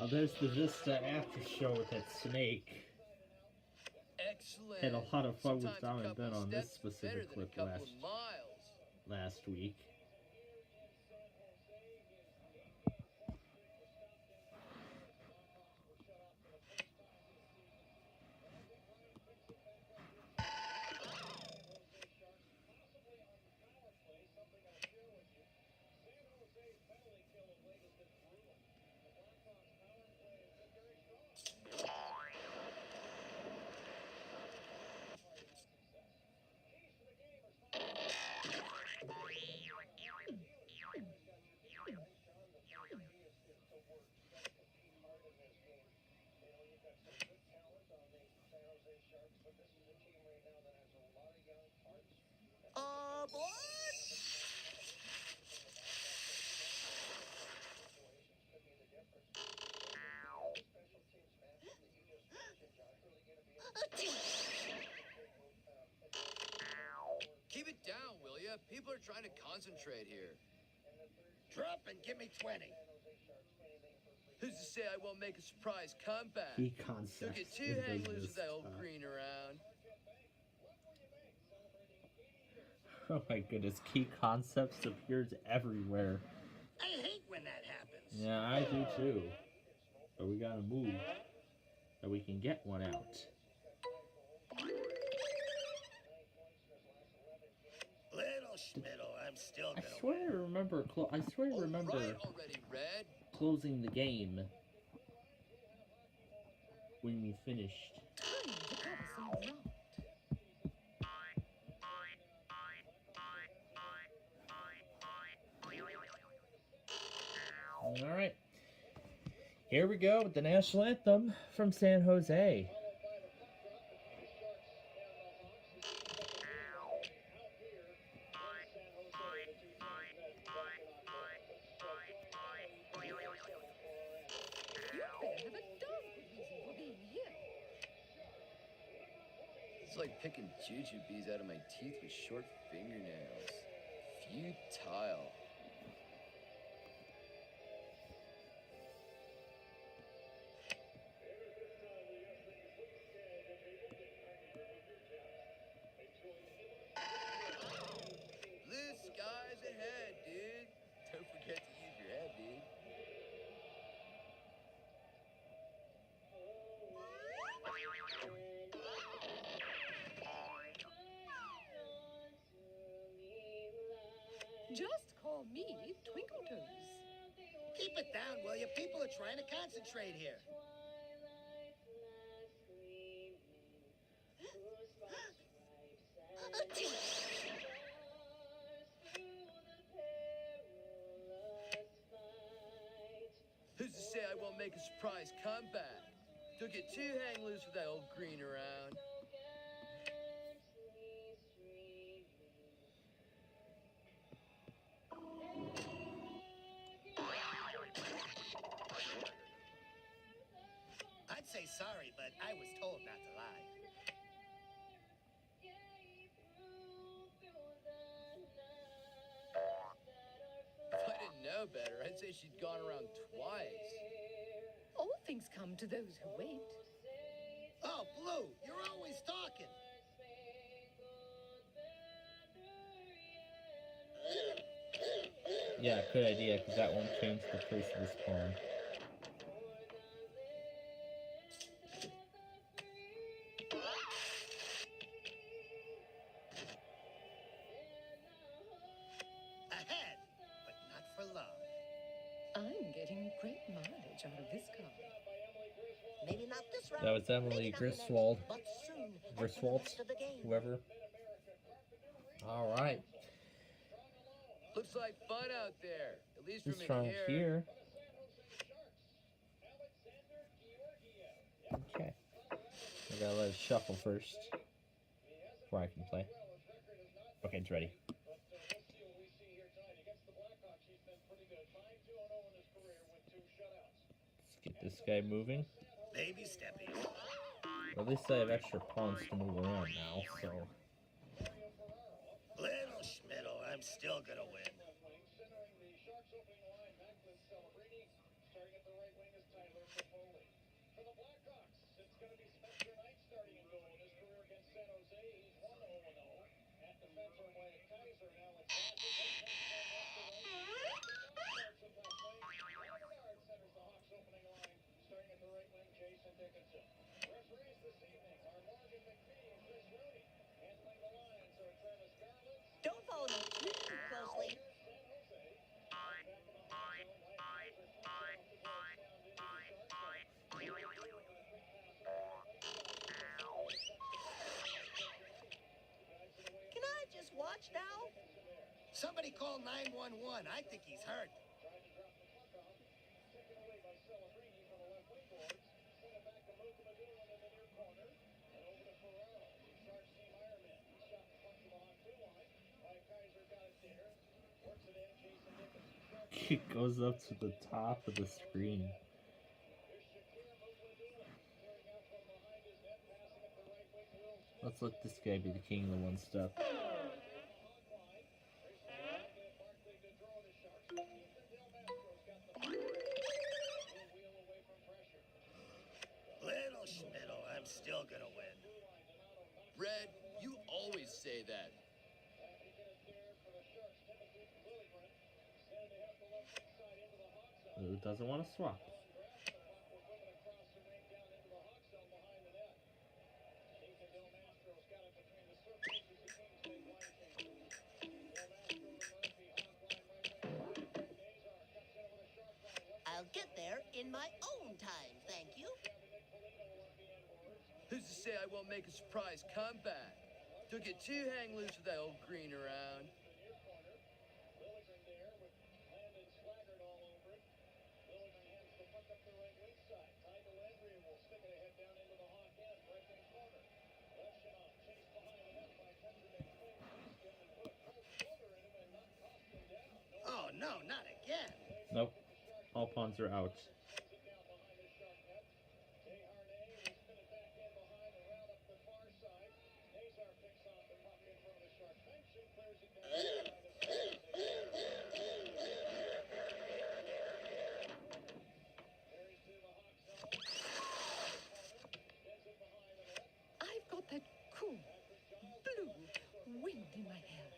Oh, there's the Vista after show with that snake. Excellent. Had a lot of fun with Sometimes a Dom and couple Ben on this steps is better specific than a clip couple of miles. last week. Aboard! People are trying to concentrate here. Drop and give me 20. Who's to say I won't make a surprise comeback? Key Don't concepts. get too in hang loose business. with that old green around. Oh my goodness, key concepts appears everywhere. I hate when that happens. Yeah, I do too. But we gotta move so we can get one out. Little Schmiddle, I'm still I gonna swear I win. remember. I swear I remember Right already, Red. closing the game when we finished. Time to cover some ground. All right, here we go with the national anthem from San Jose. You better have a darn good reason for being here. It's like picking jujubes out of my teeth with short fingernails. Futile. Blue skies ahead, dude. Don't forget to use your head, dude. Just call me Twinkle Toes. Keep it down, will you? People are trying to concentrate here. Who's to say I won't make a surprise comeback? Don't get too hang loose with that old green around. I'd say sorry, but I was told not to lie. If I didn't know better, I'd say she'd gone around twice. All things come to those who wait. Oh, Blue, you're always talking. Yeah, good idea, because that won't change the place of this pawn. Ahead, but not for long. I'm getting great mileage out of this car. Maybe not this round. That was Emily maybe not the next, Griswold. but soon at the Griswold, rest of the game. whoever. All right, Looks like fun out there. At least this from from in here. Okay, I gotta let it shuffle first before I can play. Okay, it's ready. Let's get this guy moving. Baby steppies. At least I have extra pawns to move around now, so. Little Schmiddle, I'm still gonna win. Don't follow me too closely. Can I just watch now? Somebody call 911. I think he's hurt. It goes up to the top of the screen. Let's let this guy be the king of the one step. say that. Who doesn't want to swap? I'll get there in my own time, thank you. Who's to say I won't make a surprise comeback? Don't get too hang loose with that old green around. Oh, no, not again. Nope. All pawns are out. I've got that cool, blue wind in my hair.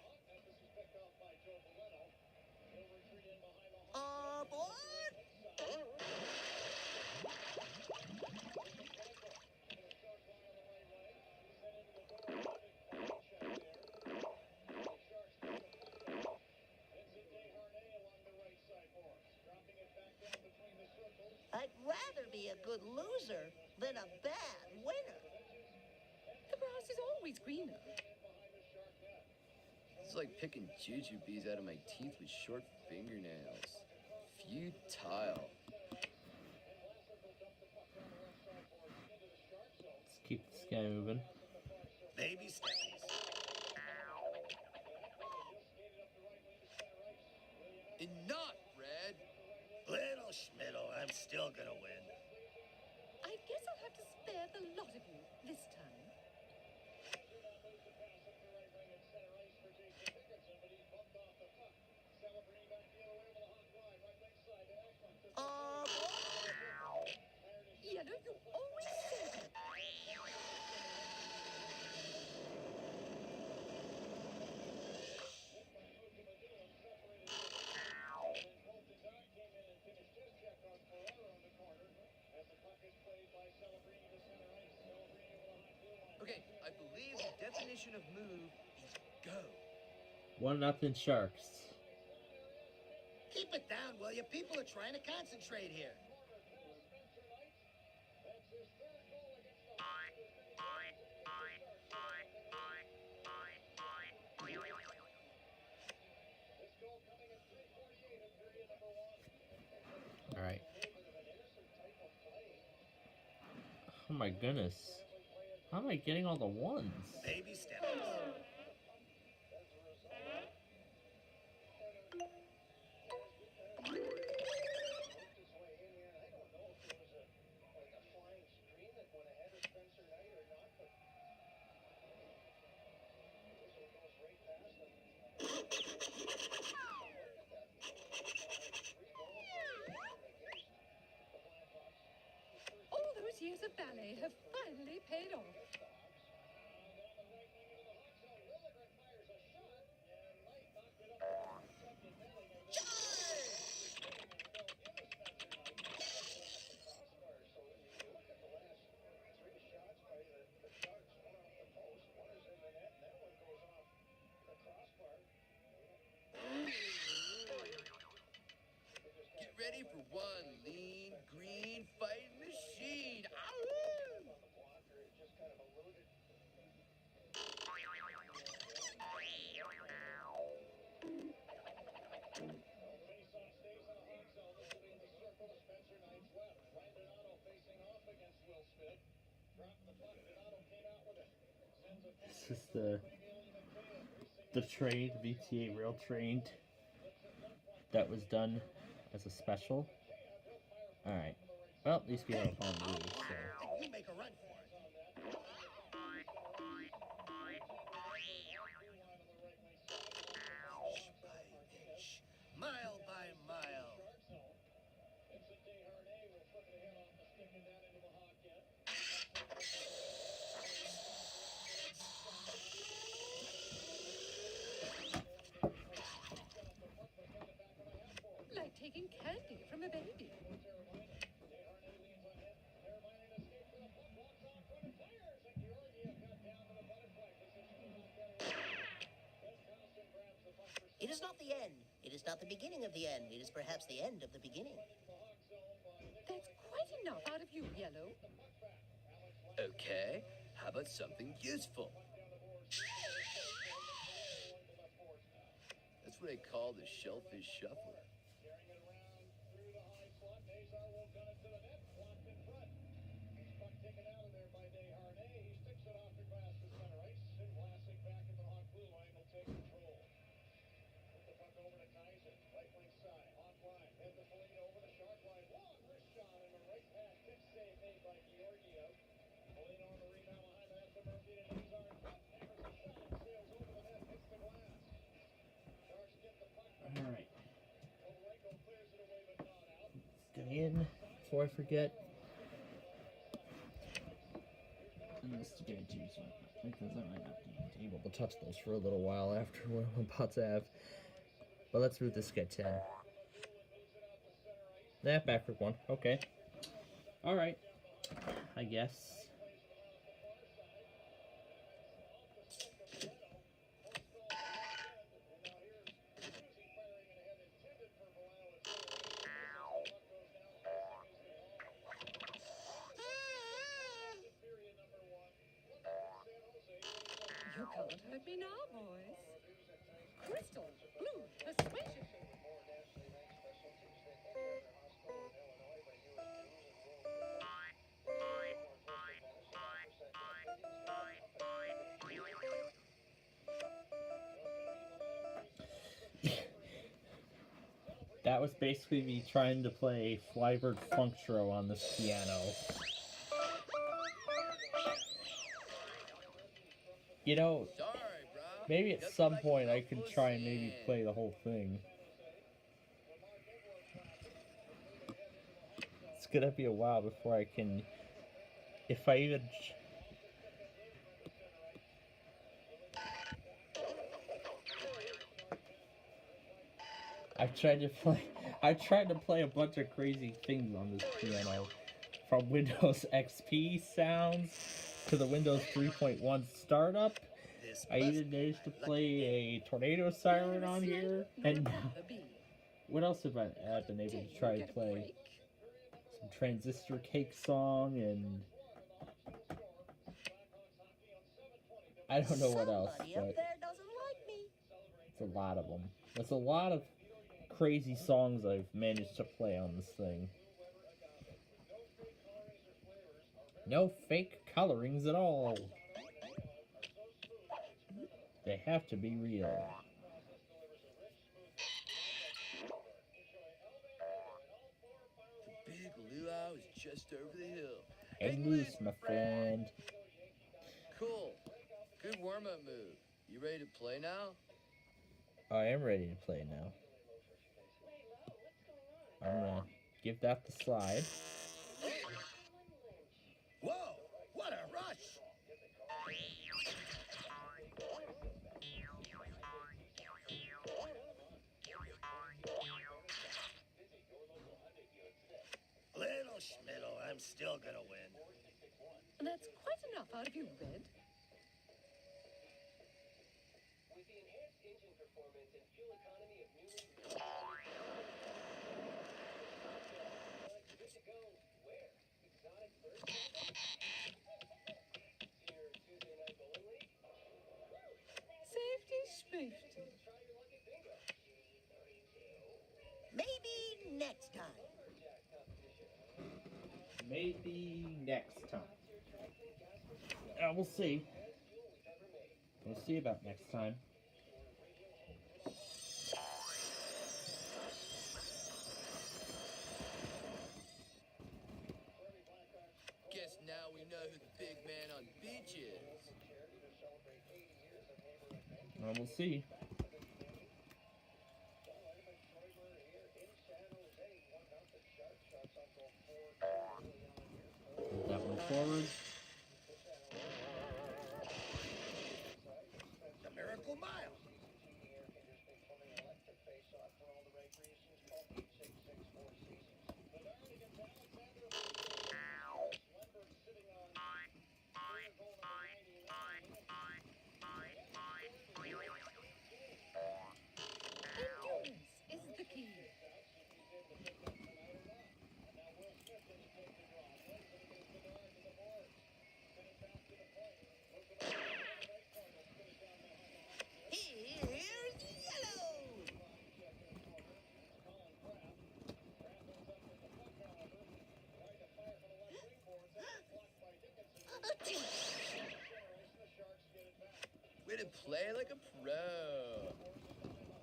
Aboard! I'd rather be a good loser than a bad winner. The grass is always greener. It's like picking jujubes out of my teeth with short fingernails. Futile. Let's keep this guy moving. Baby steps. Enough, Red. Little Schmiddle, I'm still gonna win. I guess I'll have to spare the lot of you this time. Yellow, you always say that. Okay, I believe the definition of move is go. 1-0 Sharks. Keep it down, will you? People are trying to concentrate here. All right. Oh my goodness. How am I getting all the ones? Baby steps. All those years of ballet have finally paid off. Get ready for one lean, green fighting machine. Ow! This is the trained VTA real trained that was done as a special. All right. Well, at least we have a pawn to lose. So. You make a run for it. Inch by inch, mile by mile. taking candy from a baby. It is not the end. It is not the beginning of the end. It is perhaps the end of the beginning. That's quite enough out of you, Yellow. Okay, how about something useful? That's what I call the shellfish shuffler. Alright. Let's go in before I forget. Investigate using because I might not be able to touch those for a little while after what I'm about to have. But let's root this guy 10. Backward one. Okay. Alright. I guess. You can't hurt me now, boys. Crystal, blue, persuasion. That was basically me trying to play Flybird Funkstro on this piano. You know, Sorry, bro. maybe at some point I can try and maybe play the whole thing. It's gonna be a while before I can, if I even. I tried to play a bunch of crazy things on this piano. From Windows XP sounds to the Windows 3.1 startup. I even managed to play a tornado siren on here. And what else have I been able to try to play? Some Transistor Cake song and I don't know what else, Somebody but up there doesn't like me. it's a lot of them. There's a lot of crazy songs I've managed to play on this thing. No fake colorings at all. They have to be real. The big luau is just over the hill. Hang loose, my friend. Cool. Good warm-up move. You ready to play now? I am ready to play now. I'm gonna give that the slide. Whoa! What a rush! Little schmiddle, I'm still gonna win. That's quite enough out of you, Red. Safety, safety. Maybe next time. Maybe next time. We'll see. We'll see about next time. Guess now we know who the big man on beach is. We'll see. Put that one forward. The Miracle Mile. play like a pro.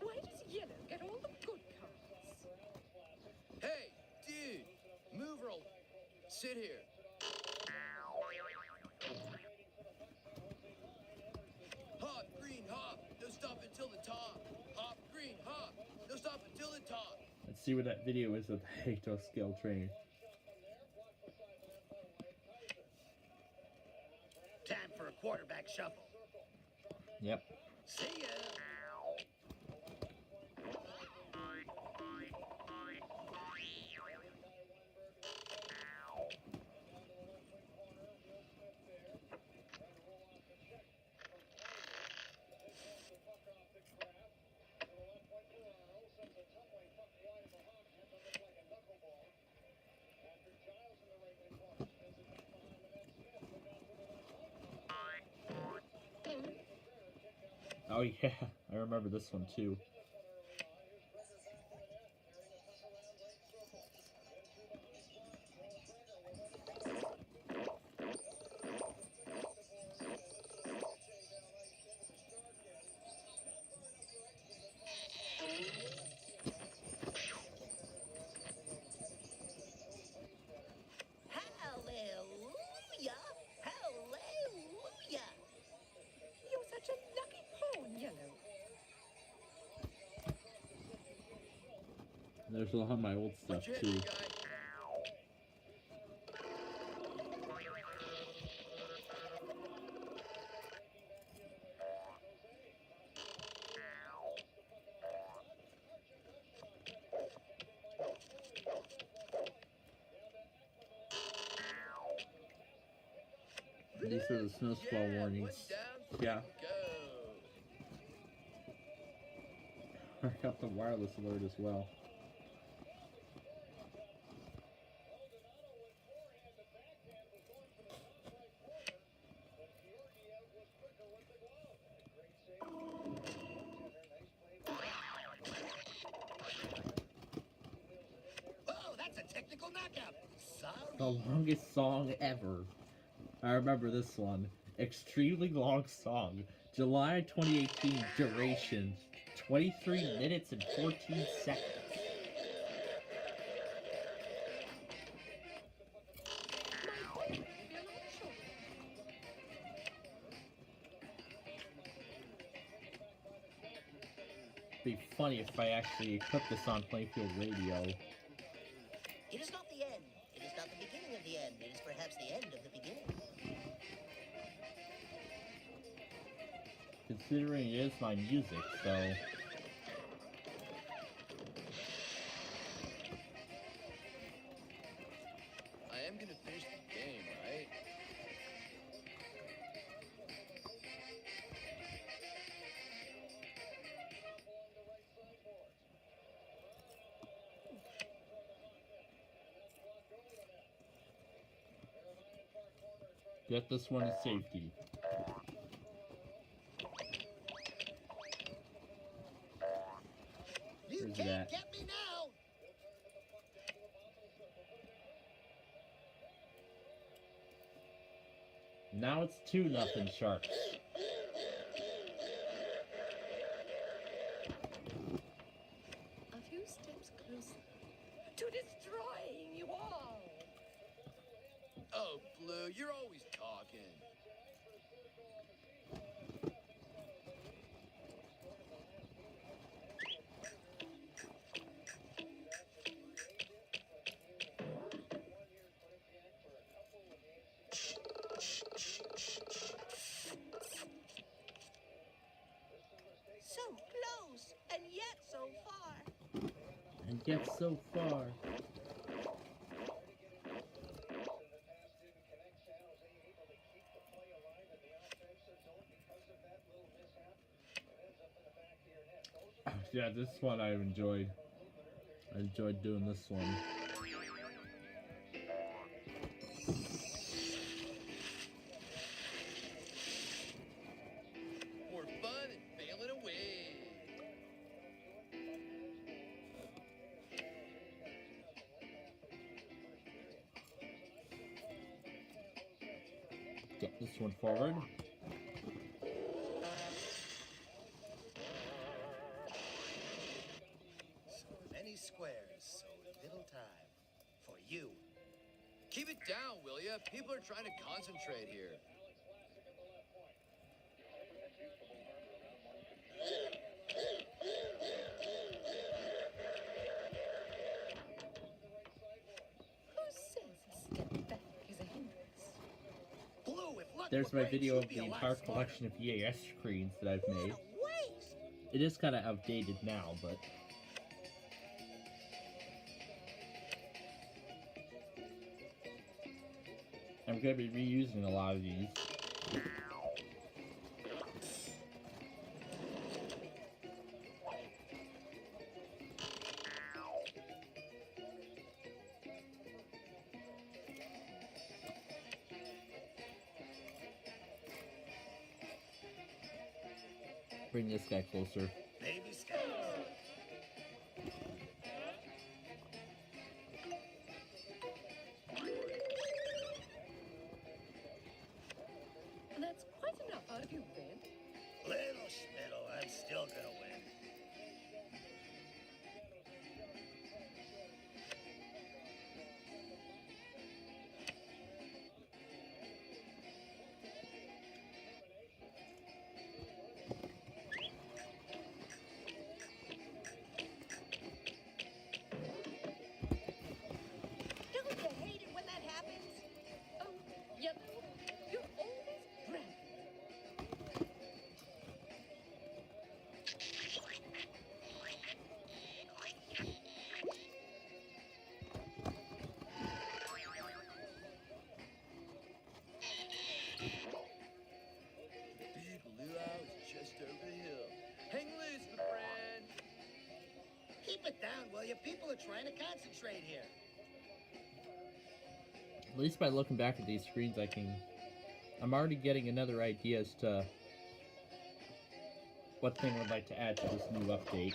Why does yellow get all the good cards? Hey, dude, move or I'll sit here. Hop, green, hop, no stop until the top. Hop, green, hop, no stop until the top. Let's see what that video is of the Hector skill training. Time for a quarterback shuffle. Yep. See ya. Oh yeah, I remember this one too. Hallelujah! Hallelujah! You're such a lucky pawn, yellow. There's a lot of my old stuff What's your too. head, guy? These are the snow squall Yeah, warnings. one down, Yeah. go. I got the wireless alert as well. Oh, that's a technical knockout. Sorry. The longest song ever. I remember this one. Extremely long song. July 2018 duration. 23 minutes and 14 seconds. It'd be funny if I actually put this on Plainfield Radio. It is not the end. It is not the beginning of the end. It is perhaps the end of the beginning. Considering it is my music, so... I am gonna finish the game, right? Get this one to safety. You Where's it can't at? get me now. Now it's 2-0 Sharks. A few steps closer to destroying you all. Oh, Blue, you're always talking. So close, and yet so far. And yet so far. Yeah, this one I enjoyed. I enjoyed doing this one. More fun and failing away. Get this one forward. was so little time for you. Keep it down, will ya? People are trying to concentrate here. Who says a step back is a hindrance? Blue, if luck There's were my great, video you'd of be the a lot entire smarter. collection of EAS screens that I've made. What a waste! It is kind of outdated now, but I'm going to be reusing a lot of these. Bring this guy closer. Baby steps. That's quite enough out of you, then. Little Schmiddle, I'm still gonna win. Don't you hate it when that happens? Oh, Yellow, you're always bragging. Big luau is just over the hill. Hang loose, my friend. Keep it down, will you? People are trying to concentrate here. At least by looking back at these screens, I'm already getting another idea as to what thing I'd like to add to this new update.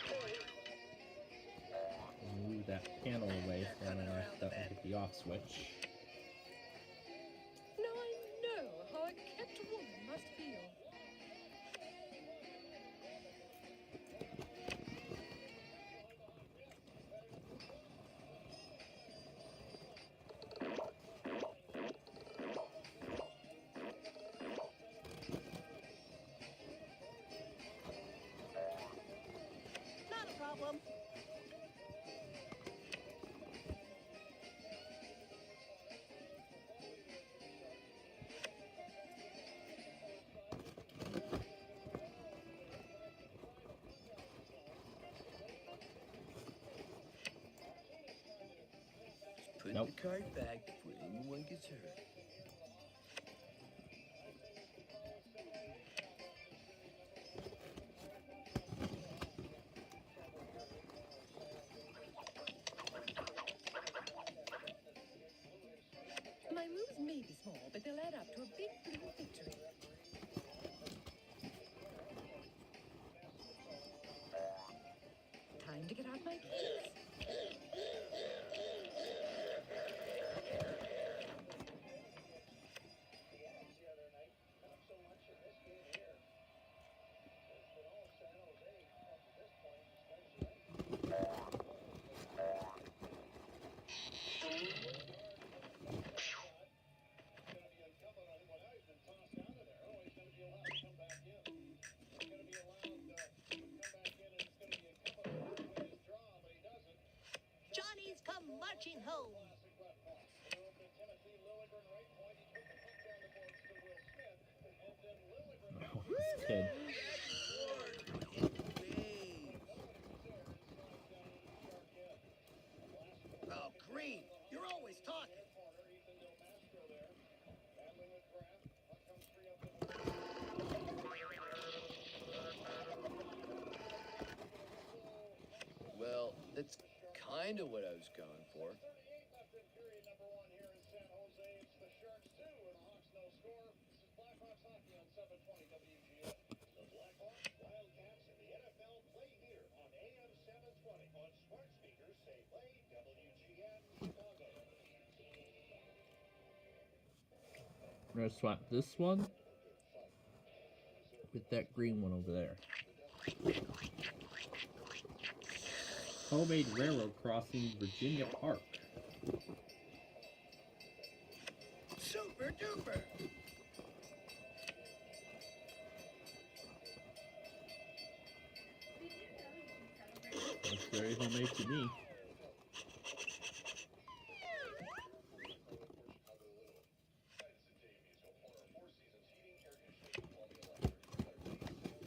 Move that panel away so I don't accidentally hit the off switch. Now I know how a kept woman must feel. Not a problem. Put Nope. the cart back before anyone gets hurt. My moves may be small, but they'll add up to a big blue victory. Time to get out my keys. Johnny's come marching home. Oh, this kid. Oh, Green, you're always talking. Well, that's kind of what I was going for. I'm gonna swap this one with that green one over there. Homemade railroad crossing Virginia Park. Super duper. Looks very homemade to me.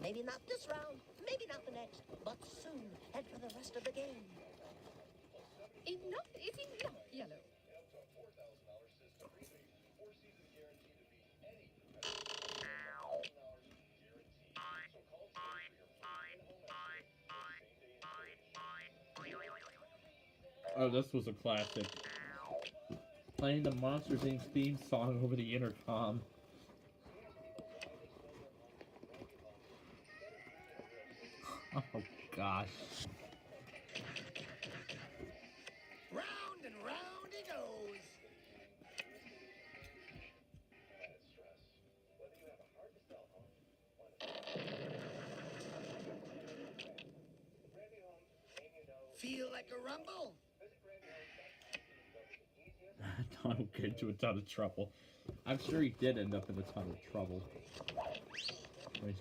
Maybe not this round, maybe not the next, but soon head for the rest of the game. Enough is enough, Yellow. Oh, this was a classic. Playing the Monsters Inc. theme song over the intercom. Oh gosh. Round and round he goes. Feel like a rumble? Donald get into a ton of trouble. I'm sure he did end up in a ton of trouble.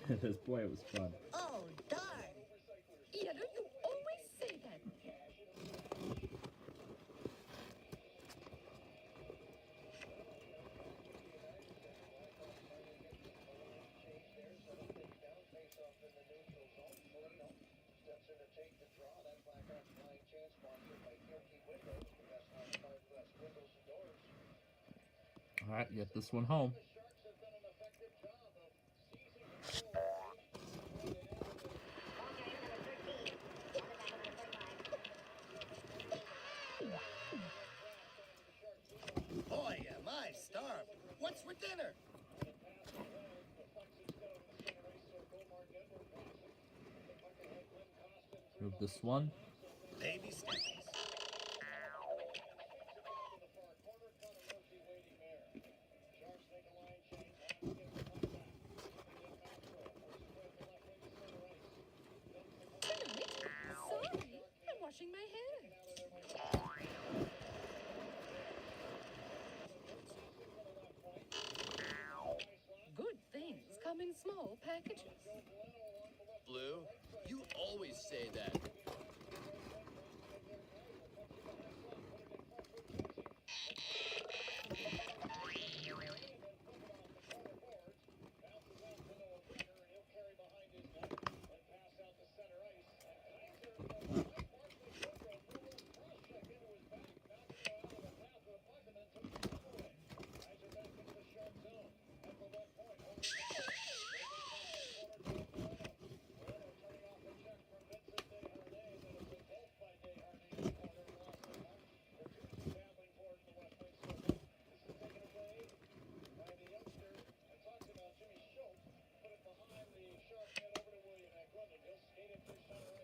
This boy, it was fun. Oh, darn. Yellow, you always say that. Alright, get this one home. Boy, am I starved. What's for dinner? Move this one. Baby steps. Sorry, I'm washing my hair. Good things come in small packages. Blue, you always say that.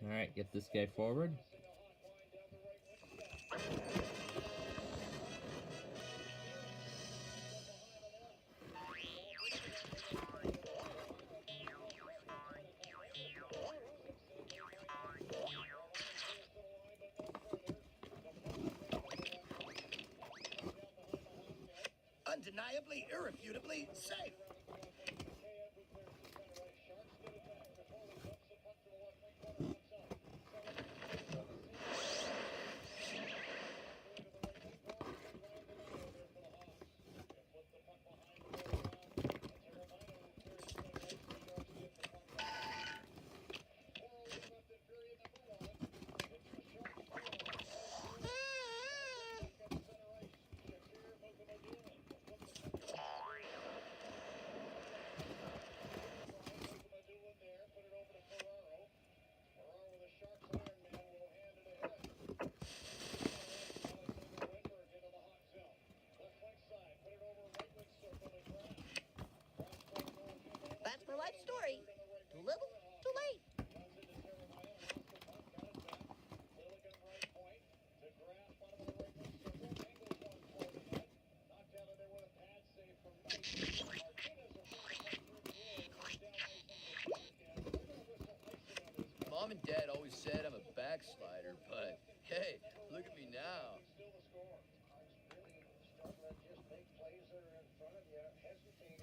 Alright, get this guy forward. Undeniably, irrefutably safe.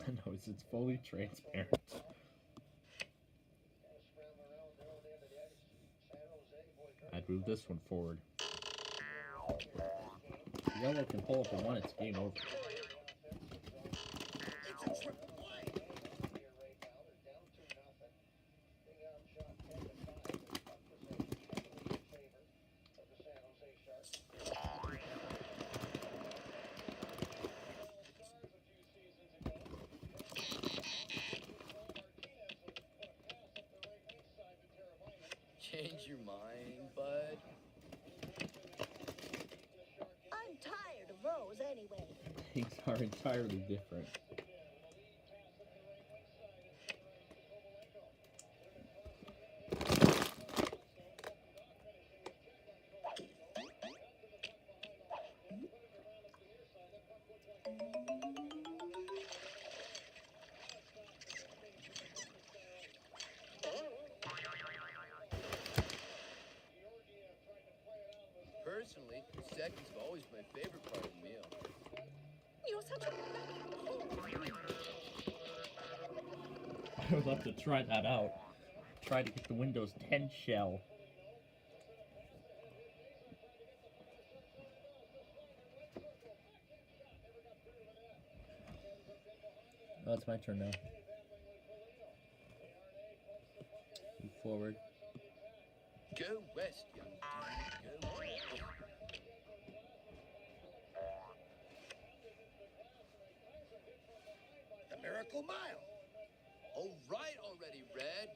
No, it's fully transparent. I'd move this one forward. Yellow can pull up a one, it's game over. It's a triple play. Change your mind, bud. I'm tired of Rose anyway. Things are entirely different. Personally, seconds have always been my favorite part of the meal. You're such a I would love to try that out. Try to get the Windows 10 shell. Oh, it's my turn now. Move forward. Go west, young dude. Go west. The Miracle Mile. All right already, Red.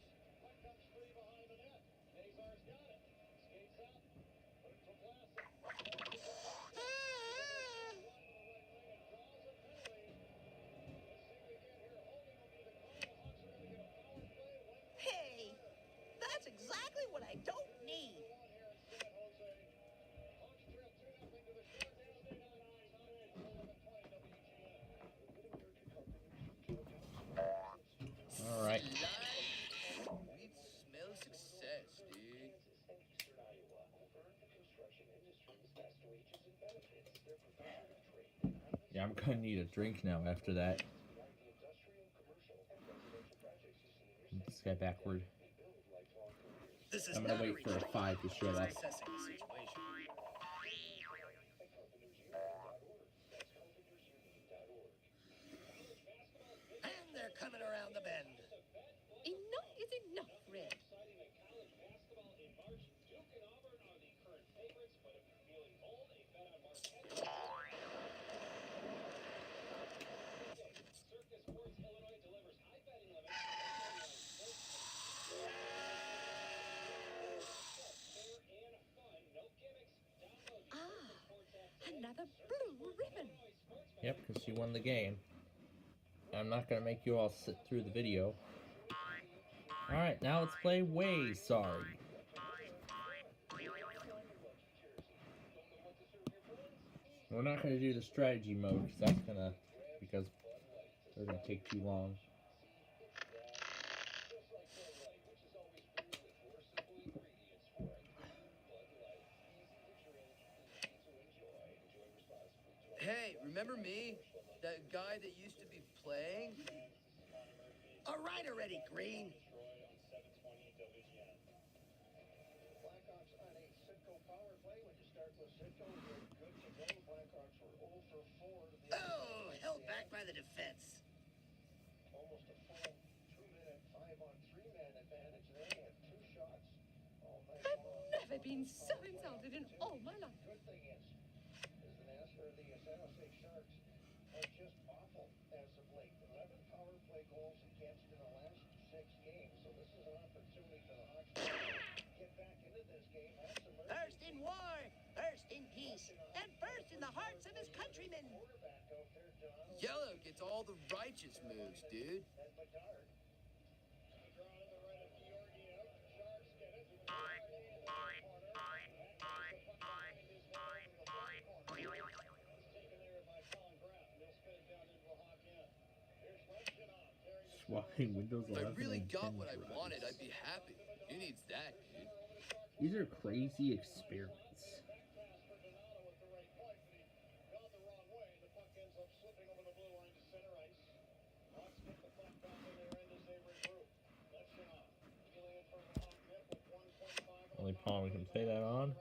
Hey, that's exactly what I don't need. All right. We smell success, dude. Yeah, I'm gonna need a drink now after that. Move this guy backward. This is I'm gonna not wait for a 5 to show up. assessing the situation. And they're coming around the bend. Enough is enough, Red. Another blue ribbon. Yep, because you won the game. I'm not gonna make you all sit through the video. Alright, now let's play Way Sorry. We're not gonna do the strategy mode because they're gonna take too long. Hey, remember me? That guy that used to be playing? All right already, Green. Oh, held back by the defense. I've never been so insulted in all my life. First in war, first in peace, and first in the hearts of his countrymen. Yellow gets all the righteous moves, dude. Swapping Windows If 11 I really and got 10 what I drives. wanted, I'd be happy. Who needs that, dude? These are crazy experiments. only palm we can play that on.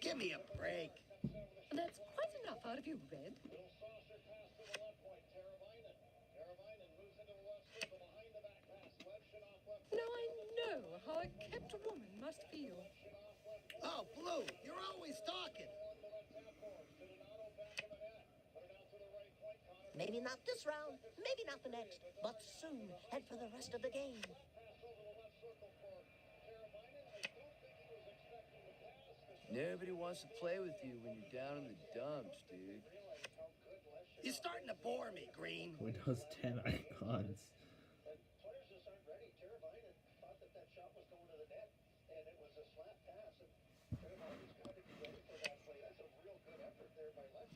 Give me a break. That's quite enough out of you, Red. Now I know how a kept woman must feel. Oh, Blue, you're always talking. Maybe not this round, maybe not the next, but soon, and for the rest of the game. Nobody wants to play with you when you're down in the dumps, dude. You're starting to bore me, Green. Windows 10 icons.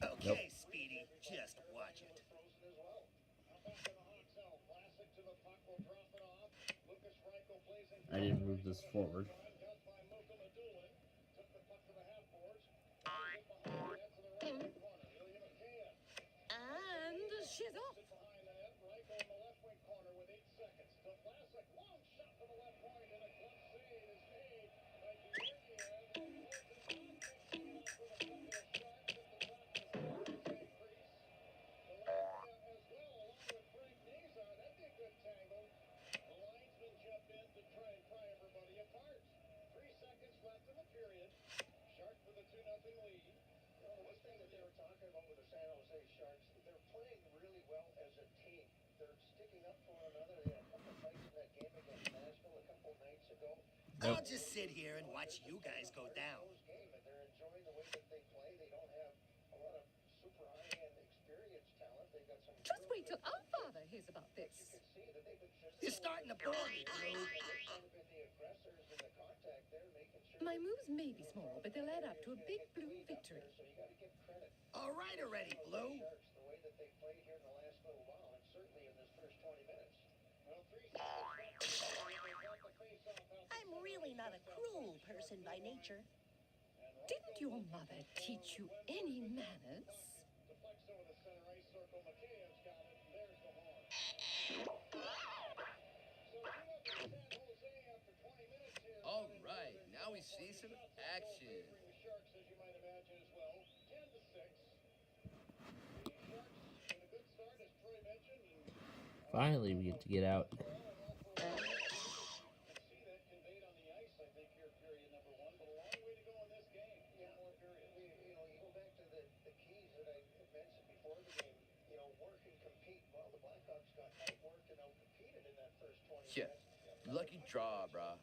Okay, Nope. Speedy, just watch it. I didn't move this forward. And she's off. I'll just sit here and watch you guys go down. Just wait till our father hears about this. You're starting to bore me, Blue. My moves may be small, but they'll add up to a big blue victory. All right already, Blue. I'm really not a cruel person by nature. Didn't your mother teach you any manners? All right, now we see some action. Finally, we get to get out. Yeah, lucky draw, brah.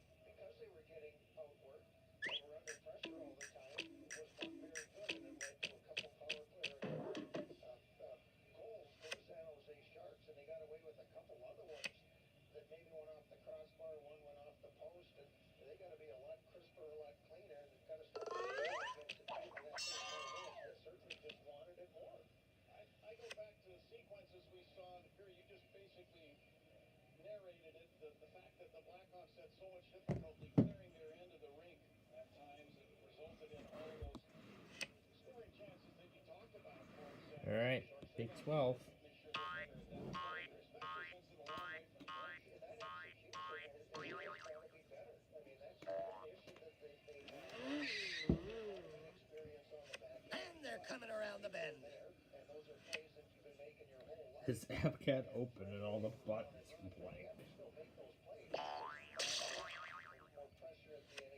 All right, Big 12. And they're coming around the bend. His app can't open and all the buttons are blank.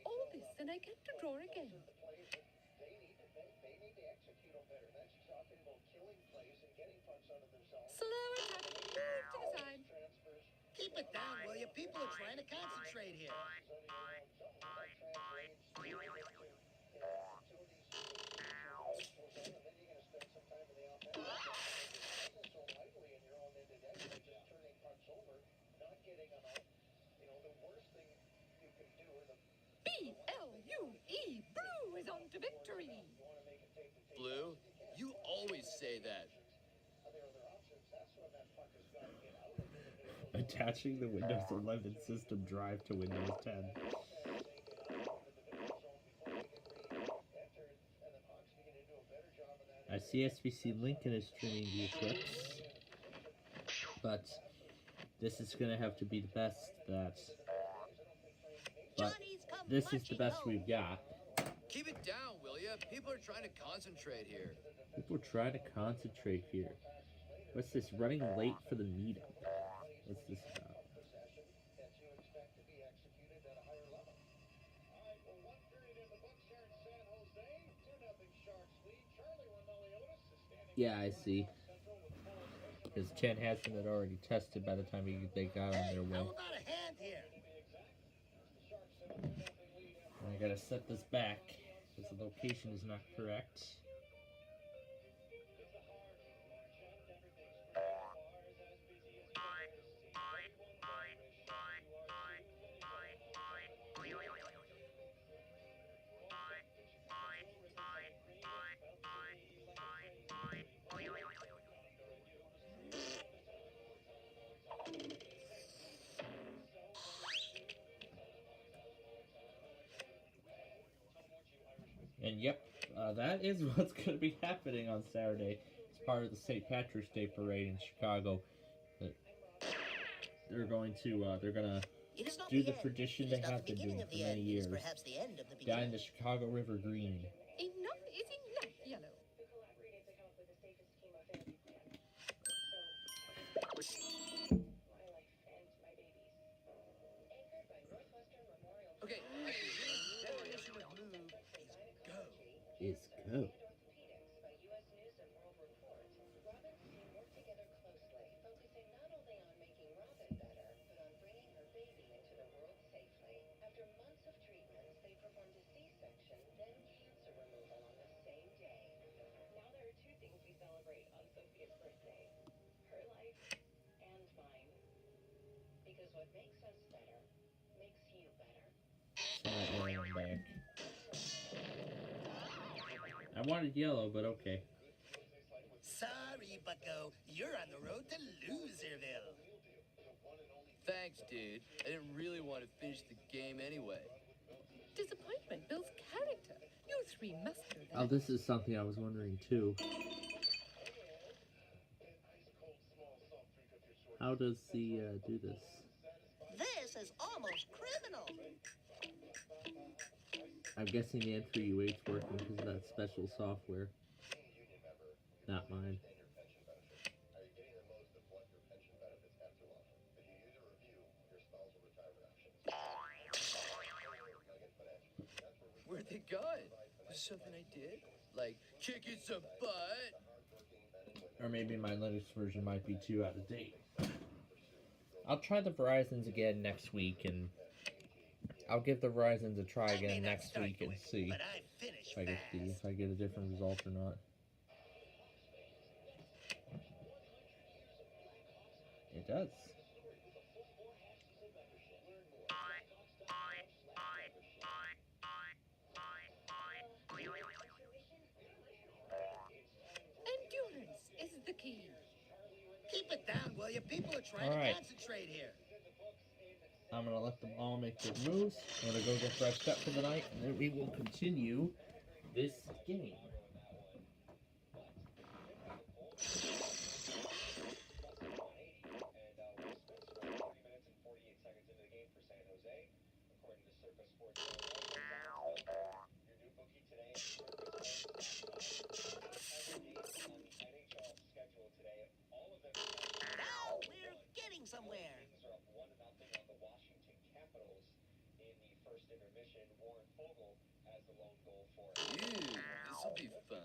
All this, and I get to draw again. Slow attack. Move to the side. Keep it down, will you? People are trying to concentrate here. B-L-U-E. Blue is on to victory. Blue, you always say that. Attaching the Windows 11 system drive to Windows 10. I see SBC Lincoln is streaming the Eclipse, but this is going to have to be the best that but Johnny's come this is the marching best home. we've got. Keep it down, will ya? People are trying to concentrate here. People try to concentrate here. What's this? Running late for the meetup. What's this about? Yeah, I see. Because Chen Hansen had already tested by the time they got on their way. How about a hand here? And I gotta set this back because the location is not correct. And yep, that is what's going to be happening on Saturday. It's part of the St. Patrick's Day parade in Chicago. They're gonna It is not do the end. tradition It they is not have the been beginning doing of for the many end. It is years perhaps the end of the down beginning. the Chicago River Green. Enough is enough, Yellow. Okay, I presume the definition of move is go. Is go. Back. I wanted yellow, but okay. Sorry, bucko. You're on the road to Loserville. Thanks, dude. I didn't really want to finish the game anyway. Disappointment builds character. You three must know that. Oh, this is something I was wondering too. How does he do this? This is almost criminal. I'm guessing the entry UH working because of that special software. Not mine. Where'd they go? Was something I did? Like kicking some butt? Or maybe my Linux version might be too out of date. I'll try the Verizons again next week, and I'll give the Verizons a try again next week and see But I finish if I get a different result or not. It does. Endurance is the key. Keep it down, will you? People are trying All right. to concentrate here. I'm going to let them all make their moves. I'm going to go get freshed up for the night, and then we will continue this game. Now we're getting somewhere. Ooh, this'll be fun.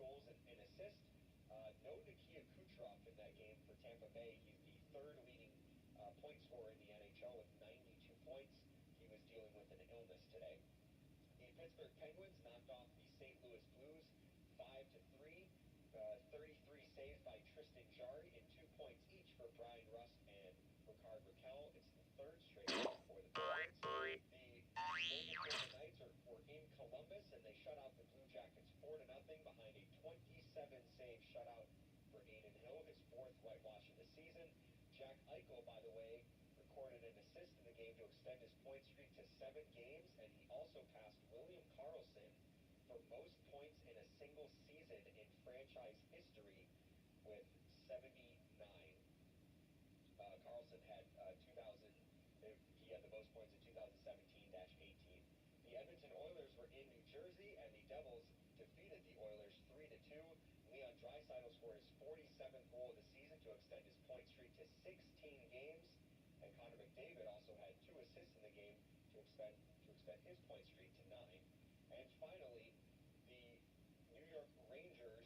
goals and an assist. No Nikita Kucherov in that game for Tampa Bay. He's the third leading point scorer in the NHL with 92 points. He was dealing with an illness today. The Pittsburgh Penguins knocked off the St. Louis Blues 5-3. 33 saves by Tristan Jarry and 2 points each for Brian Rust and Ricard Raquel. It's the third straight win for the Penguins. The Golden Knights were in Columbus, and they shut out the Blue Jackets 4-0 behind a 27-save shutout for Aiden Hill, his fourth whitewash of the season. Jack Eichel, by the way, recorded an assist in the game to extend his point streak to 7 games, and he also passed William Karlsson for most points in a single season in franchise history with 79. Karlsson had 2000. He had the most points in 2017-18. The Edmonton Oilers were in New Jersey, and the Devils defeated the Oilers 3-2. Leon Draisaitl scored his 47th goal of the season to extend his point streak to 16 games, and Connor McDavid also had 2 assists in the game to extend his point streak to 9. And finally, the New York Rangers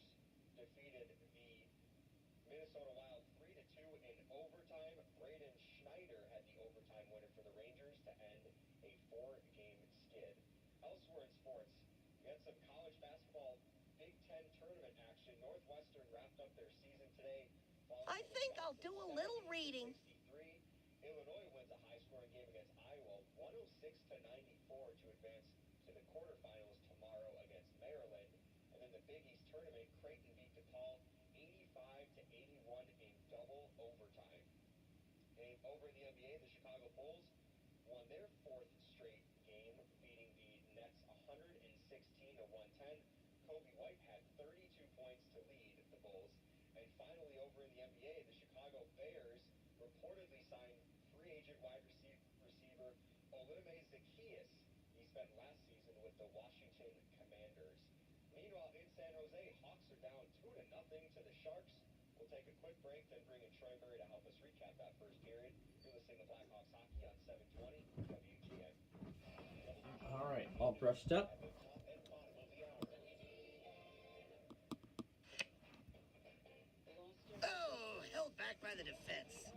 defeated the Minnesota Wild 3-2 in overtime. Braden Schneider had the overtime winner for the Rangers to end a 4-game skid. Elsewhere in sports, we had some college basketball Big Ten tournament action. Northwestern wrapped up their season today. I think I'll do a little reading. 63. Illinois wins a high-scoring game against Iowa, 106-94 to advance to the quarterfinals tomorrow against Maryland. And then the Big East tournament, Creighton beat DePaul 85-81 in double overtime. And over in the NBA, the Chicago Bulls won their 4th straight game, beating the Nets 116-110. Kobe White had 32 points to lead the Bulls. And finally, over in the NBA, the Chicago Bears reportedly signed free agent wide receiver Oludemi Zaccheaus. He spent last season with the Washington Commanders. Meanwhile, in San Jose, Hawks are down 2-0 to the Sharks. We'll take a quick break, then bring in Troy Murray to help us recap that first period. You're listening to Blackhawks Hockey on 720 WGN. All right, all brushed up. Oh, held back by the defense.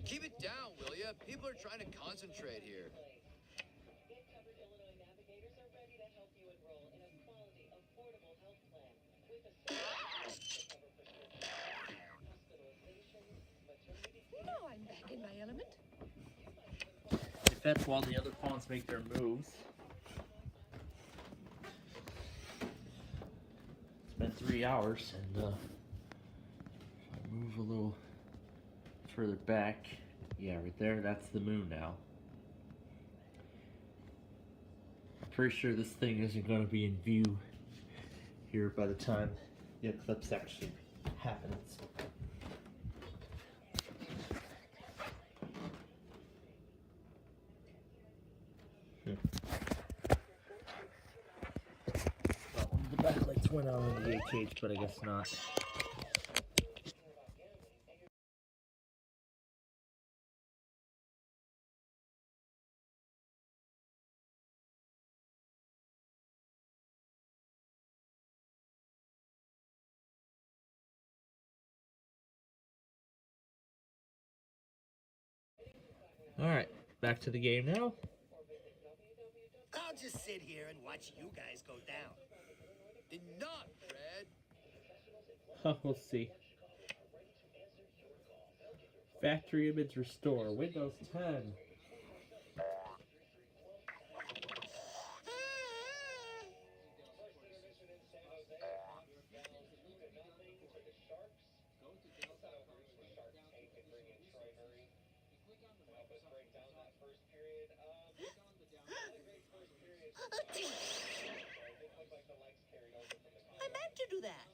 Keep it down, will ya? People are trying to concentrate here. Now I'm back in my element. Defense while the other pawns make their moves. It's been 3 hours, and if I move a little further back, yeah, right there, that's the moon now. I'm pretty sure this thing isn't going to be in view here by the time the eclipse actually happens. Well, one of the backlights went out on the HH, but I guess not. Alright, back to the game now. I'll just sit here and watch you guys go down. Enough, Fred. We'll see. Factory image restore. Windows 10. I meant to do that.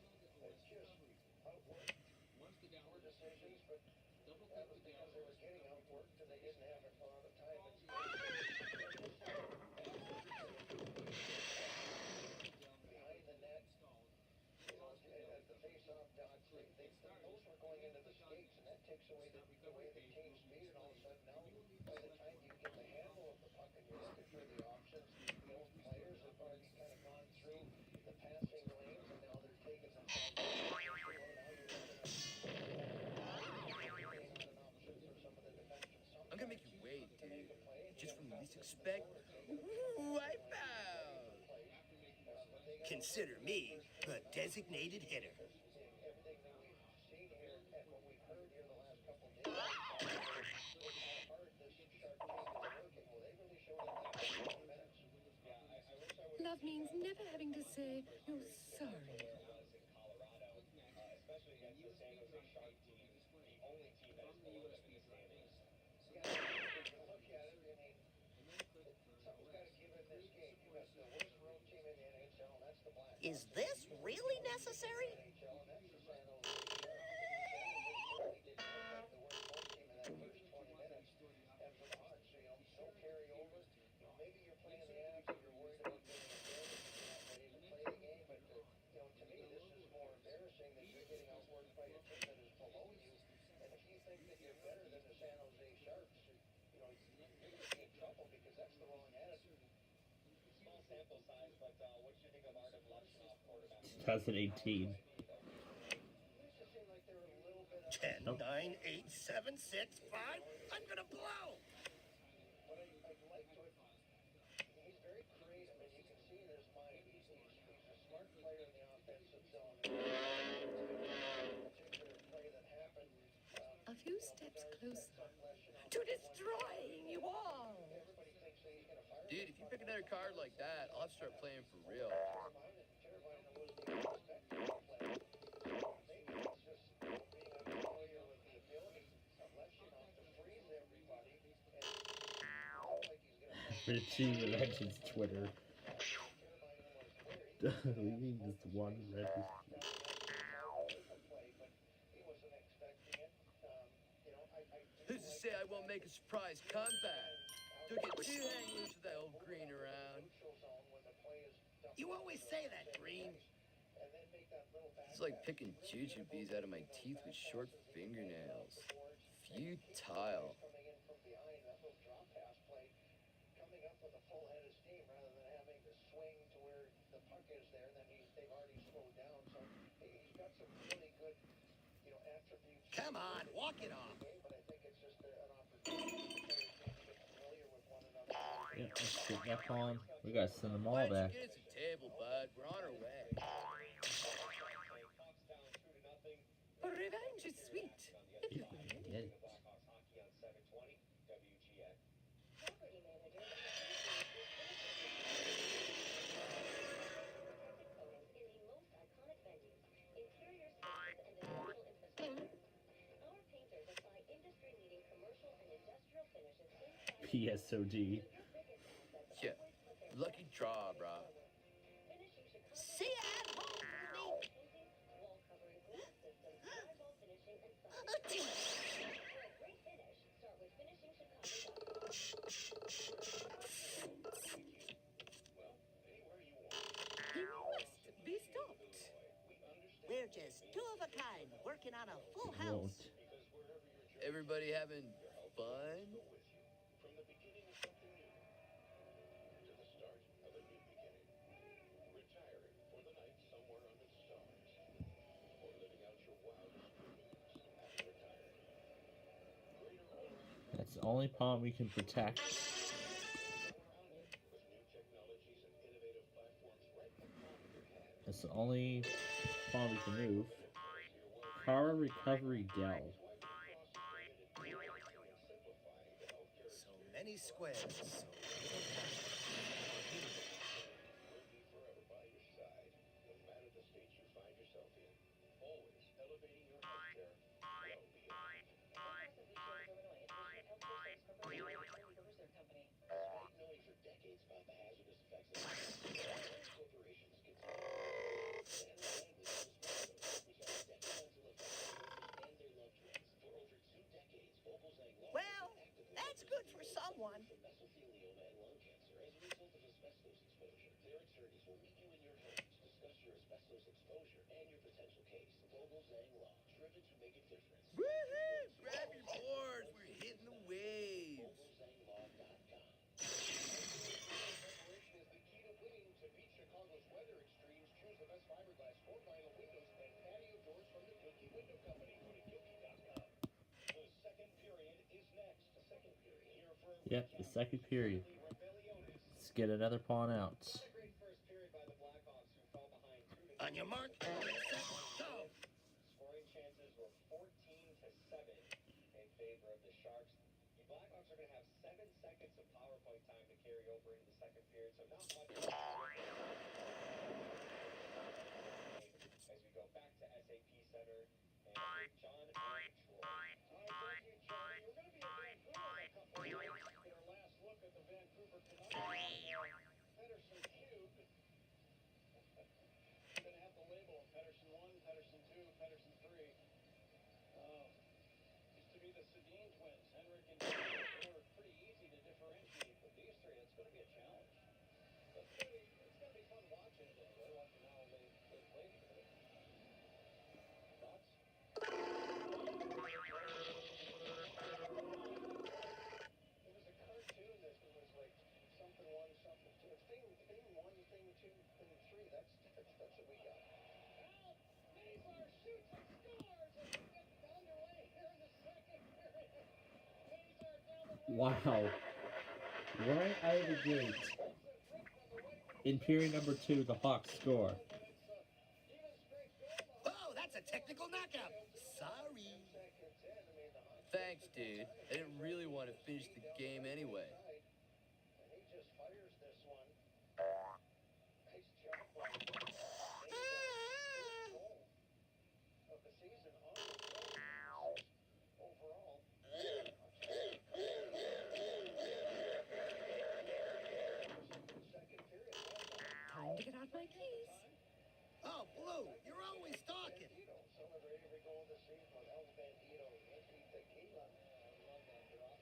respect, wipe out. Consider me the designated hitter. Love means never having to say you're sorry. Is this really necessary? Sample size, but what do you think of Artem Lachinov, quarterback? 2018. 10, 9, 8, 7, 6, 5. I'm gonna blow. He's very creative, and you can see in his mind, he's a smart player in the offensive zone. Particular play that happened. A few steps closer to destroying you all. Dude, if you pick another card like that, I'll have to start playing for real. Richie Legends Twitter. Leaving this one red. Who's to say I won't make a surprise comeback? Don't get too hang loose with that old green around. You always say that, Green. It's like picking jujubes out of my teeth with short fingernails. Futile. Come on, walk it off. Yeah, let's get back on. We gotta send them all Why don't back. you get us a table, bud? We're on our way. Revenge is sweet. If you can get it. PSOD. Yeah, lucky draw, bro. See ya at home, Rudy. He must be stopped. We're just two of a kind, working on a full house. Won't. Everybody having fun? That's the only pawn we can protect. That's the only pawn we can move. Power Recovery Dell. So many squares. So little time. Well, that's good for someone. Woohoo! Grab your boards. We're hitting the waves. Yep, the second period. Let's get another pawn out. Not a great first period by the Blackhawks, who fell behind 2-0. On your mark, get set, go! Scoring chances were 14-7 in favor of the Sharks. The Blackhawks are going to have 7 seconds of power play time to carry over into the second period, so not much. As we go back to SAP Center and John and Troy. Thank you, John. We're going to be in Vancouver in a couple of weeks for our last look at the Vancouver Canucks. Pedersen Cube. You're going to have to label them Pedersen 1, Pedersen 2, Pedersen 3. Oh, used to be the Sedin twins, Henrik and Jim. They were pretty easy to differentiate, but these three, it's going to be a challenge. It's going to be fun watching it anyway, watching how they play together. Thoughts? It was a cartoon that was like something 1, something 2. Thing 1, thing 2, thing 3. That's what we got. Al Mazar shoots and scores as we get underway here in the second period. Mazar down the Wow. Right out of the gate. In period number 2, the Hawks score. Oh, that's a technical knockout. Sorry. Thanks, dude. I didn't really want to finish the game anyway. And he just fires this one. Nice job by Mazar. Goal of the season on the road. Overall. Second period. Time to get out my keys. Oh, Blue, you're always talking. Celebrate every goal this season with El Bandito. Anti tequila. I love that drop.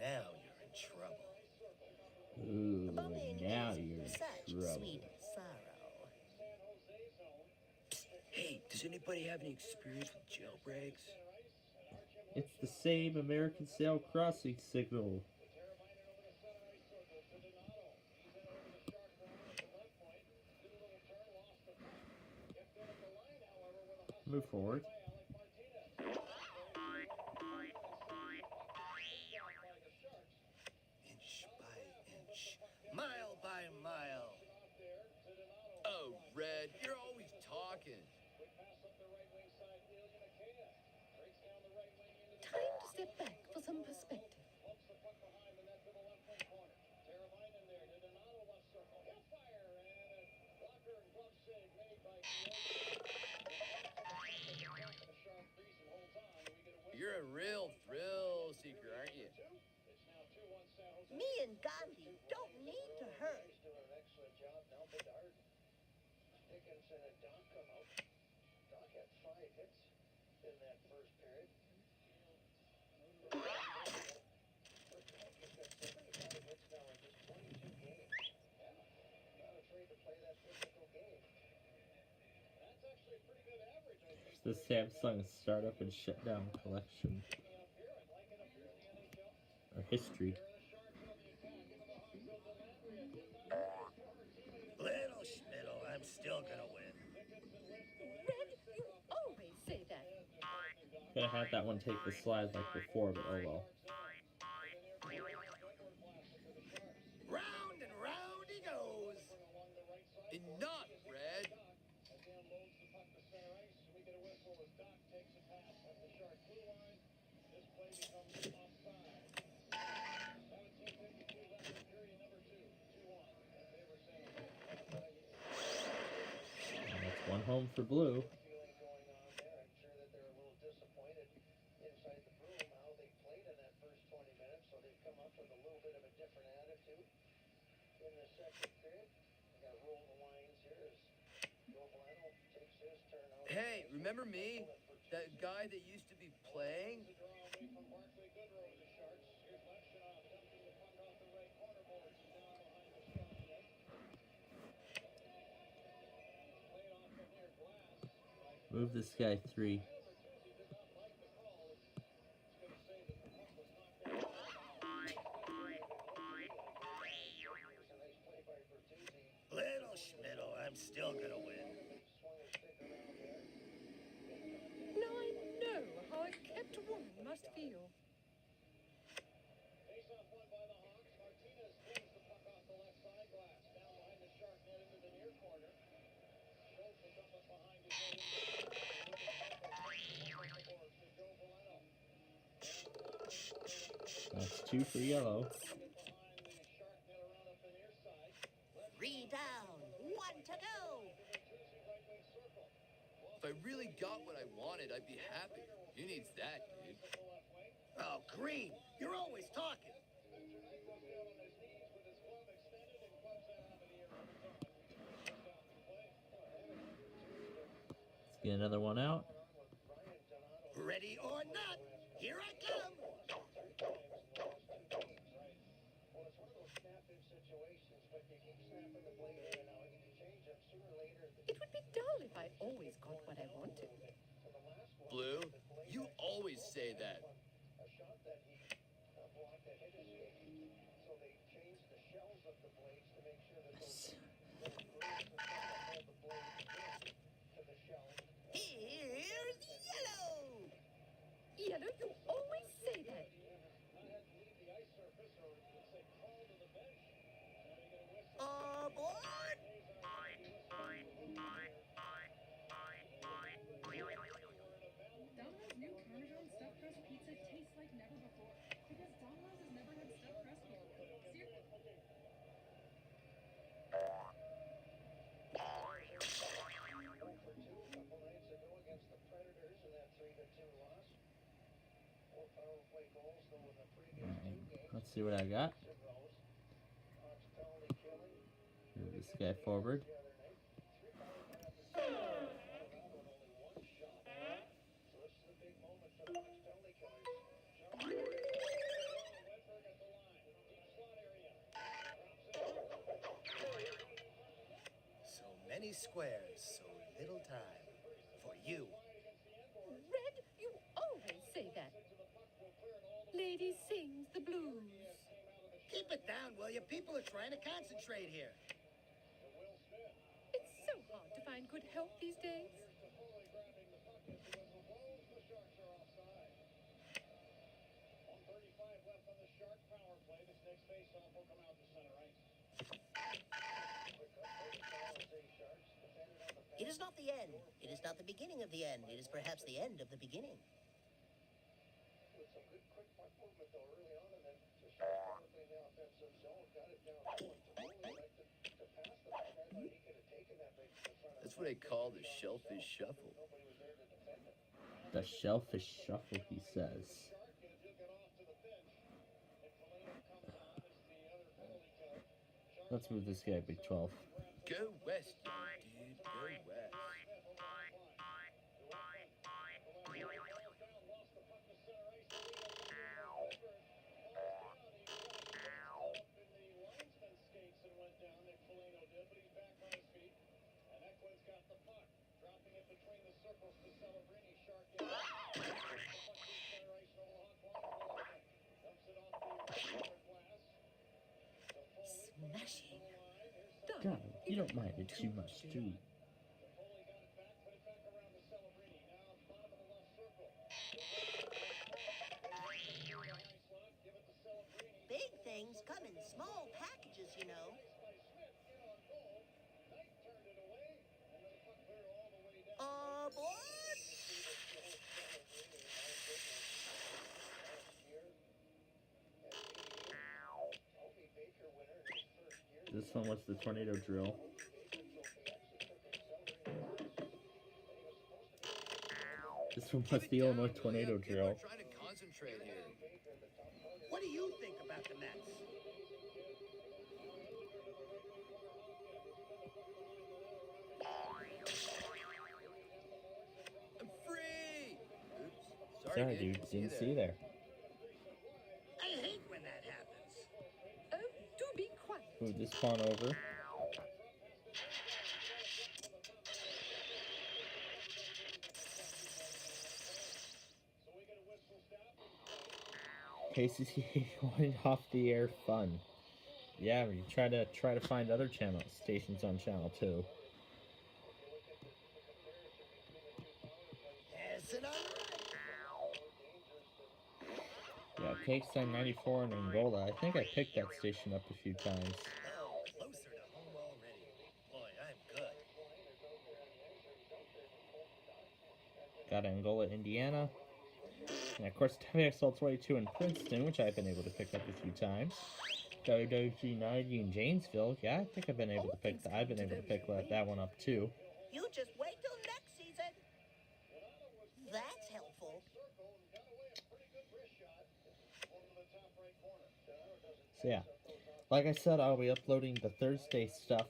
Now you're in trouble. Ooh, now you're in Such trouble. sweet sorrow. Hey, does anybody have any experience with jailbreaks? It's the same American Sail Crossing signal. Move forward. Inch by inch, mile by mile. Oh, Red, you're always talking. Time to step back for some perspective. You're a real thrill seeker, aren't you? Me and Gandhi don't need to hurt. Doing an excellent job now. Bedard, Dickinson, and Doc come out. Doc had 5 hits in that first period. He's got 75 hits now in just 22 games. Yeah, not afraid to play that physical game. That's actually a pretty good average, I think. The Samsung Startup and Shutdown Collection. Or history. Little Schmiddle, I'm still gonna win. Red, you always say that. Could have had that one take the slide like before, but oh well. Round and round he goes. Enough, Red. And that's one home for Blue. Feeling going on there. I'm sure that they're a little disappointed inside the room how they played in that first 20 minutes, so they've come up with a little bit of a different attitude in the second period. I got to roll the lines here as Joe Blano takes his turn out. Hey, remember me? That guy that used to be playing? The draw away from Barclay Goodrow to the Sharks. Here's Levshunov dumping the puck off the right corner boards and down behind the Shark net. Played off the near glass. Move this guy 3. Bertuzzi did not like the call. It's going to say that the puck was knocked out. 2 for yellow. 3 down, 1 to go. If I really got what I wanted, I'd be happy. Who needs that, dude? Oh, Green, you're always talking. Let's get another one out. Ready or not, here I come. It would be dull if I always got what I wanted. Blue, you always say that. Here's yellow. Yellow, you always say that. Aboard. Domino's new Parmesan stuffed crust pizza tastes like never before because Domino's has never had stuffed crust before. Let's see what I got. Move this guy forward. So many squares, so little time. For you. Red, you always say that. Lady sings the blues. Keep it down, will you? People are trying to concentrate here. It's so hard to find good help these days. It is not the end. It is not the beginning of the end. It is perhaps the end of the beginning. That's what I call the shellfish shuffle. The shellfish shuffle, he says. Let's move this guy, Big 12. Go west, dude. Go west. Smashing. God, you don't mind it too much, do you? Big things come in small packages, you know. Aboard! This one was the tornado drill. This one was the Illinois tornado drill. People are trying to concentrate here. What do you think about the Mets? I'm free! Oops. Sorry, dude. dude. Didn't see there. I hate when that happens. Oh, do be quiet. Move this pawn over. KCCA wanted off the air fun. Yeah, we try to find other channel stations on channel 2. Yes, and Yeah, KXN 94 in Angola. I think I picked that station up a few times. Oh, closer to home already. Boy, I'm good. Got Angola, Indiana. And of course, WXL 22 in Princeton, which I've been able to pick up a few times. WWG 90 in Janesville. Yeah, I think I've been able to pick that one up too. You just wait till next season. That's helpful. So yeah, like I said, I'll be uploading the Thursday stuff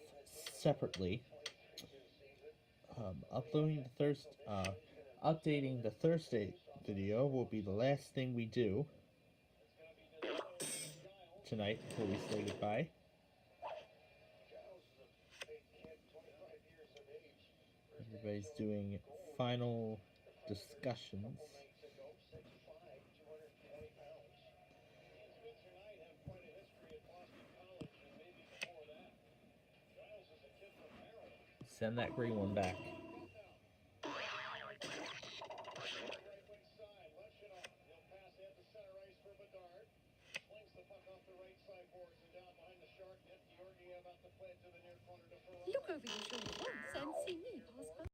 separately. Updating the Thursday video will be the last thing we do tonight before we say goodbye. Everybody's doing final discussions. Send that green one back. Look over your shoulder once and see me pass by.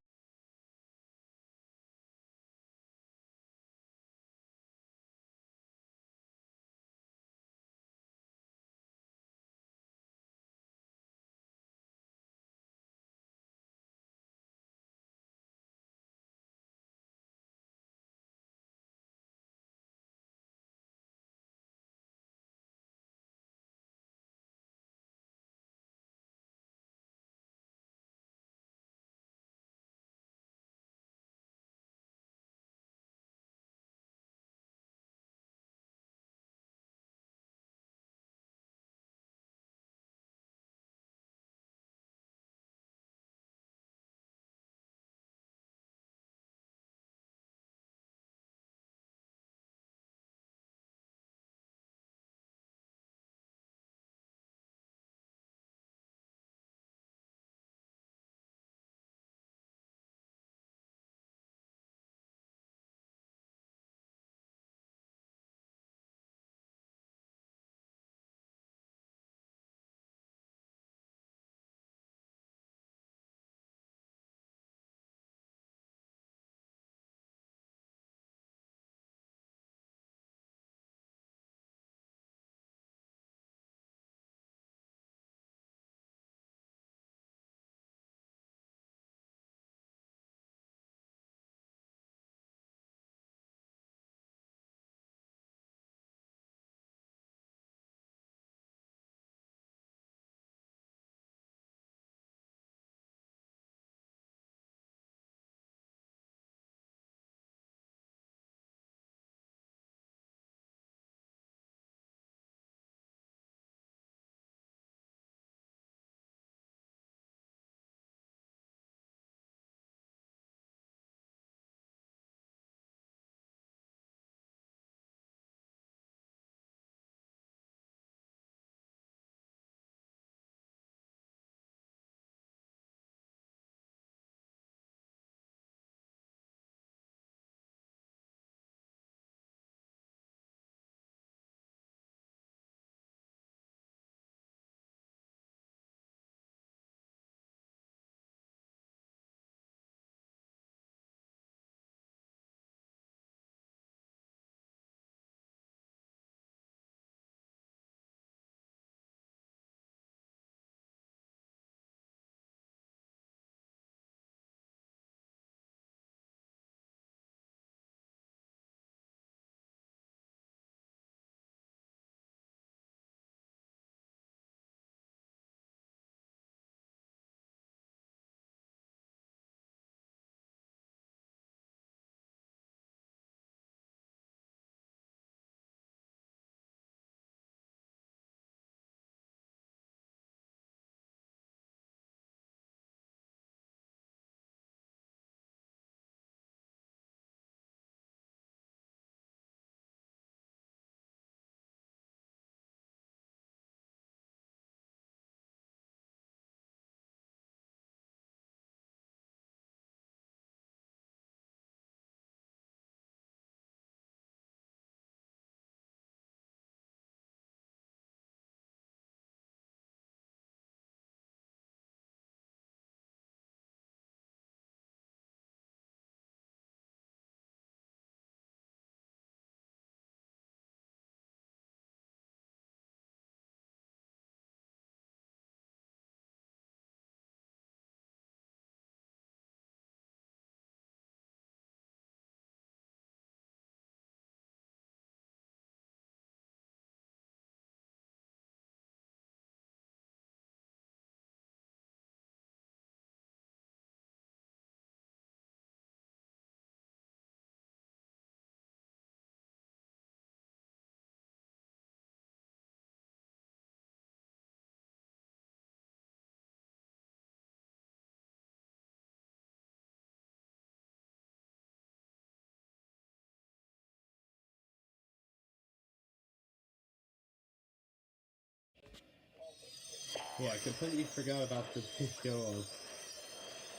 Yeah, I completely forgot about the video of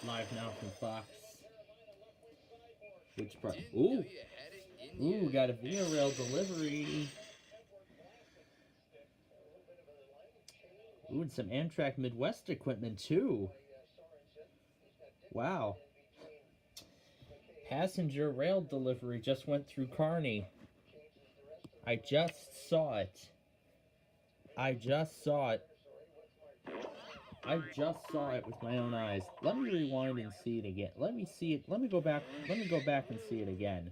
Live Now from Fox. Which part? Didn't Ooh! know you had it in Ooh, you. got a Via Rail delivery. Ooh, and some Amtrak Midwest equipment too. Wow. Passenger rail delivery just went through Kearney. I just saw it. I just saw it. I just saw it with my own eyes. Let me rewind and see it again. Let me see it. Let me go back and see it again.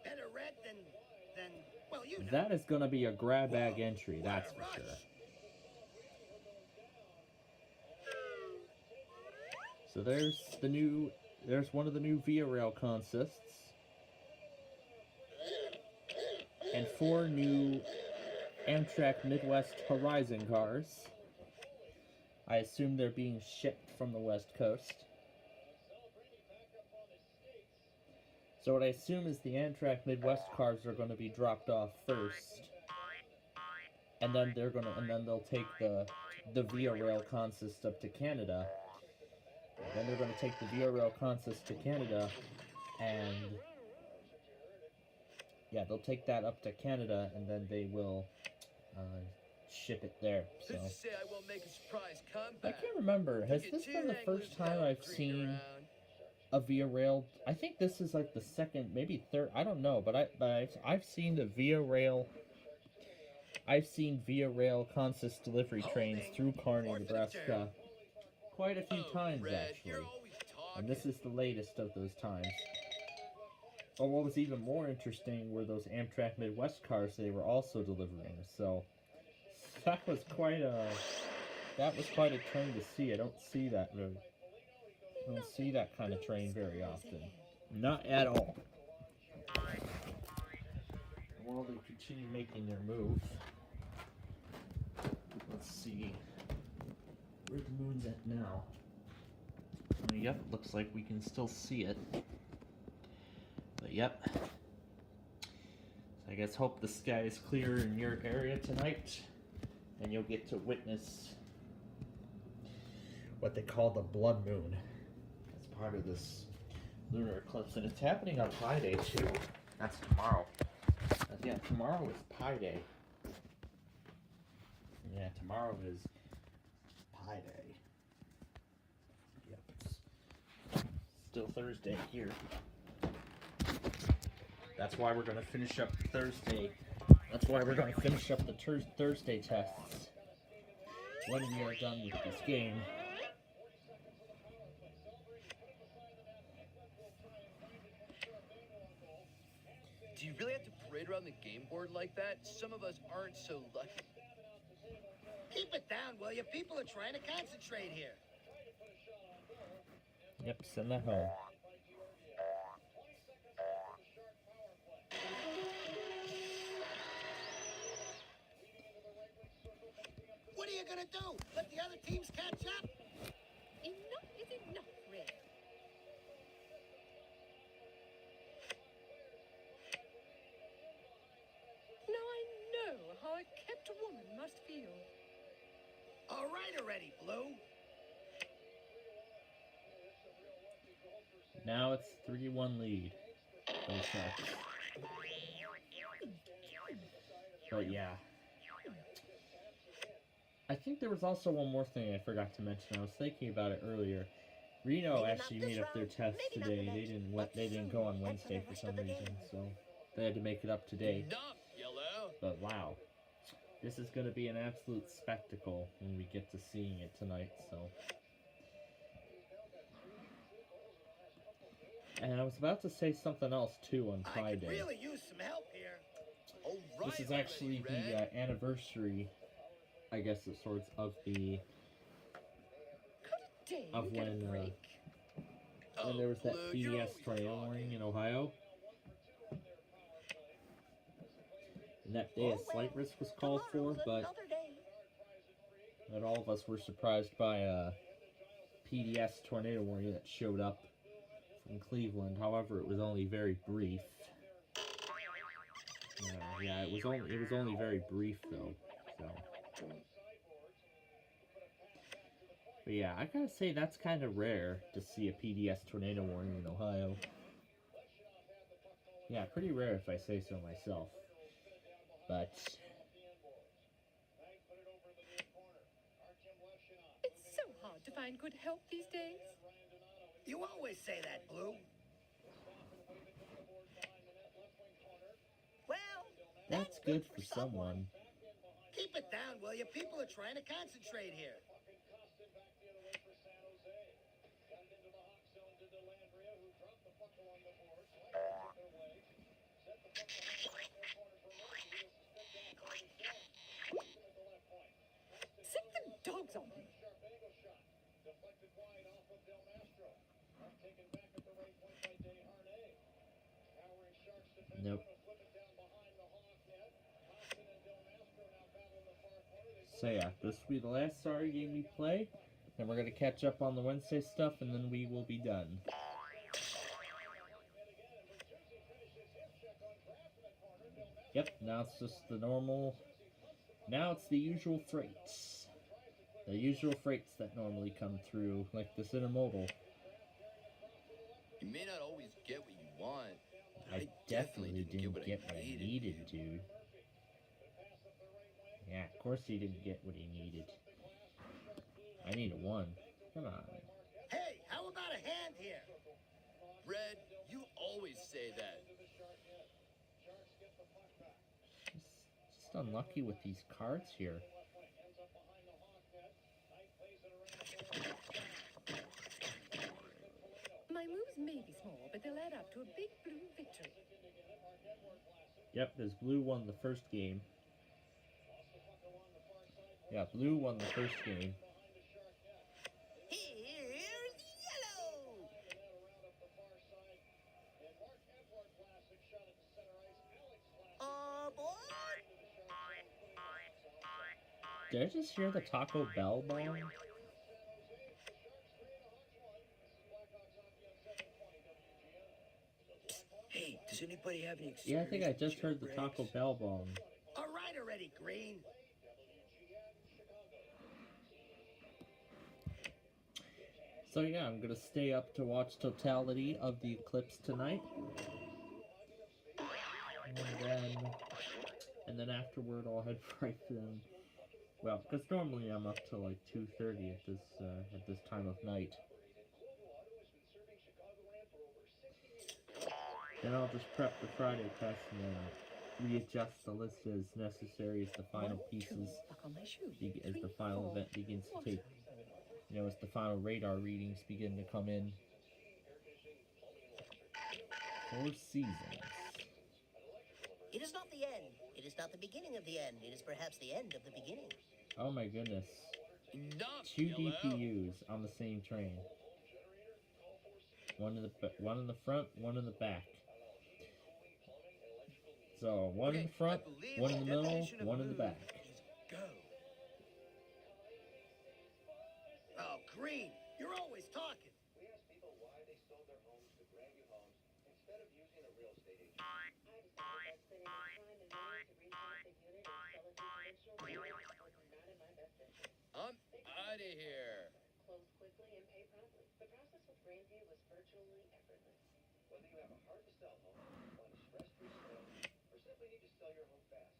Better red than well, you know. That is going to be a grab bag entry, What that's a for rush. sure. So there's one of the new Via Rail consists. And 4 new Amtrak Midwest Horizon cars. I assume they're being shipped from the West Coast. So what I assume is the Amtrak Midwest cars are going to be dropped off first, and then they'll take the Via Rail consist up to Canada. Then they're going to take the Via Rail consist to Canada, and yeah, they'll take that up to Canada, and then they will ship it there. So Who's to say I won't make a surprise comeback? I can't remember. Has this been the first time I've seen a Via Rail? I think this is like the second, maybe third. I don't know, but I've seen the Via Rail. I've seen Via Rail consist delivery trains through Kearney, Nebraska, quite a few times actually, and this is the latest of those times. But what was even more interesting were those Amtrak Midwest cars they were also delivering. So that was quite a turn to see. I don't see that kind of train very often. Not at all. Well, they continue making their move. Let's see where the moon's at now. Oh, yep, looks like we can still see it. But yep. So I guess hope the sky is clear in your area tonight, and you'll get to witness what they call the blood moon. That's part of this lunar eclipse, and it's happening on Pi Day too. That's tomorrow. Yeah, tomorrow is Pi Day. Yeah, tomorrow is Pi Day. Yep, it's still Thursday here. That's why we're going to finish up Thursday. That's why we're going to finish up the Thursday tests when we are done with this game. Do you really have to parade around the game board like that? Some of us aren't so lucky. Keep it down, will you? People are trying to concentrate here. Yep, send that home. What are you gonna do? Let the other teams catch up? Enough is enough, Red. Now I know how a kept woman must feel. All right already, Blue. Now it's 3-1 lead for the Sharks. But yeah. I think there was also one more thing I forgot to mention. I was thinking about it earlier. Reno actually made up their test today. They didn't go on Wednesday for some reason, so they had to make it up today. But wow. This is going to be an absolute spectacle when we get to seeing it tonight, so. And I was about to say something else too on Pi Day. I could really use some help here. This is actually the anniversary, I guess of sorts, of the when there was that PDS tornado warning in Ohio. And that day a slight risk was called for, but not all of us were surprised by a PDS tornado warning that showed up from Cleveland. However, it was only very brief. Yeah, it was only very brief though. So But yeah, I gotta say that's kind of rare to see a PDS tornado warning in Ohio. Yeah, pretty rare if I say so myself. But It's so hard to find good help these days. You always say that, Blue. Well, that's good for someone. Keep it down, will you? People are trying to concentrate here. Sick the dogs on me. Nope. So yeah, this will be the last Sorry game we play. Then we're going to catch up on the Wednesday stuff, and then we will be done. Yep, now it's just the normal... Now it's the usual freights. The usual freights that normally come through, like this intermodal. You may not always get what you want. I definitely didn't get what I needed, dude. Yeah, of course he didn't get what he needed. I need a 1. Come on. Hey, how about a hand here? Red, you always say that. Just unlucky with these cards here. My moves may be small, but they'll add up to a big blue victory. Yep, because Blue won the first game. Yeah, Blue won the first game. Here's yellow. Aboard. Did I just hear the Taco Bell bong? Hey, does anybody have any experience? Yeah, I think I just heard the Taco Bell bong. All right already, Green. So yeah, I'm gonna stay up to watch totality of the eclipse tonight. And then afterward I'll head right then. Well, because normally I'm up till like 2:30 at this time of night. Then I'll just prep the Friday test and then readjust the list as necessary as the final pieces, as the final event begins to take. You know, as the final radar readings begin to come in. 4 seasons. It is not the end. It is not the beginning of the end. It is perhaps the end of the beginning. Oh my goodness. Enough, 2 yellow. DPUs on the same train. One in the front, one in the back. So one in the front, one in the middle, one in the back. Go. Oh, Green, you're always talking. We asked people why they sold their homes to Grandview Homes instead of using a real estate agent. I'm out of here. Close quickly and pay promptly. The process with Grandview was virtually effortless. Whether you have a hard-to-sell home, want a stress-free sale, or simply need to sell your home fast,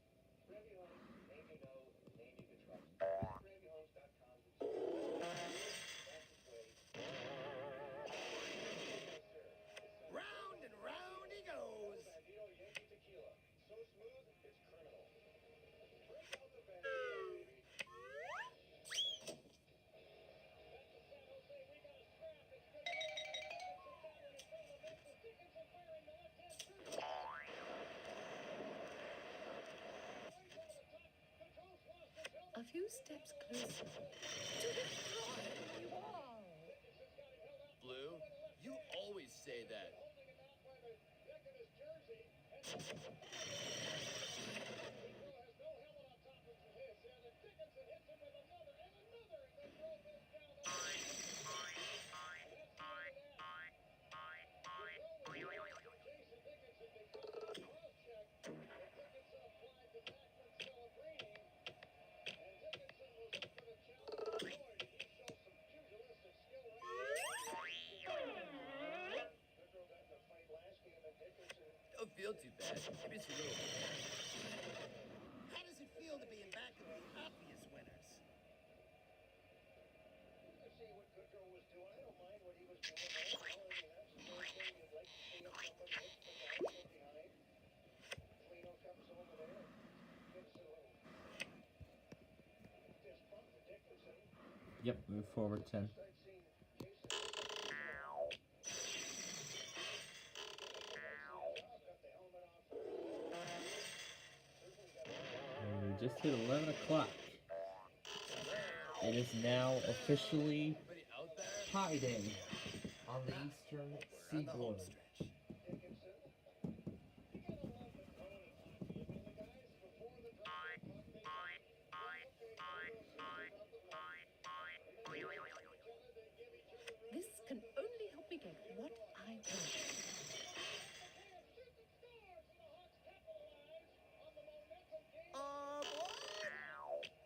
Grandview Homes, name you know, name you can trust. GrandviewHomes.com is the fastest way. Round and round he goes. Bandito Yankee Tequila. So smooth, it's criminal. Break out the Bandito, baby. A few steps closer to destroy you all. Blue, you always say that. don't feel too bad. Maybe it's a little embarrassing. How does it feel to be in back of the obvious winners? I see what Goodrow was doing. I don't mind what he was doing. That's the sort of thing you'd like to see if somebody hits the guy from behind. Flino comes over there, gives a little fist bump to Dickinson. Yep, move forward 10. Start seeing Jason. And we just hit 11 o'clock. It is now officially Anybody out there? pie day on the eastern We're on the home seaboard. stretch. This can only help me get what I want.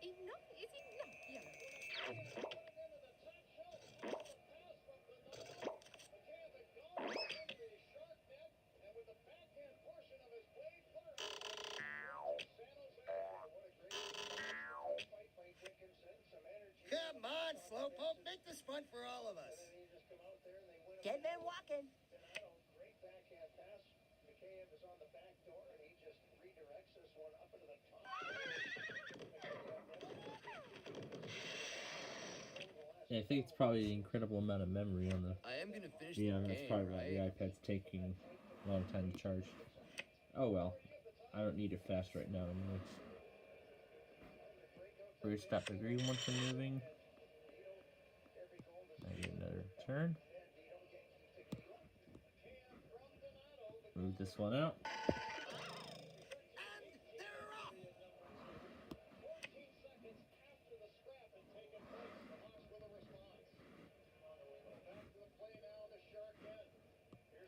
Enough is enough, Yellow. Come on, Slowpoke, make this fun for all of us. Get them walking. Great backhand pass. McCabe is on the back door, and he just redirects this one up into the top. Yeah, I think it's probably the incredible amount of memory on the. I am gonna finish Yeah, the that's game, probably why right? the iPad's taking a long time to charge. Oh well, I don't need it fast right now anyway. Restart the green once we're moving. I get another turn. Move this one out. And they're off.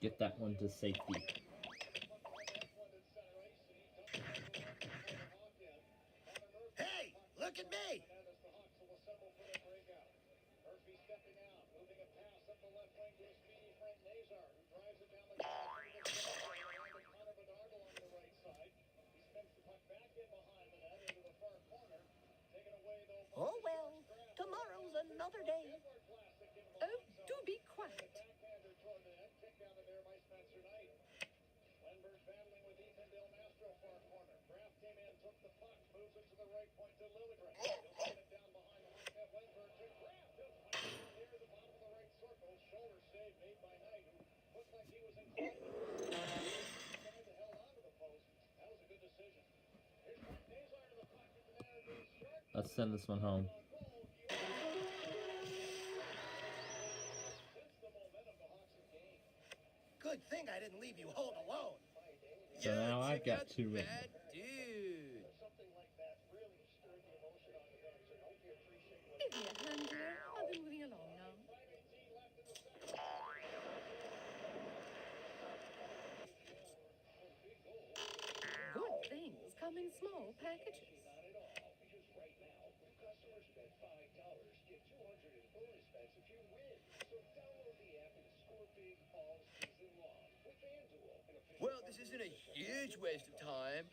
Get that one to safety. Hey, look at me. Murphy stepping out, moving a pass up the left wing to a speedy Frank Nazar, who drives it down the corner to the Connor Bedard along the right side. He spins the puck back in behind the net into the far corner. Taken away though by Oh well, tomorrow's another day. Oh, do be quiet. backhander toward the net, kicked out of there by Spencer Knight. Lindbergh battling with Ethan Del Mastro far corner. Graff came in, took the puck, moves it to the right point to Liljegren. He'll get it down behind the net. Lindbergh to Graff. He'll find it near the bottom of the right circle. Shoulder save made by Knight, who looked like he was inclined to tried to held onto the post. That was a good decision. Here's Frank Nazar to the puck. Get the man goes short. Let's send this one home. Good thing I didn't leave you home alone. So now I've check got out the 2 written. bad dude. Something like that really stirred the emotion on the bench, and hope you appreciate what Give me a hand here. I'll be moving along now. Good things come in small packages. not at all, because right now, new customers spend $5, get 200 in bonus bets if you win. So download the app and score big all season long with FanDuel, an official Well, this isn't a huge waste of time.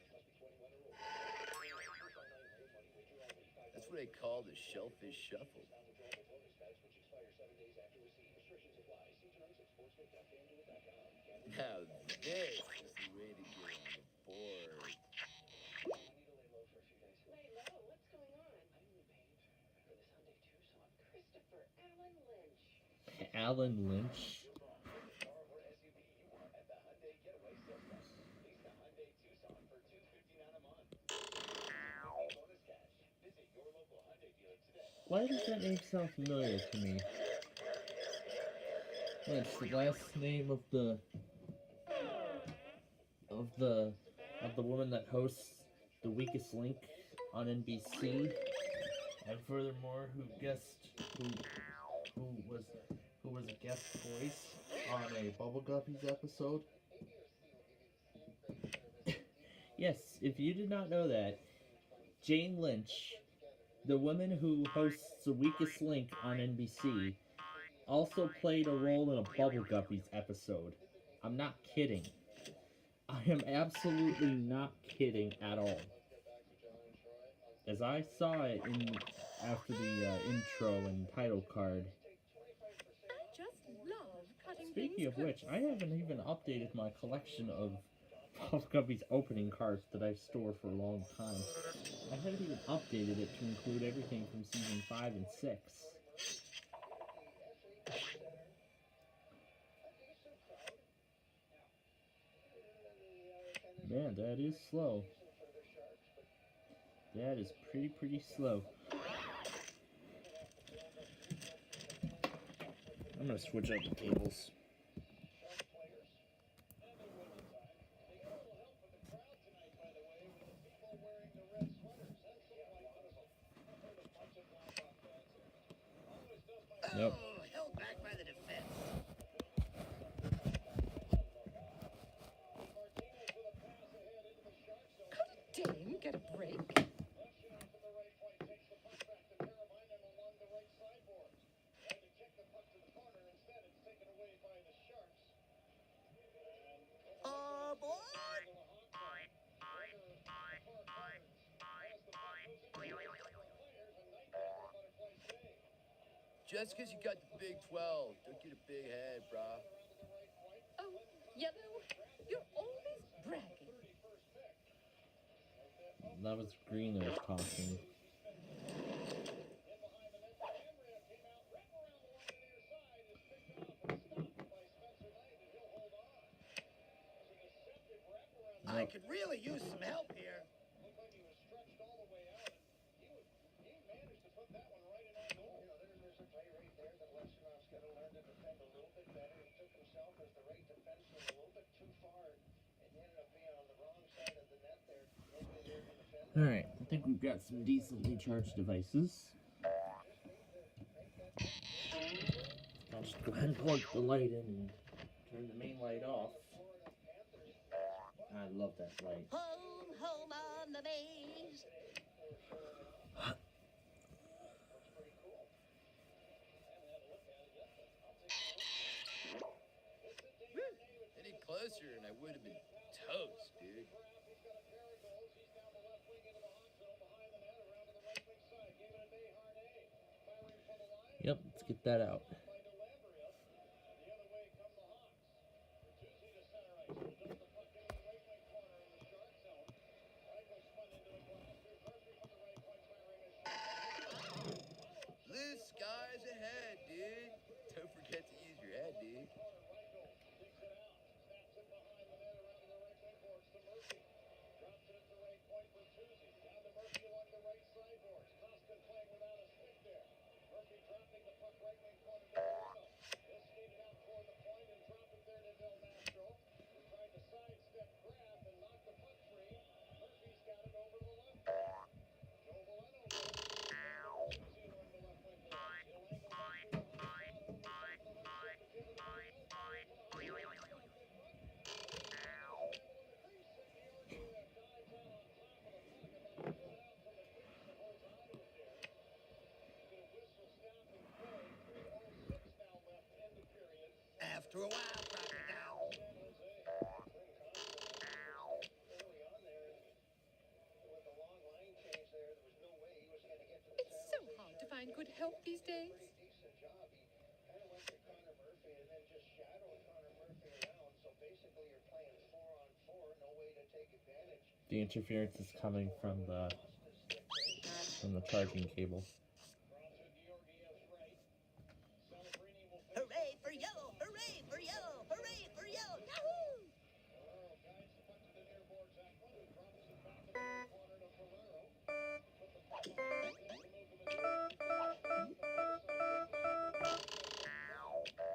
That's what I call the shellfish shuffle. Now this is the way to get on the board. Lay low, what's going on? I'm the paint for this Hyundai Tucson. Christopher Allen Lynch. Alan Lynch. Why does that name sound familiar to me? Well, it's the last name of the woman that hosts The Weakest Link on NBC, and furthermore, who was a guest voice on a Bubble Guppies episode. Yes, if you did not know that, Jane Lynch, the woman who hosts The Weakest Link on NBC, also played a role in a Bubble Guppies episode. I'm not kidding. I am absolutely not kidding at all. As I saw it after the intro and title card. I just love cutting Speaking things of which, close. I haven't even updated my collection of Puff Guppies opening cards that I've stored for a long time. I haven't even updated it to include everything from season 5 and 6. Man, that is slow. That is pretty slow. I'm gonna switch out the cables. Yep. Oh, held back by the defense. Could a dame get a break? Boy. Just because you got the Big 12, don't get a big head, brah. Oh, Yellow, you're always bragging. That was Green that was talking. I could really use some help here. Alright, I think we've got some decently charged devices. I'll just go ahead and plug the light in and turn the main light off. I love that light. Home, home on the maze. Any closer and I would have been toast, dude. Yep, let's get that out. Blue skies ahead, dude. Don't forget to use your head, dude. After a while, Crocodile. It's so hard to find good help these days. The interference is coming from the charging cable. Hooray for yellow! Hooray for yellow! Hooray for yellow! Yahoo!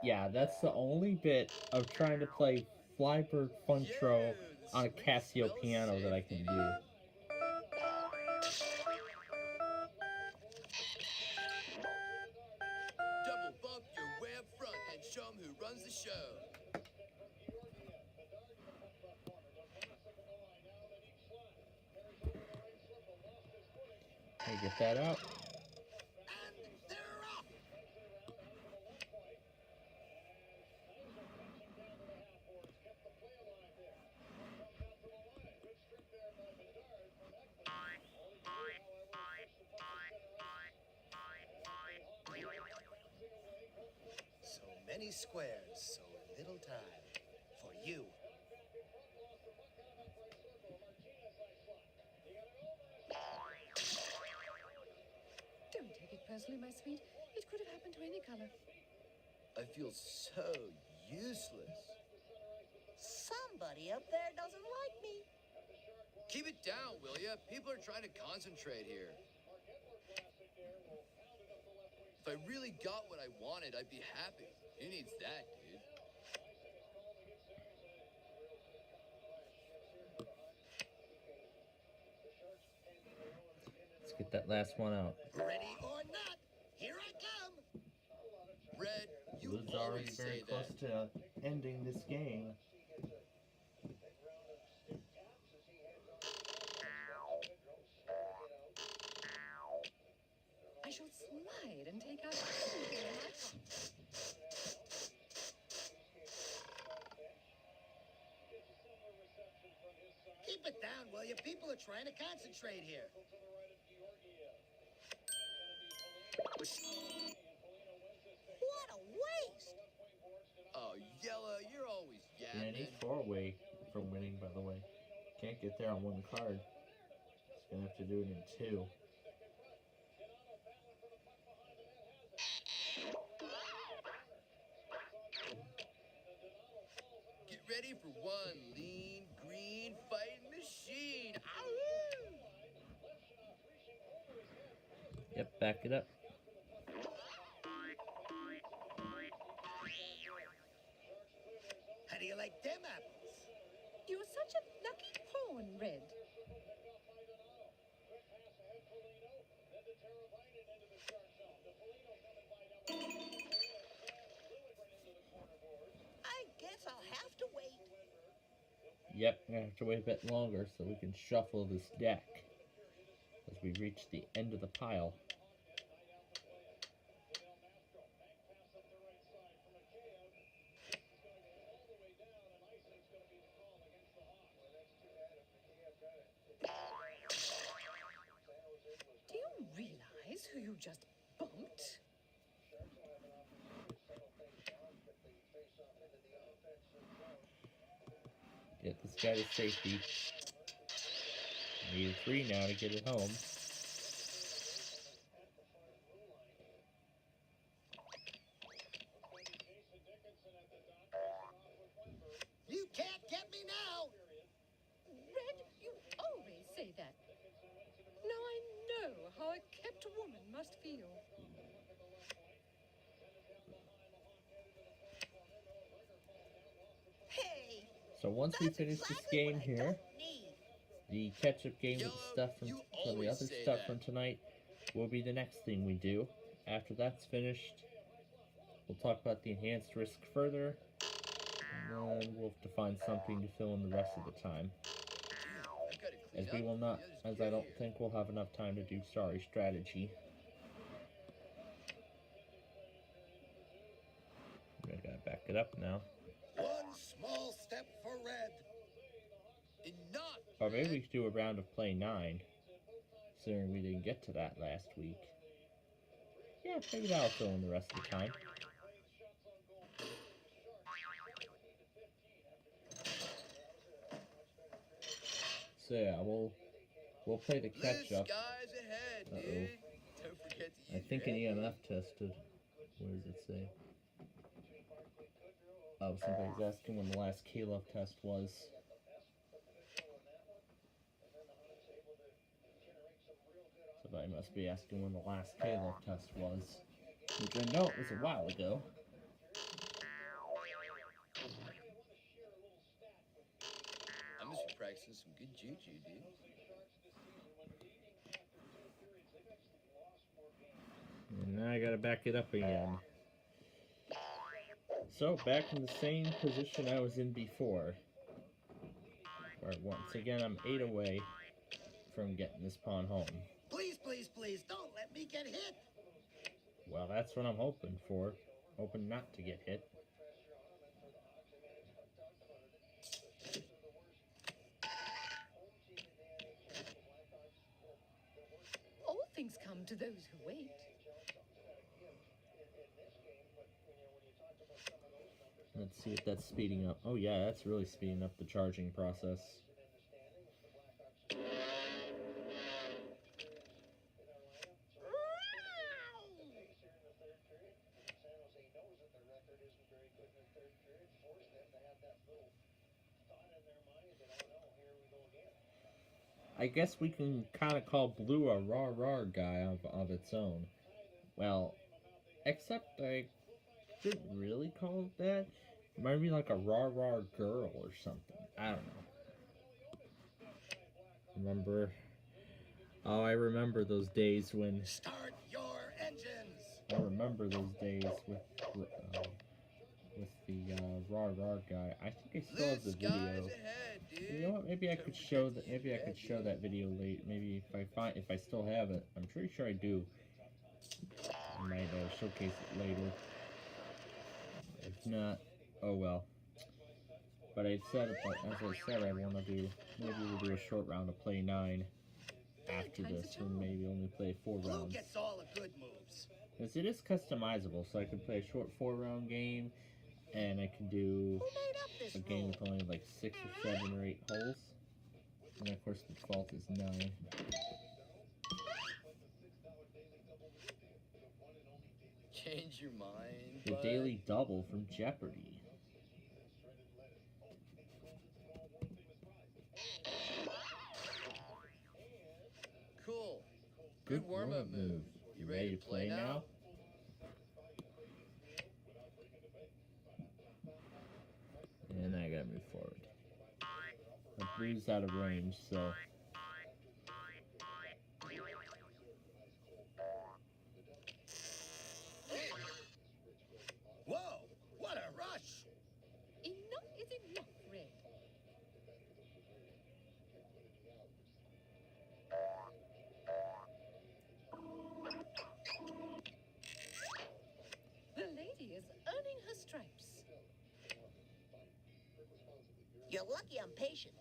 Yeah, that's the only bit of trying to play Flybird Funtro on a Casio piano that I can do. Double bump your way up front and show 'em who runs the show. Can I get that out? many squares, so little time for you. Don't take it personally, my sweet. It could have happened to any color. I feel so useless. Somebody up there doesn't like me. Keep it down, will ya? People are trying to concentrate here. If I really got what I wanted, I'd be happy. Who needs that, dude? Let's get that last one out. Ready or not, here I come. Red, you Blues are already always very say close that. to ending this game. I shall slide and take out everything in my pocket. Keep it down, will you? People are trying to concentrate here. What a waste! Oh, Yella, you're always Yeah, yapping. he's 4 away from winning, by the way. Can't get there on 1 card. He's gonna have to do it in 2. Get ready for one lean, green fighting machine. Ow! Yep, back it up. How do you like them apples? You're such a lucky pawn, Red. I guess I'll have to wait. Yep, we're gonna have to wait a bit longer so we can shuffle this deck as we reach the end of the pile. Do you realize who you just bumped? Get this guy to safety. Need a 3 now to get it home. You can't get me now. Red, you always say that. Now I know how a kept woman must feel. Hey, So once we that's finish this exactly game what I here, don't need. the catch-up game with the Yellow, stuff from you the always other say stuff that. from tonight will be the next thing we do. After that's finished, we'll talk about the enhanced risk further, and then we'll have to find something to fill in the rest of the time. I've got to clean As we up will not, before the as others I get don't here. think we'll have enough time to do Starry Strategy. I gotta back it up now. One small step for Red. Enough! Or maybe we Red. could do a round of play 9, considering we didn't get to that last week. Yeah, maybe that'll fill in the rest of the time. So yeah, we'll play the Blue catch up. skies ahead, Uh-oh. dude. Don't forget to I use think your an head. EMF tested. Where does it say? Oh, somebody's asking when the last K-Love test was. Somebody must be asking when the last K-Love test was. Which I know it was a while ago. I must be practicing some good juju, dude. And now I gotta back it up again. So, back in the same position I was in before. Where once again I'm 8 away from getting this pawn home. Please, please, please, don't let me get hit. Well, that's what I'm hoping for. Hoping not to get hit. All things come to those who wait. Let's see if that's speeding up. Oh yeah, that's really speeding up the charging process. I guess we can kind of call Blue a rah-rah guy of its own. Well, except I didn't really call it that. Maybe like a rah-rah girl or something. I don't know. Remember? Oh, I remember those days when... Start your engines! I remember those days with the rah-rah guy. I think I still have the video. Ahead, dude. You know what? Maybe I could show that. Maybe I could show that video late. Maybe if I still have it. I'm pretty sure I do. I might showcase it later. If not, oh well. But I said, as I said, I want to do. Maybe we'll do a short round of play 9 after this, and maybe only play 4 Blue rounds. gets all the good moves. Because it is customizable, so I could play a short 4-round game, and I can do a game with only like 6 or 7 or 8 holes. And of course, the default is 9. Change your mind. The bud. daily double from Jeopardy. Cool. Good warm-up move. You ready to play now? And I gotta move forward. The blue's out of range, so. Whoa! What a rush! Enough is enough, Red. The lady is earning her stripes. You're lucky I'm patient.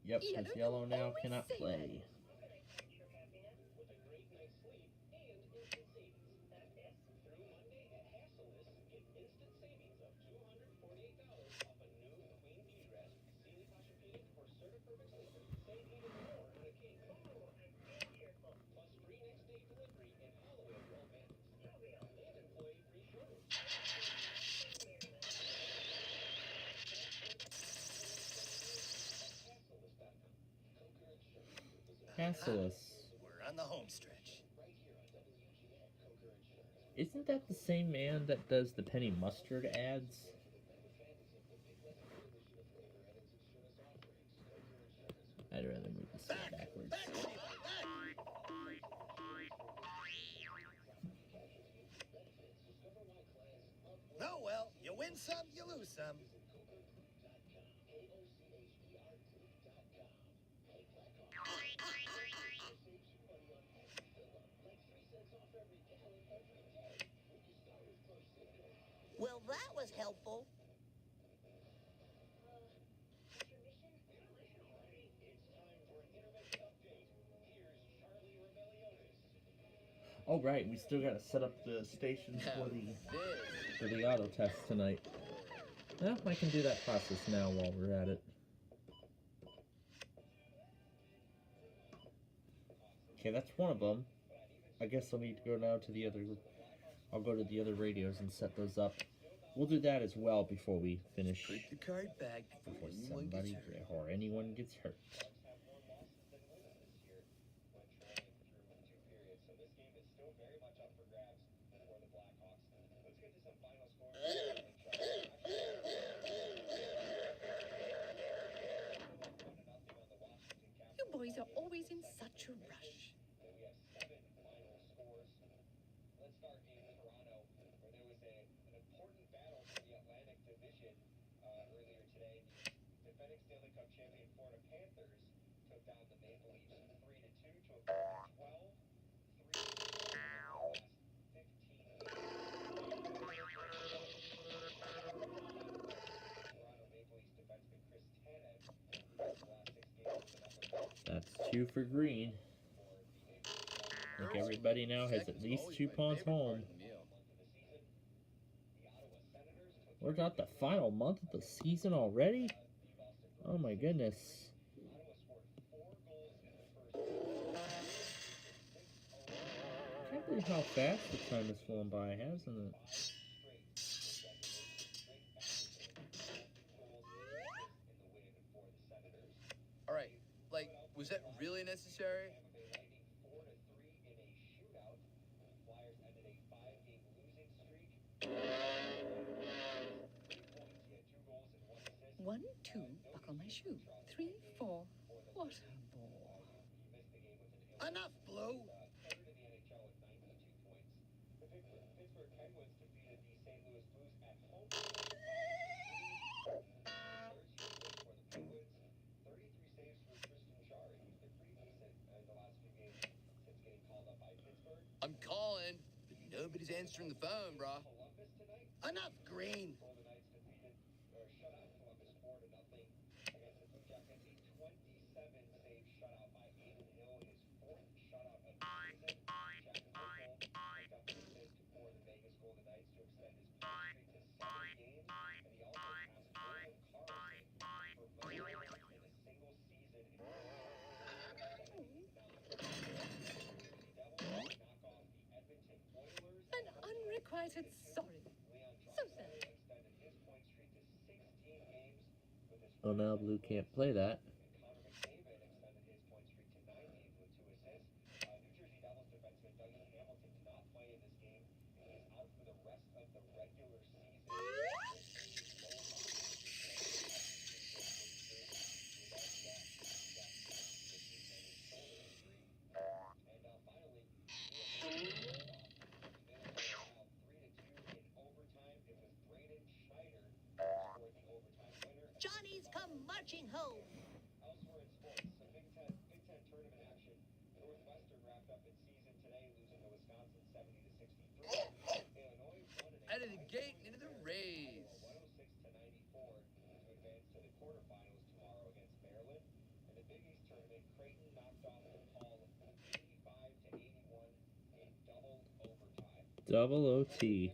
Yep, since yellow now cannot play. Cassilus. We're on the home stretch. Isn't that the same man that does the penny mustard ads? I'd rather move this one backwards. Back, Sheba, back! Oh well, you win some, you lose some. Well, that was helpful. Oh right, we still gotta set up the stations for the auto test tonight. Well, I can do that process now while we're at it. Okay, that's one of them. I guess I'll need to go now to the other. I'll go to the other radios and set those up. We'll do that as well before we finish. Put the card back Before before somebody or anyone gets hurt. You boys are always in such a rush. That's 2 for green. I think everybody now has at least 2 pawns home. We're at the final month of the season already? Oh my goodness. Can't believe how fast the time has flown by, hasn't it? All right, like, was that really necessary? One, two, buckle my shoe. 3, 4. What a bore. Enough, Blue. I'm calling, but nobody's answering the phone, brah. Enough, Green. An unrequited sorry. So sad. Oh, now Blue can't play that. Johnny's come marching home. Out of the gate and into the Rays. Double OT.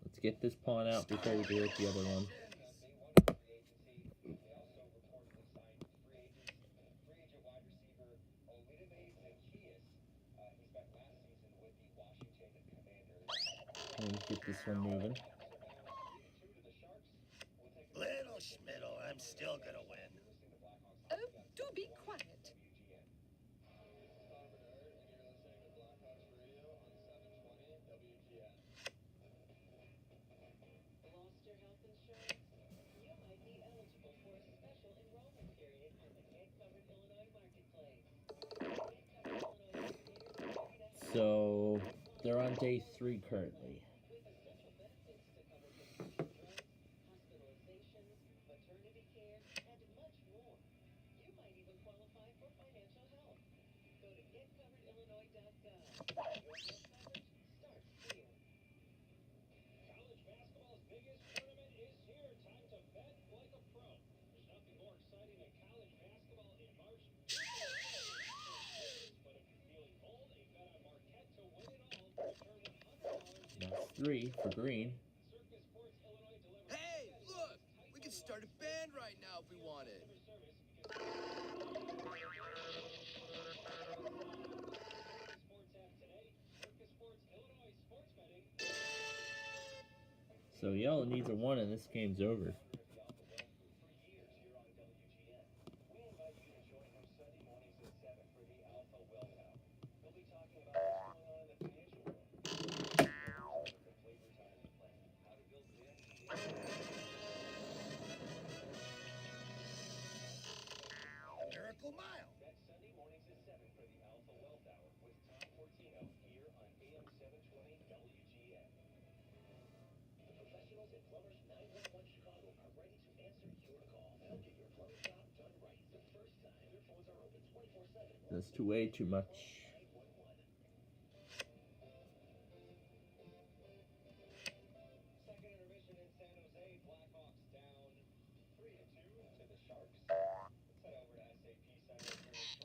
Let's get this pawn out before we deal with the other one. And get this one moving. Little Schmiddle, I'm still gonna win. Oh, do be quiet. Lost your health insurance? You might be eligible for a special enrollment period on the Get Covered Illinois Marketplace. Get Covered Illinois So they're on day 3 currently. with essential benefits to cover prescription drugs, hospitalizations, maternity care, and much more. You might even qualify for financial help. Go to getcoveredillinois.gov. Your health coverage starts here. College basketball's biggest tournament is here. Time to bet like a pro. There's nothing more exciting than college basketball in March. But if you're feeling bold, a bet on Marquette to win it all. Return $100 That's 3 for Green. Circus Sports Illinois delivers Hey, look! We could start a band right now if we wanted. service because Sports app today. Circus Sports Illinois sports betting. So yellow needs a 1 and this game's over. Miracle Mile. Bet Sunday mornings at 7 for the Alpha Wealth Hour with Tom Fortino here on AM 720 WGN. The professionals at Plumbers 911 Chicago are ready to answer your call. They'll get your plumbing job done right the first time. Their phones are open 24/7. That's way too much. Second intermission in San Jose. Blackhawks down 3-2 to the Sharks. Let's head over to SAP Center.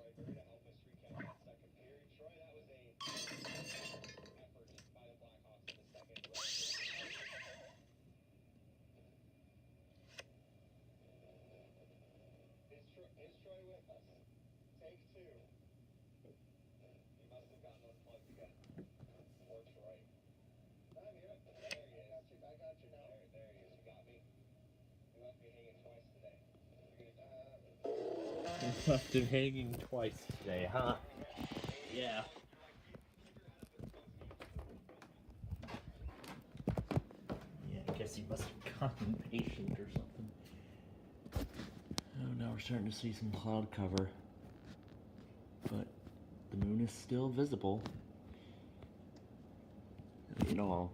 Left him hanging twice today, huh? Yeah. Yeah, I guess he must have gotten impatient or something. Oh, now we're starting to see some cloud cover. But the moon is still visible. You know,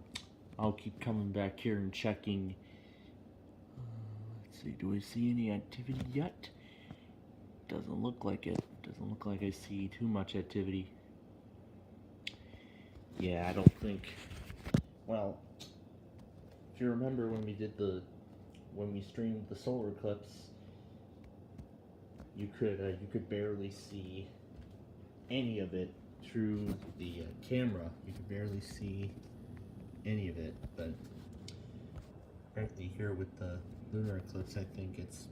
I'll keep coming back here and checking. Let's see, do I see any activity yet? Doesn't look like it. Doesn't look like I see too much activity. Yeah, I don't think. Well, if you remember when we streamed the solar eclipse, you could barely see any of it through the camera. You could barely see any of it, but apparently here with the lunar eclipse, I think it's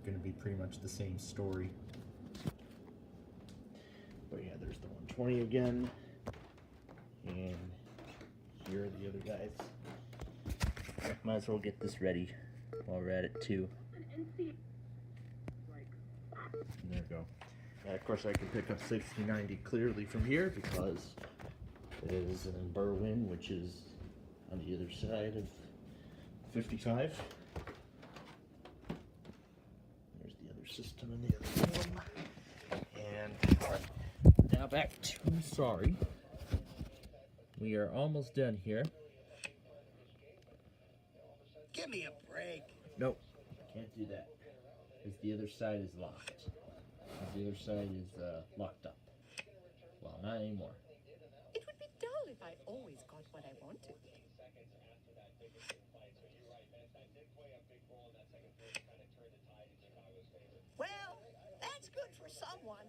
going to be pretty much the same story. But yeah, there's the 120 again, and here are the other guys. Might as well get this ready while we're at it too. And there we go. And of course I can pick up 6090 clearly from here because it is in Berwyn, which is on the other side of 55. There's the other system in the other room. And now back to sorry. We are almost done here. Give me a break. Nope, can't do that. Because the other side is locked. The other side is locked up. Well, not anymore. It would be dull if I always got what I wanted. Well, that's good for someone.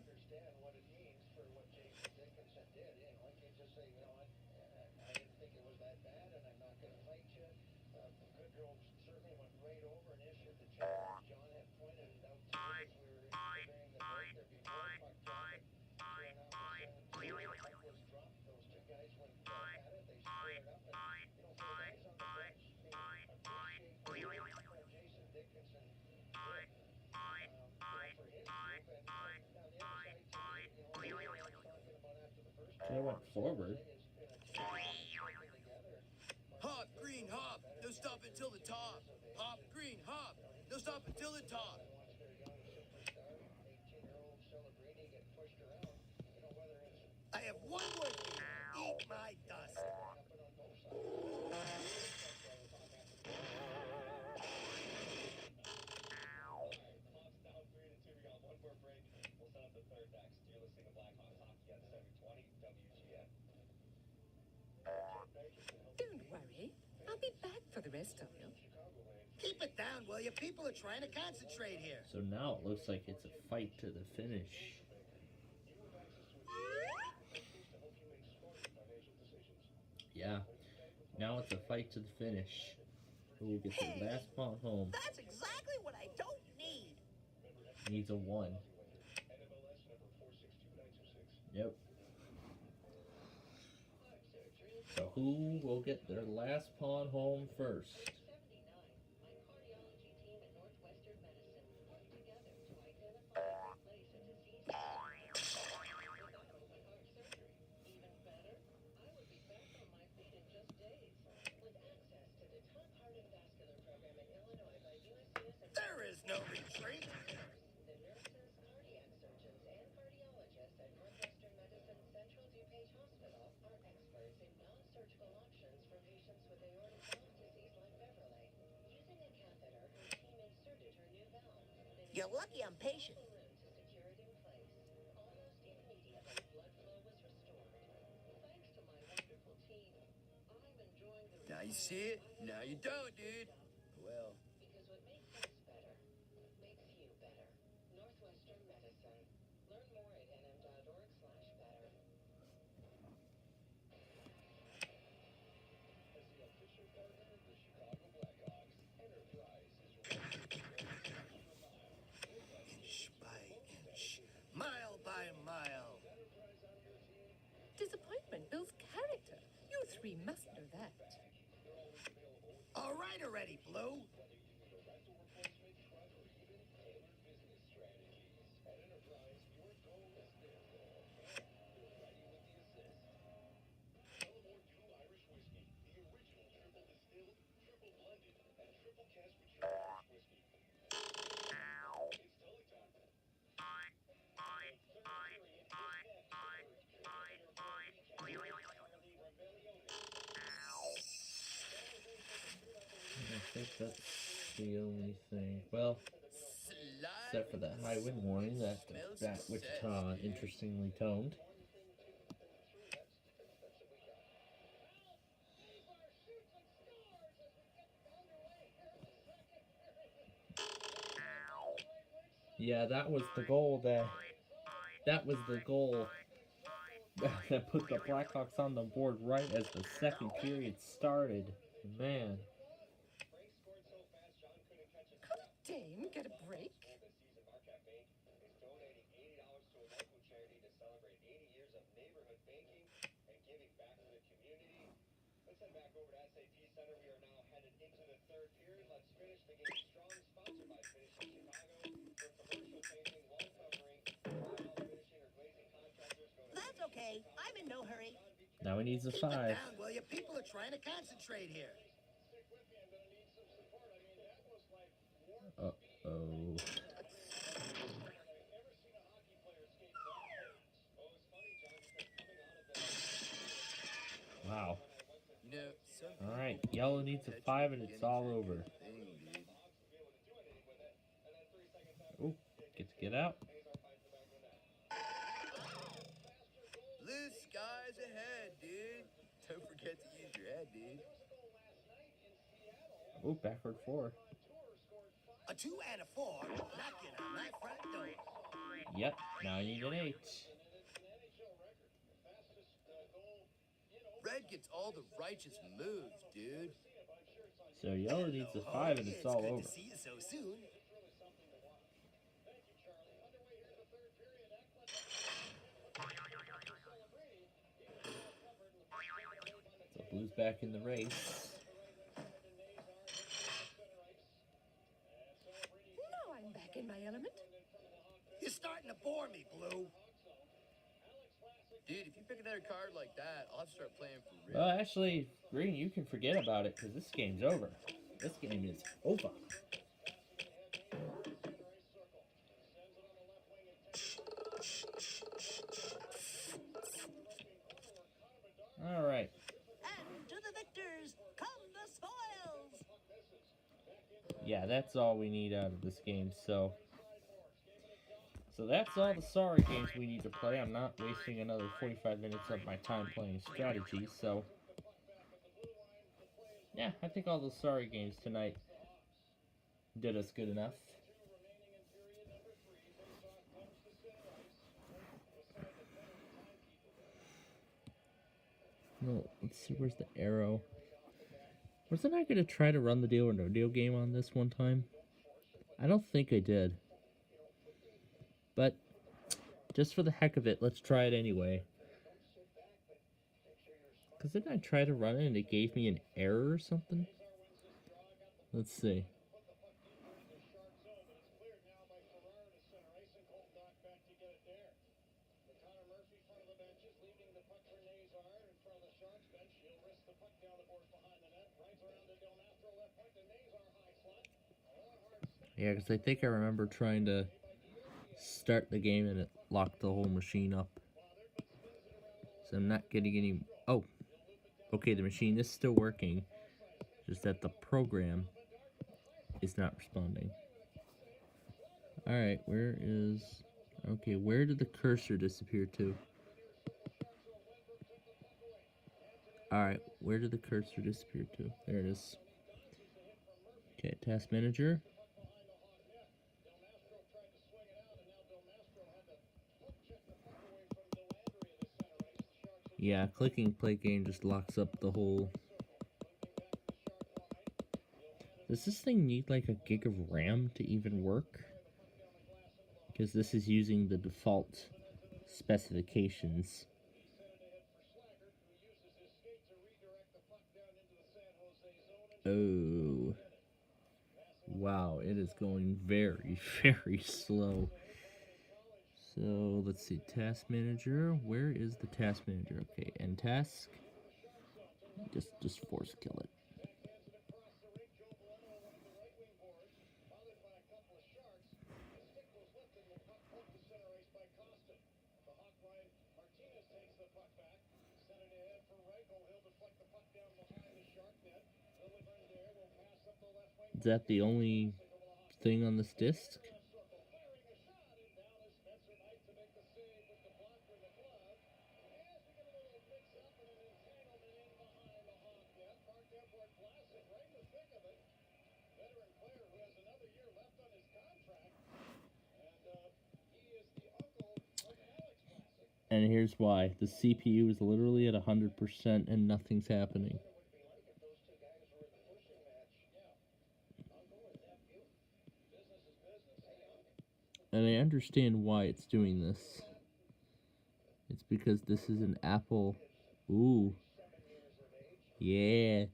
I went forward. Hop, green, hop. No stop until the top. Hop, green, hop. No stop until the top. I have one word for you. Eat my dust. Don't worry. I'll be back for the rest of you. Keep it down, will you? People are trying to concentrate here. So now it looks like it's a fight to the finish. Yeah, now it's a fight to the finish. Who will get the last pawn home? That's exactly what I don't need. Needs a 1. Yep. So who will get their last pawn home first? There is no retreat. You're lucky I'm patient. Now you see it, now you don't, dude. Well, Inch by inch, mile by mile. Disappointment builds character. You three must know that. All right already, Blue. think that's the only thing. Well, except for that high wind warning that Wichita interestingly toned. Yeah, that was the goal that put the Blackhawks on the board right as the second period started. Man. Could Dane get a break? That's okay. I'm in no hurry. Now he needs a Keep it 5. down, will you? People are trying to concentrate here. Uh-oh. Wow. You know, some Alright, people yellow needs a catch 5 the and it's beginnings all of a over. good thing, dude. Oh, get out. Blue skies ahead, dude. Don't forget to use your head, dude. Oh, backward 4. A 2 and a 4 knocking on my front door. Yep, now I need an 8. Red gets all the righteous moves, dude. So yellow needs a 5 and it's all good over. to see you so soon. So blue's back in the race. Now I'm back in my element. You're starting to bore me, Blue. Dude, if you pick another card like that, I'll have to start playing for real. Well, actually, Green, you can forget about it because this game's over. This game is over. Alright. And to the victors come the spoils. Yeah, that's all we need out of this game, so that's all the sorry games we need to play. I'm not wasting another 45 minutes of my time playing strategy, so yeah, I think all those sorry games tonight did us good enough. No, let's see, where's the arrow? Wasn't I going to try to run the deal or no deal game on this one time? I don't think I did. But just for the heck of it, let's try it anyway. Because didn't I try to run it and it gave me an error or something? Let's see. Yeah, because I think I remember trying to start the game and it locked the whole machine up. So I'm not getting any... Oh! Okay, the machine is still working. Just that the program is not responding. Alright, where is... Okay, where did the cursor disappear to? Alright, where did the cursor disappear to? There it is. Okay, task manager. Yeah, clicking play game just locks up the whole... Does this thing need like a gig of RAM to even work? Because this is using the default specifications. Oh. Wow, it is going very, very slow. So, let's see, task manager. Where is the task manager? Okay, end task. Just force kill it. Is that the only thing on this disc? And here's why. The CPU is literally at 100% and nothing's happening. And I understand why it's doing this. It's because this is an Apple. Ooh. Yeah.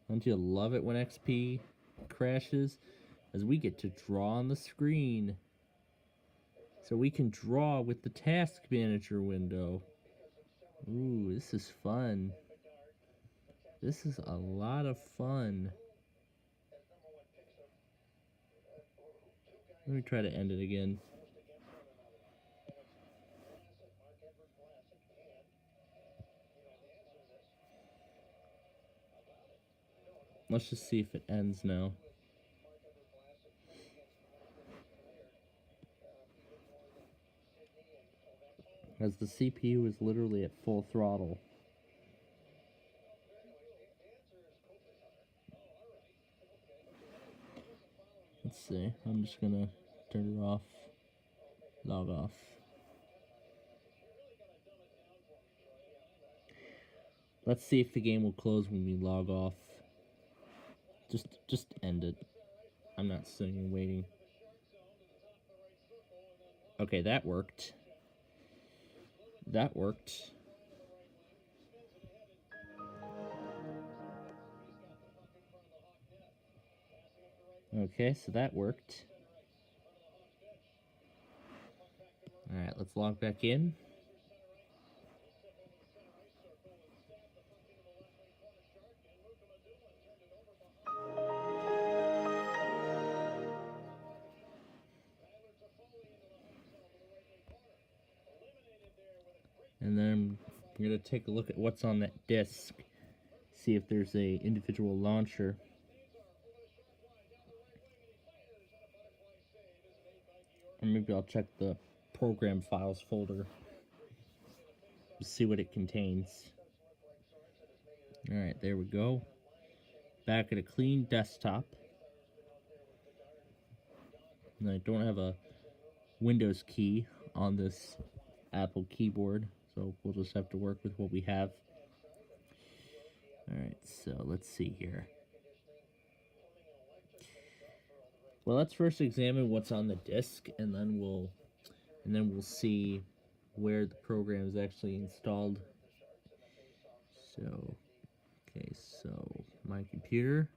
Don't you love it when XP crashes? As we get to draw on the screen. So we can draw with the task manager window. Ooh, this is fun. This is a lot of fun. Let me try to end it again. Let's just see if it ends now. As the CPU is literally at full throttle. Let's see. I'm just gonna turn it off. Log off. Let's see if the game will close when we log off. Just end it. I'm not sitting and waiting. Okay, that worked. That worked. Okay, so that worked. Alright, let's log back in. And then I'm going to take a look at what's on that disk. See if there's a individual launcher. Or maybe I'll check the program files folder. See what it contains. Alright, there we go. Back at a clean desktop. And I don't have a Windows key on this Apple keyboard, so we'll just have to work with what we have. Alright, so let's see here. Well, let's first examine what's on the disk, and then we'll see where the program is actually installed. So, okay, so my computer.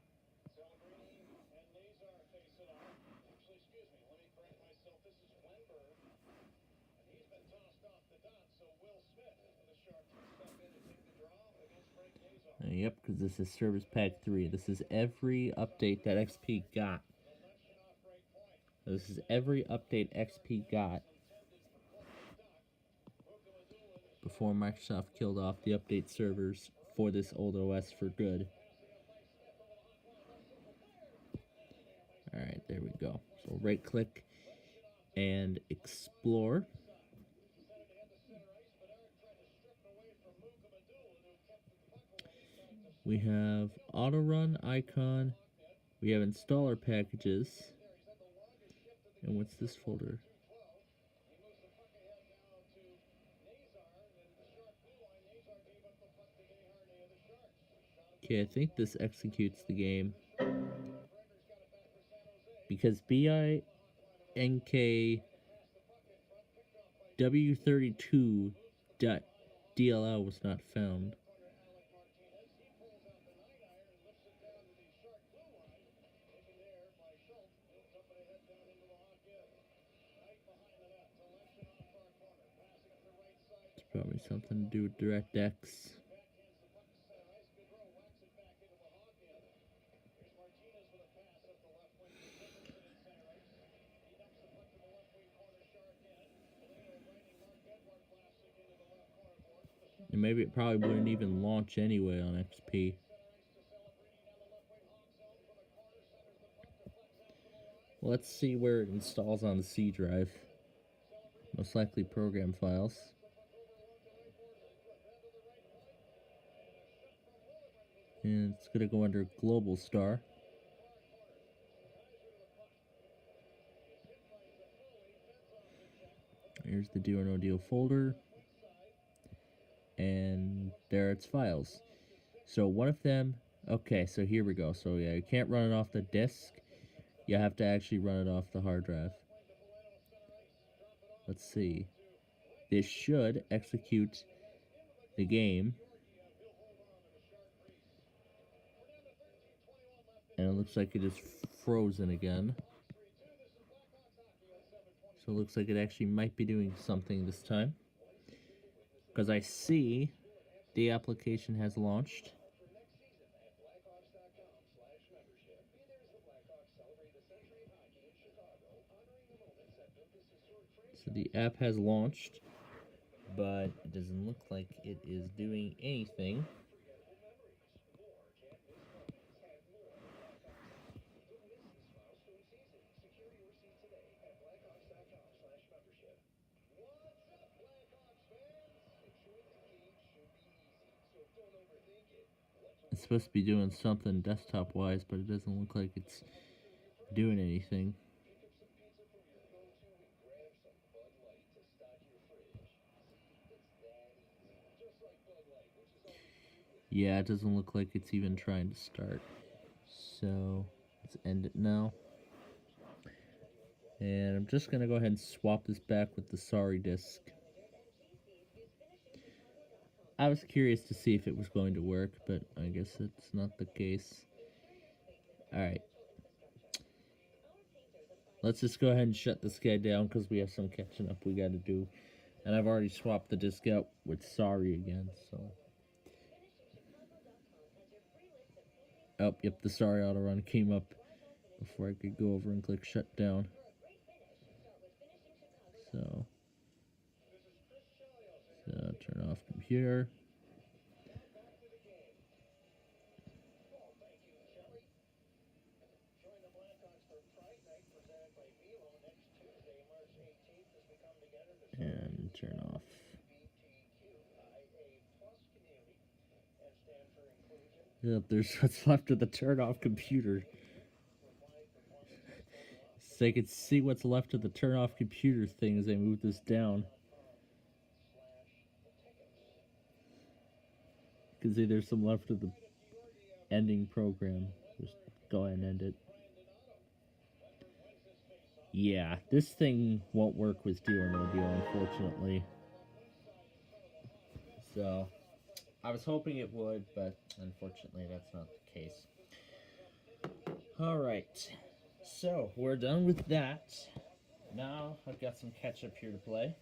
Yep, because this is Service Pack 3. This is every update that XP got. This is every update XP got before Microsoft killed off the update servers for this old OS for good. Alright, there we go. So right click and explore. We have auto run icon. We have installer packages. And what's this folder? Okay, I think this executes the game. Because BINK W32.dll was not found. It's probably something to do with DirectX. And maybe it probably wouldn't even launch anyway on XP. Let's see where it installs on the C drive. Most likely program files. And it's going to go under Global Star. Here's the Do or No Deal folder. And there are its files. So one of them, okay, so here we go. So yeah, you can't run it off the disk. You have to actually run it off the hard drive. Let's see. This should execute the game. And it looks like it is frozen again. So it looks like it actually might be doing something this time. Because I see the application has launched. So the app has launched, but it doesn't look like it is doing anything. It's supposed to be doing something desktop-wise, but it doesn't look like it's doing anything. Yeah, it doesn't look like it's even trying to start. So, let's end it now. And I'm just going to go ahead and swap this back with the sorry disk. I was curious to see if it was going to work, but I guess it's not the case. Alright. Let's just go ahead and shut this guy down because we have some catching up we got to do. And I've already swapped the disk out with sorry again, so. Oh, yep, the sorry auto run came up before I could go over and click shut down. So turn off computer. And turn off. Yep, there's what's left of the turn off computer. So I could see what's left of the turn off computer thing as I move this down. You can see there's some left of the ending program. Just go ahead and end it. Yeah, this thing won't work with Do or No Deal, unfortunately. So, I was hoping it would, but unfortunately that's not the case. Alright, so we're done with that. Now I've got some catch up here to play.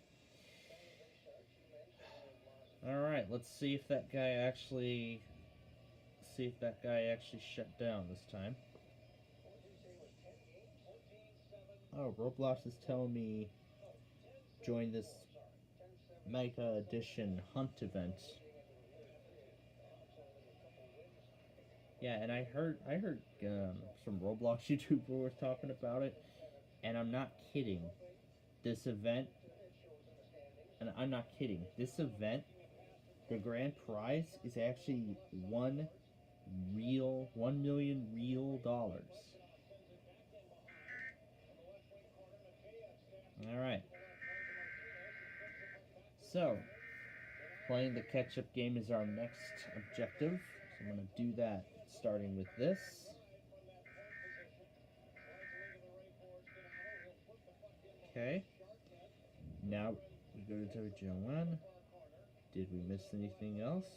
Alright, let's see if that guy actually shut down this time. Oh, Roblox is telling me join this Mega Edition Hunt event. Yeah, and I heard some Roblox YouTuber was talking about it, and I'm not kidding. This event, and I'm not kidding. This event, the grand prize is actually $1 million real dollars. All right. So, playing the catch-up game is our next objective. So I'm going to do that starting with this. Okay. Now we go to Division 1. Did we miss anything else?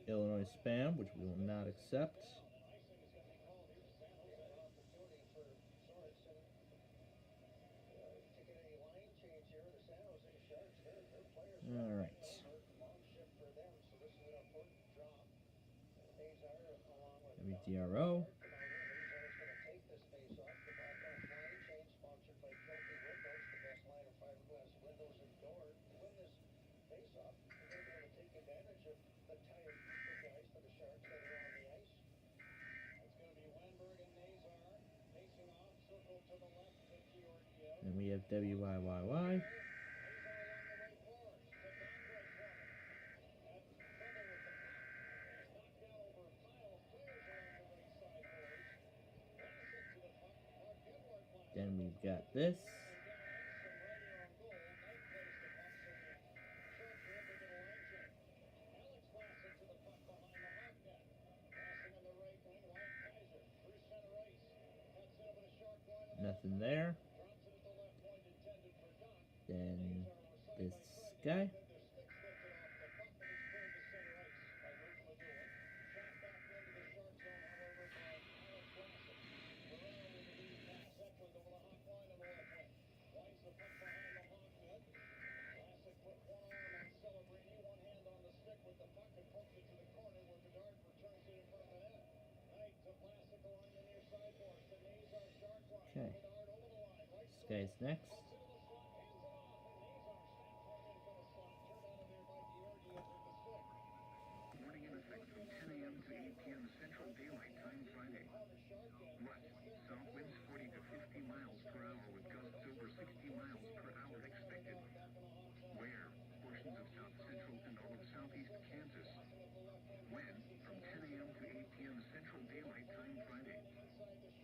Illinois spam, which we will not accept. Alright. WDRO. Then we have WYYY. Then we've got this. Nothing there. Then this guy. Okay. This guy's next. Warning in effect from 10 a.m. to 8 p.m. Central Daylight Time Friday. West, south winds 40 to 50 miles per hour with gusts over 60 miles per hour expected. Where? Portions of south central and all of southeast Kansas. When? From 10 a.m. to 8 p.m. Central Daylight Time Friday.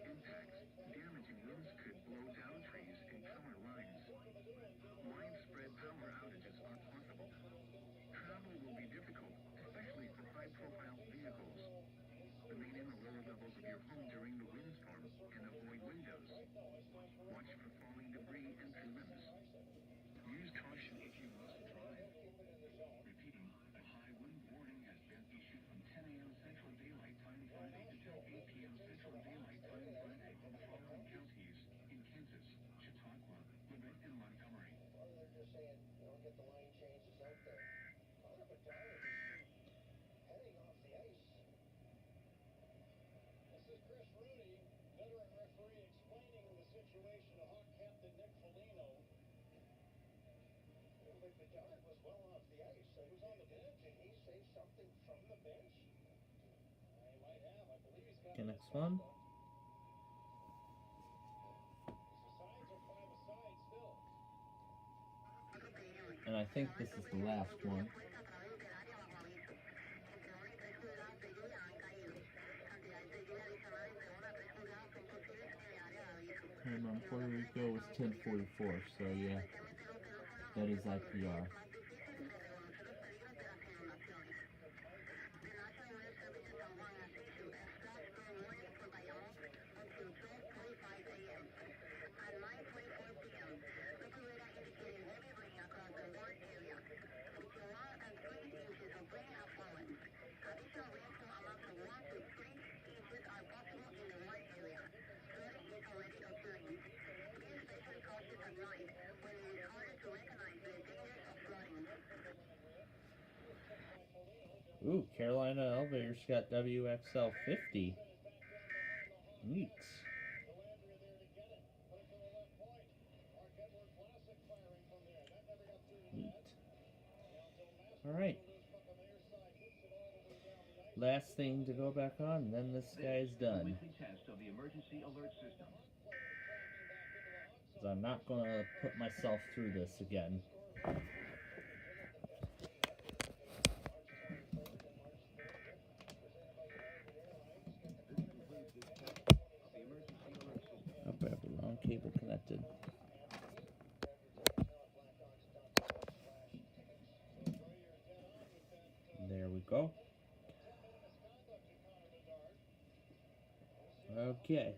Impacts. Damaging winds could blow down trees and power lines. Widespread power outages are possible. Travel will be difficult, especially for high-profile vehicles. Remain in the lower levels of your home during the windstorm and avoid windows. Watch for falling debris and tree limbs. Use caution if you must drive. Repeating, a high wind warning has been issued from 10 a.m. Central Daylight Time Friday until 8 p.m. Central Daylight Time Friday on the following counties in Kansas: Chautauqua, Levant, and Montgomery. They're just saying, get the line changes out there. Connor Bedard is heading off the ice. This is Chris Rooney, veteran referee, explaining the situation to Hawk captain Nick Foligno. Bedard was well off the ice, so he was on the bench. Did he say something from the bench? He might have. I believe he's got. Okay, next one. The sides are 5-a-side still. And I think this is the last one. Time on Puerto Rico was 10:44, so yeah, that is IPR. Ooh, Carolina Elevators got WXL 50. Neat. Neat. Alright. Last thing to go back on, and then this guy's done. Weekly test of the emergency alert system. Because I'm not going to put myself through this again. Oh, I have the wrong cable connected. There we go. Okay.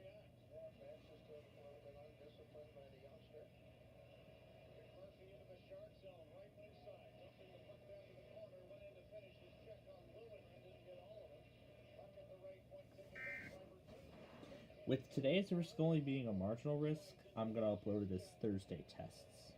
With today's risk only being a marginal risk, I'm going to upload it as Thursday tests.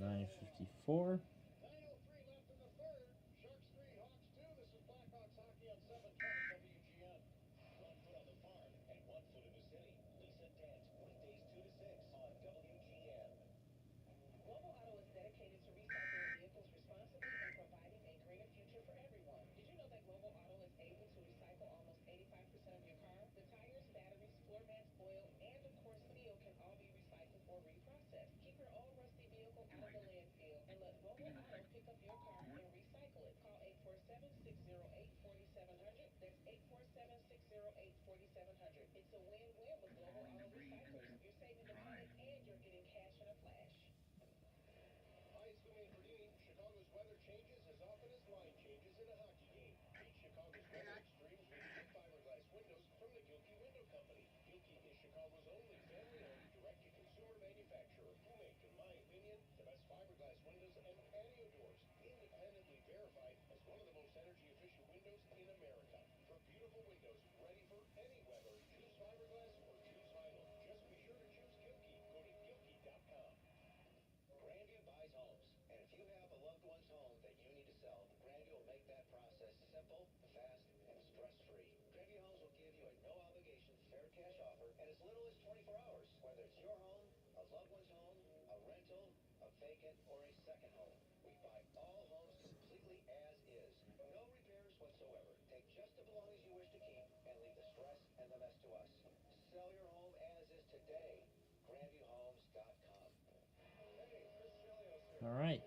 9:54. 9:03 left in the third. Sharks 3, Hawks 2. This is Blackhawks hockey on 720 WGN. 1 foot on the farm and 1 foot in the city. Lisa Dent, weekdays 2 to 6 on WGN. Global Auto is dedicated to recycling vehicles responsibly and providing a greener future for everyone. Did you know that Global Auto is able to recycle almost 85% of your car? The tires, batteries, floor mats, oil, and of course steel can all be recycled or reprocessed. Keep your old rusty vehicle out of the landfill and let Global Auto pick up your car and recycle it. Call 847-608-4700. That's 847-608-4700. It's a win-win with Global Auto Recyclers. You're saving the planet and you're getting cash in a flash. Hi, it's Louis and Bernini. Chicago's weather changes as often as line changes in a hockey game. Beat Chicago's weather extremes with new fiberglass windows from the Gilkey Window Company. Gilkey is Chicago's only family-owned, direct-to-consumer manufacturer who make, in my opinion, the best fiberglass windows and patio doors. Independently verified as one of the most energy-efficient windows in America. For beautiful windows ready for any weather, choose fiberglass or choose vinyl. Just be sure to choose Gilkey. Go to Gilkey.com. Grandview buys homes, and if you have a loved one's home that you need to sell, Grandview will make that process simple, fast, and stress-free. Grandview Homes will give you a no-obligation, fair cash offer in as little as 24 hours. Whether it's your home, a loved one's home, a rental, a vacant, or a second home, we buy all homes completely as is. No repairs whatsoever. Take just the belongings you wish to keep and leave the stress and the mess to us. Sell your home as is today. GrandviewHomes.com. All right.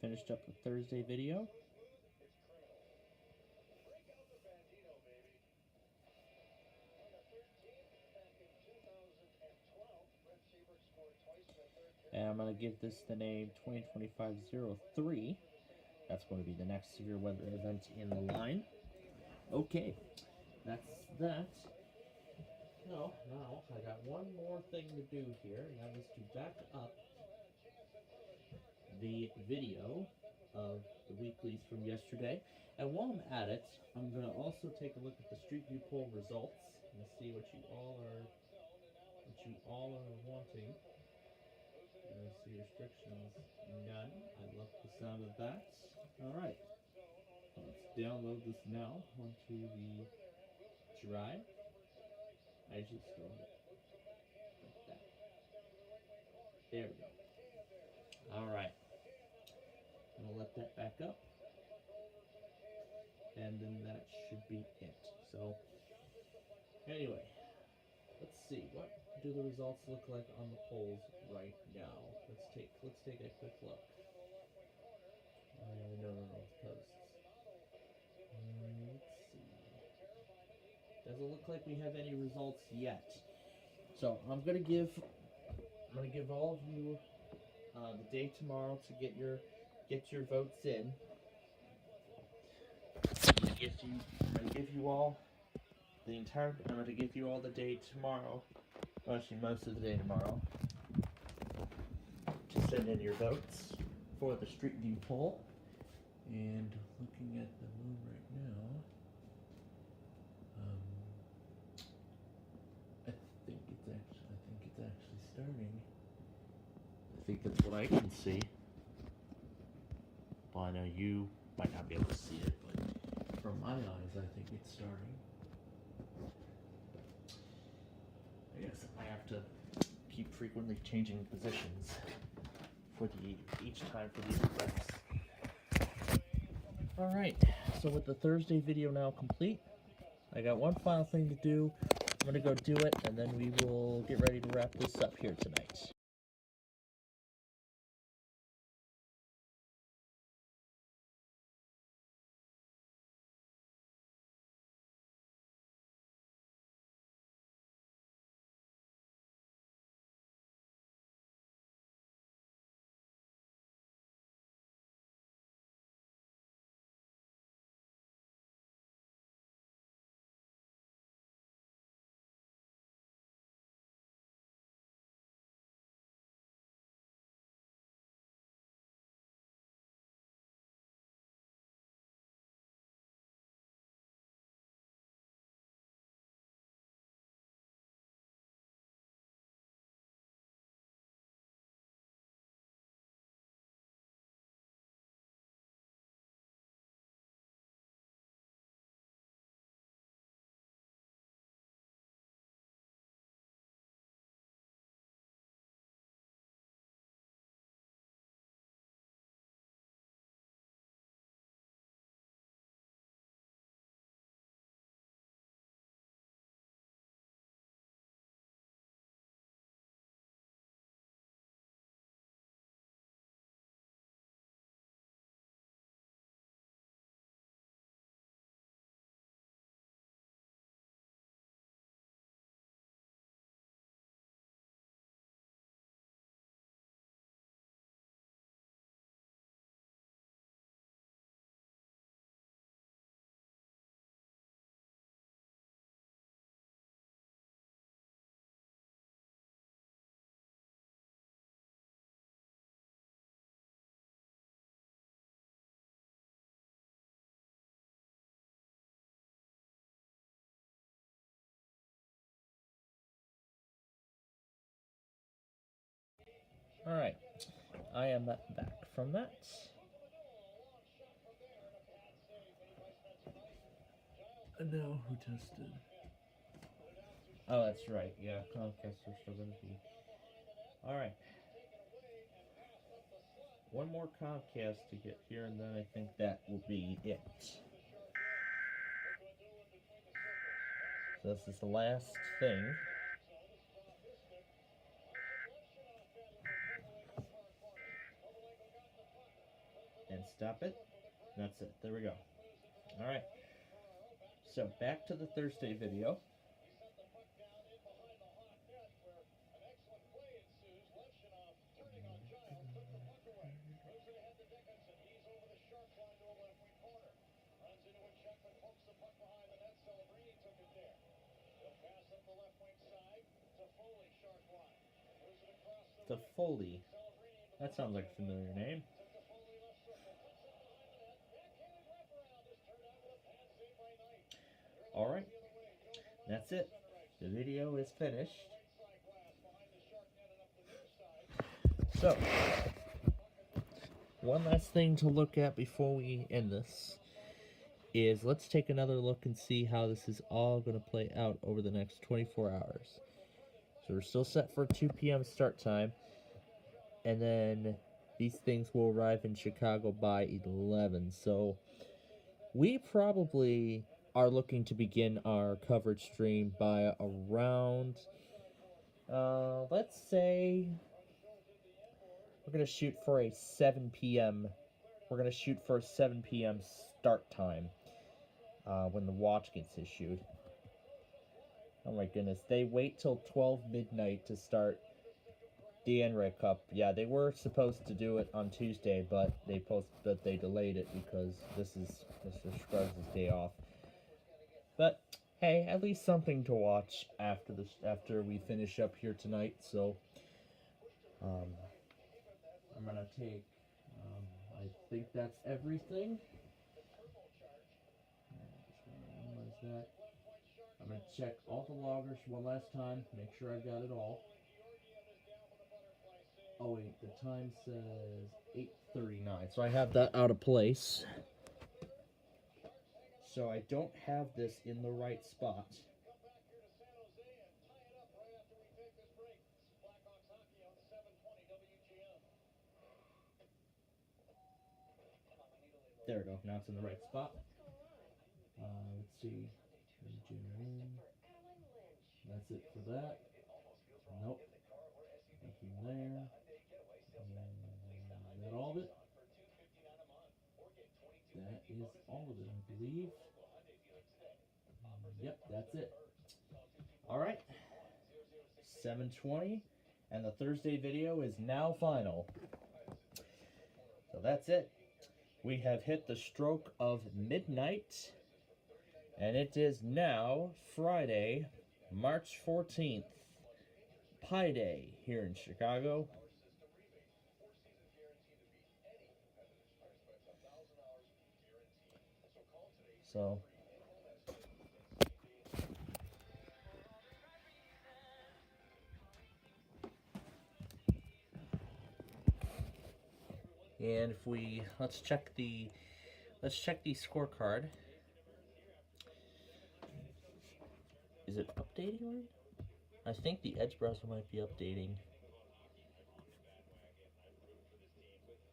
Finished up the Thursday video. And I'm going to give this the name 2025-03. That's going to be the next severe weather event in the line. Okay, that's that. No, now I got one more thing to do here, and that is to back up the video of the weeklies from yesterday. And while I'm at it, I'm going to also take a look at the Street View poll results and see what you all are wanting. See restrictions, none. I love the sound of that. Alright, let's download this now onto the drive. I just stored it like that. There we go. Alright, I'm gonna let that back up, and then that should be it. So, anyway, let's see, what do the results look like on the polls right now? Let's take a quick look. No, it's posts. Let's see. Doesn't look like we have any results yet. So I'm gonna give all of you the day tomorrow to get your votes in. I'm gonna give you all the day tomorrow. Well, actually, most of the day tomorrow to send in your votes for the Street View poll. And looking at the moon right now, I think it's actually starting. I think that's what I can see. Well, I know you might not be able to see it, but from my eyes, I think it's starting. I guess I have to keep frequently changing positions for each time for these events. Alright, so with the Thursday video now complete, I got one final thing to do. I'm going to go do it, and then we will get ready to wrap this up here tonight. Alright, I am back from that. And now who tested? Oh, that's right. Yeah, Comcast are still going to be. Alright. One more Comcast to get here, and then I think that will be it. So this is the last thing. And stop it. That's it. There we go. Alright. So back to the Thursday video. The Foley. That sounds like a familiar name. Alright. That's it. The video is finished. So, one last thing to look at before we end this is let's take another look and see how this is all going to play out over the next 24 hours. So we're still set for 2 p.m. start time, and then these things will arrive in Chicago by 11. So we probably are looking to begin our coverage stream by around, let's say, we're going to shoot for a 7 p.m. We're going to shoot for a 7 p.m. start time when the watch gets issued. Oh my goodness, they wait till 12 midnight to start the NREG Cup. Yeah, they were supposed to do it on Tuesday, but they delayed it because this is Mr. Scruggs' day off. But hey, at least something to watch after we finish up here tonight. So I'm gonna take. I think that's everything. Just gonna minimize that. I'm going to check all the loggers one last time, make sure I got it all. Oh wait, the time says 8:39, so I have that out of place. So I don't have this in the right spot. There we go, now it's in the right spot. Let's see. That's it for that. Nope. Nothing there. Is that all of it? That is all of it, I believe. Yep, that's it. Alright. 7:20. And the Thursday video is now final. So that's it. We have hit the stroke of midnight. And it is now Friday, March 14th. Pi Day here in Chicago. So and if we let's check the scorecard. Is it updating right? I think the Edge browser might be updating.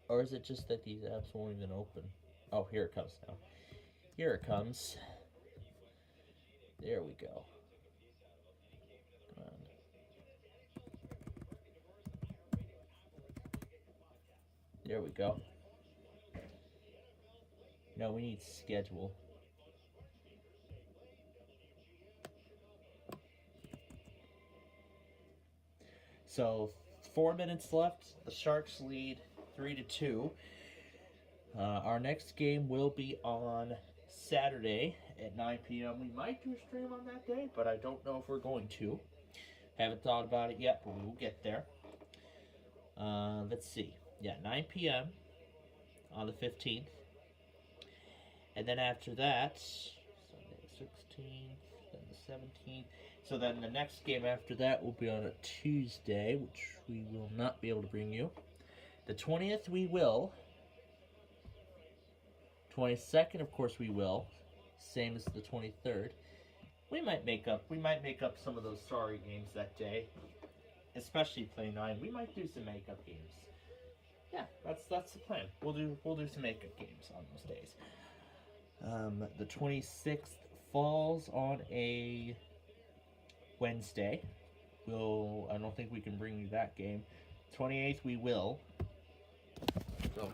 Or is it just that these apps won't even open? Oh, here it comes now. Here it comes. There we go. Come on. There we go. No, we need schedule. So 4 minutes left. The Sharks lead 3-2. Our next game will be on Saturday at 9 p.m. We might do a stream on that day, but I don't know if we're going to. Haven't thought about it yet, but we will get there. Let's see. Yeah, 9 p.m. on the 15th. And then after that, Sunday the 16th, then the 17th. So then the next game after that will be on a Tuesday, which we will not be able to bring you. The 20th we will. 22nd, of course, we will. Same as the 23rd. We might make up some of those sorry games that day, especially play 9. We might do some makeup games. Yeah, that's the plan. We'll do some makeup games on those days. The 26th falls on a Wednesday. I don't think we can bring you that game. 28th we will. So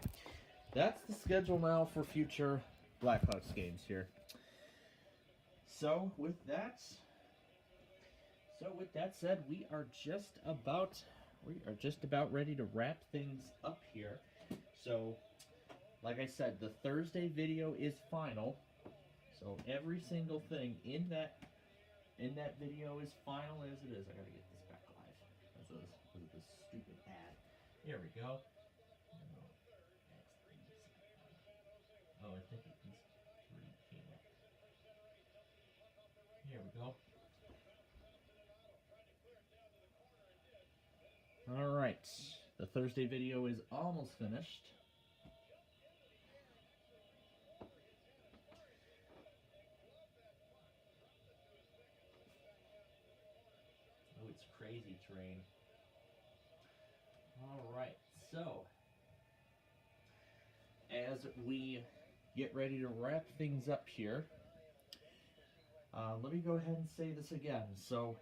that's the schedule now for future Blackhawks games here. So with that said, we are just about ready to wrap things up here. So, like I said, the Thursday video is final. So every single thing in that video is final as it is. I gotta get this back live. That's a stupid ad. Here we go. Oh, I think it needs 3 came up. Here we go. Alright, the Thursday video is almost finished. Oh, it's crazy terrain. Alright, so as we get ready to wrap things up here, let me go ahead and say this again. So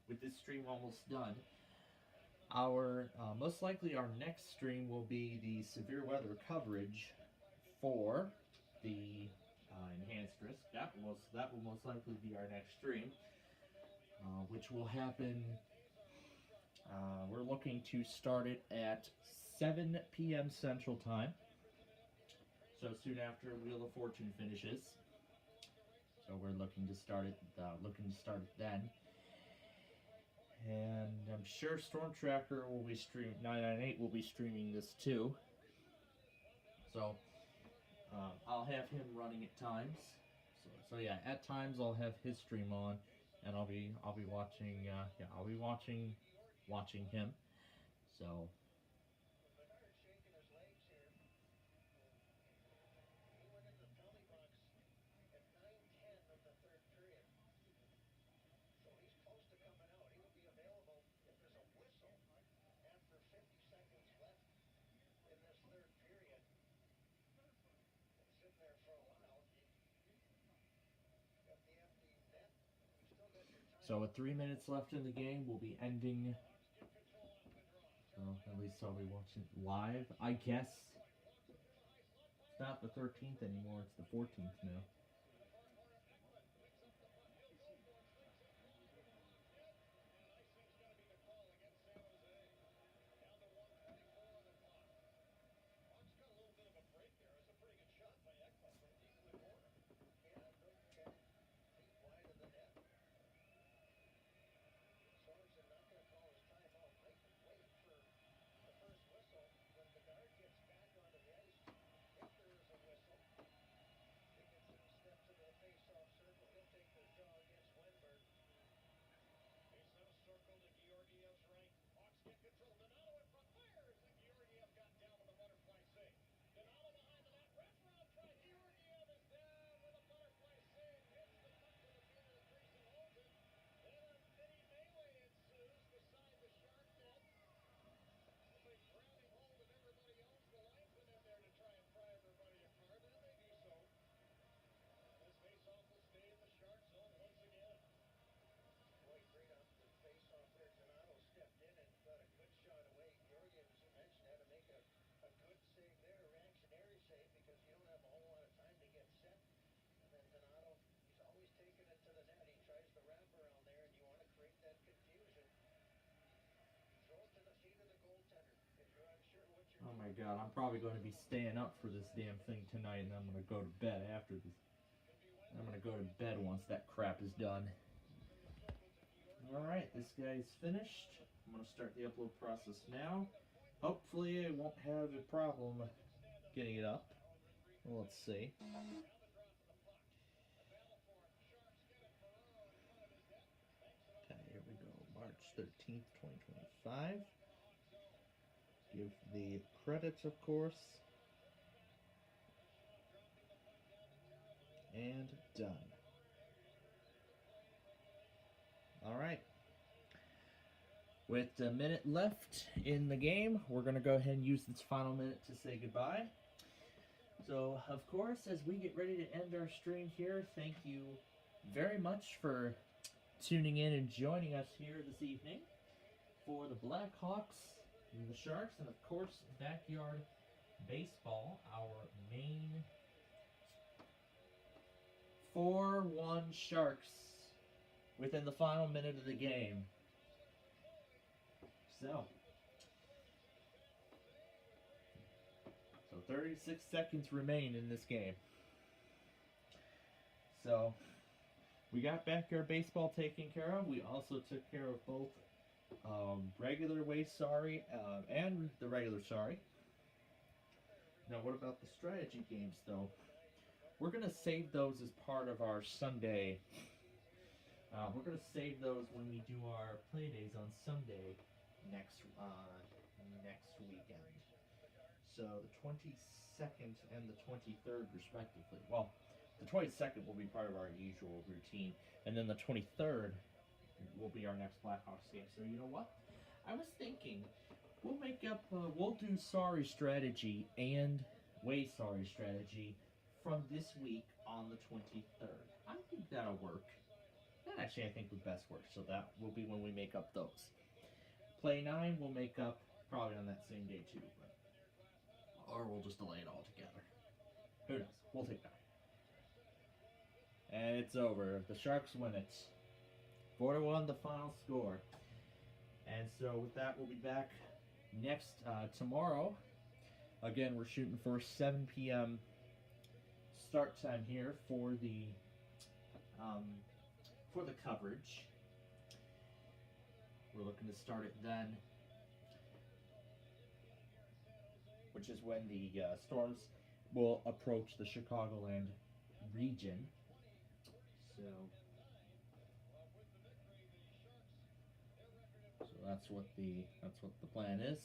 with this stream almost done, most likely our next stream will be the severe weather coverage for the enhanced risk. That will most likely be our next stream, which will happen. We're looking to start it at 7 p.m. Central Time. So soon after Wheel of Fortune finishes. So we're looking to start it then. And I'm sure Storm Tracker will be 998 will be streaming this too. So I'll have him running at times. So yeah, at times I'll have his stream on, and I'll be watching. I'll be watching him. So. So with 3 minutes left in the game, we'll be ending. So at least I'll be watching live, I guess. It's not the 13th anymore, it's the 14th now. Oh my god, I'm probably going to be staying up for this damn thing tonight, and I'm going to go to bed after this. I'm going to go to bed once that crap is done. Alright, this guy's finished. I'm going to start the upload process now. Hopefully I won't have a problem getting it up. Well, let's see. Okay, here we go. March 13th, 2025. Give the credits, of course. And done. Alright. With a minute left in the game, we're going to go ahead and use this final minute to say goodbye. So, of course, as we get ready to end our stream here, thank you very much for tuning in and joining us here this evening for the Blackhawks and the Sharks, and of course, Backyard Baseball, our main 4-1 Sharks within the final minute of the game. So 36 seconds remain in this game. So we got Backyard Baseball taken care of. We also took care of both regular Way Sorry and the regular Sorry. Now what about the strategy games though? We're going to save those as part of our Sunday. We're going to save those when we do our play days on Sunday next weekend. So the 22nd and the 23rd respectively. Well, the 22nd will be part of our usual routine, and then the 23rd will be our next Blackhawks game. So you know what? I was thinking we'll do Sorry Strategy and Way Sorry Strategy from this week on the 23rd. I think that'll work. That actually I think would best work. So that will be when we make up those. Play 9 we'll make up probably on that same day too, or we'll just delay it all together. Who knows? We'll take that. And it's over. The Sharks win it. 4-1 the final score. And so with that, we'll be back next tomorrow. Again, we're shooting for 7 p.m. start time here for the coverage. We're looking to start it then, which is when the Storms will approach the Chicagoland region. So that's what the plan is.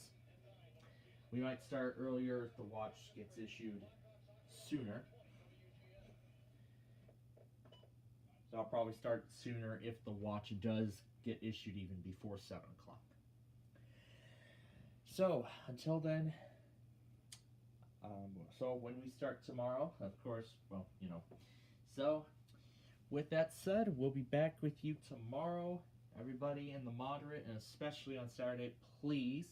We might start earlier if the watch gets issued sooner. So I'll probably start sooner if the watch does get issued even before 7 o'clock. So until then, so when we start tomorrow, of course, well, you know. So with that said, we'll be back with you tomorrow. Everybody in the moderate, and especially on Saturday, please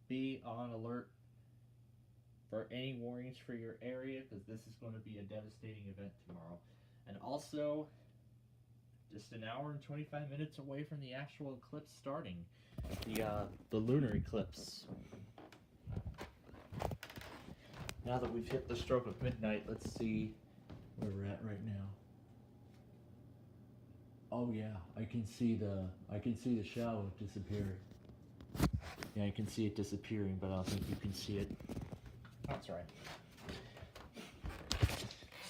be on alert for any warnings for your area, because this is going to be a devastating event tomorrow. And also, just an hour and 25 minutes away from the actual eclipse starting, the lunar eclipse. Now that we've hit the stroke of midnight, let's see where we're at right now. Oh yeah, I can see the shadow disappearing. Yeah, I can see it disappearing, but I don't think you can see it. That's right.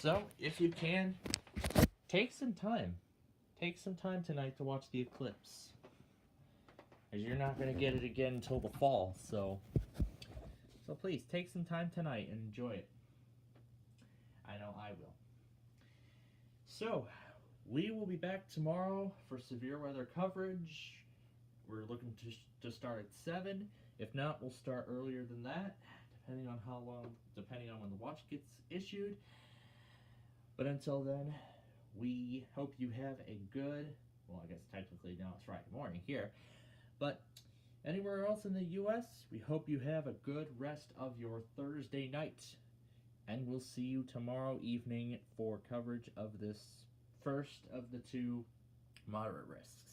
So, if you can, take some time. Take some time tonight to watch the eclipse, as you're not going to get it again until the fall, so please, take some time tonight and enjoy it. I know I will. So, we will be back tomorrow for severe weather coverage. We're looking to start at 7. If not, we'll start earlier than that, depending on when the watch gets issued. But until then, we hope you have a good, well, I guess technically now it's Friday morning here, but anywhere else in the U.S., we hope you have a good rest of your Thursday night. And we'll see you tomorrow evening for coverage of this first of the 2 moderate risks.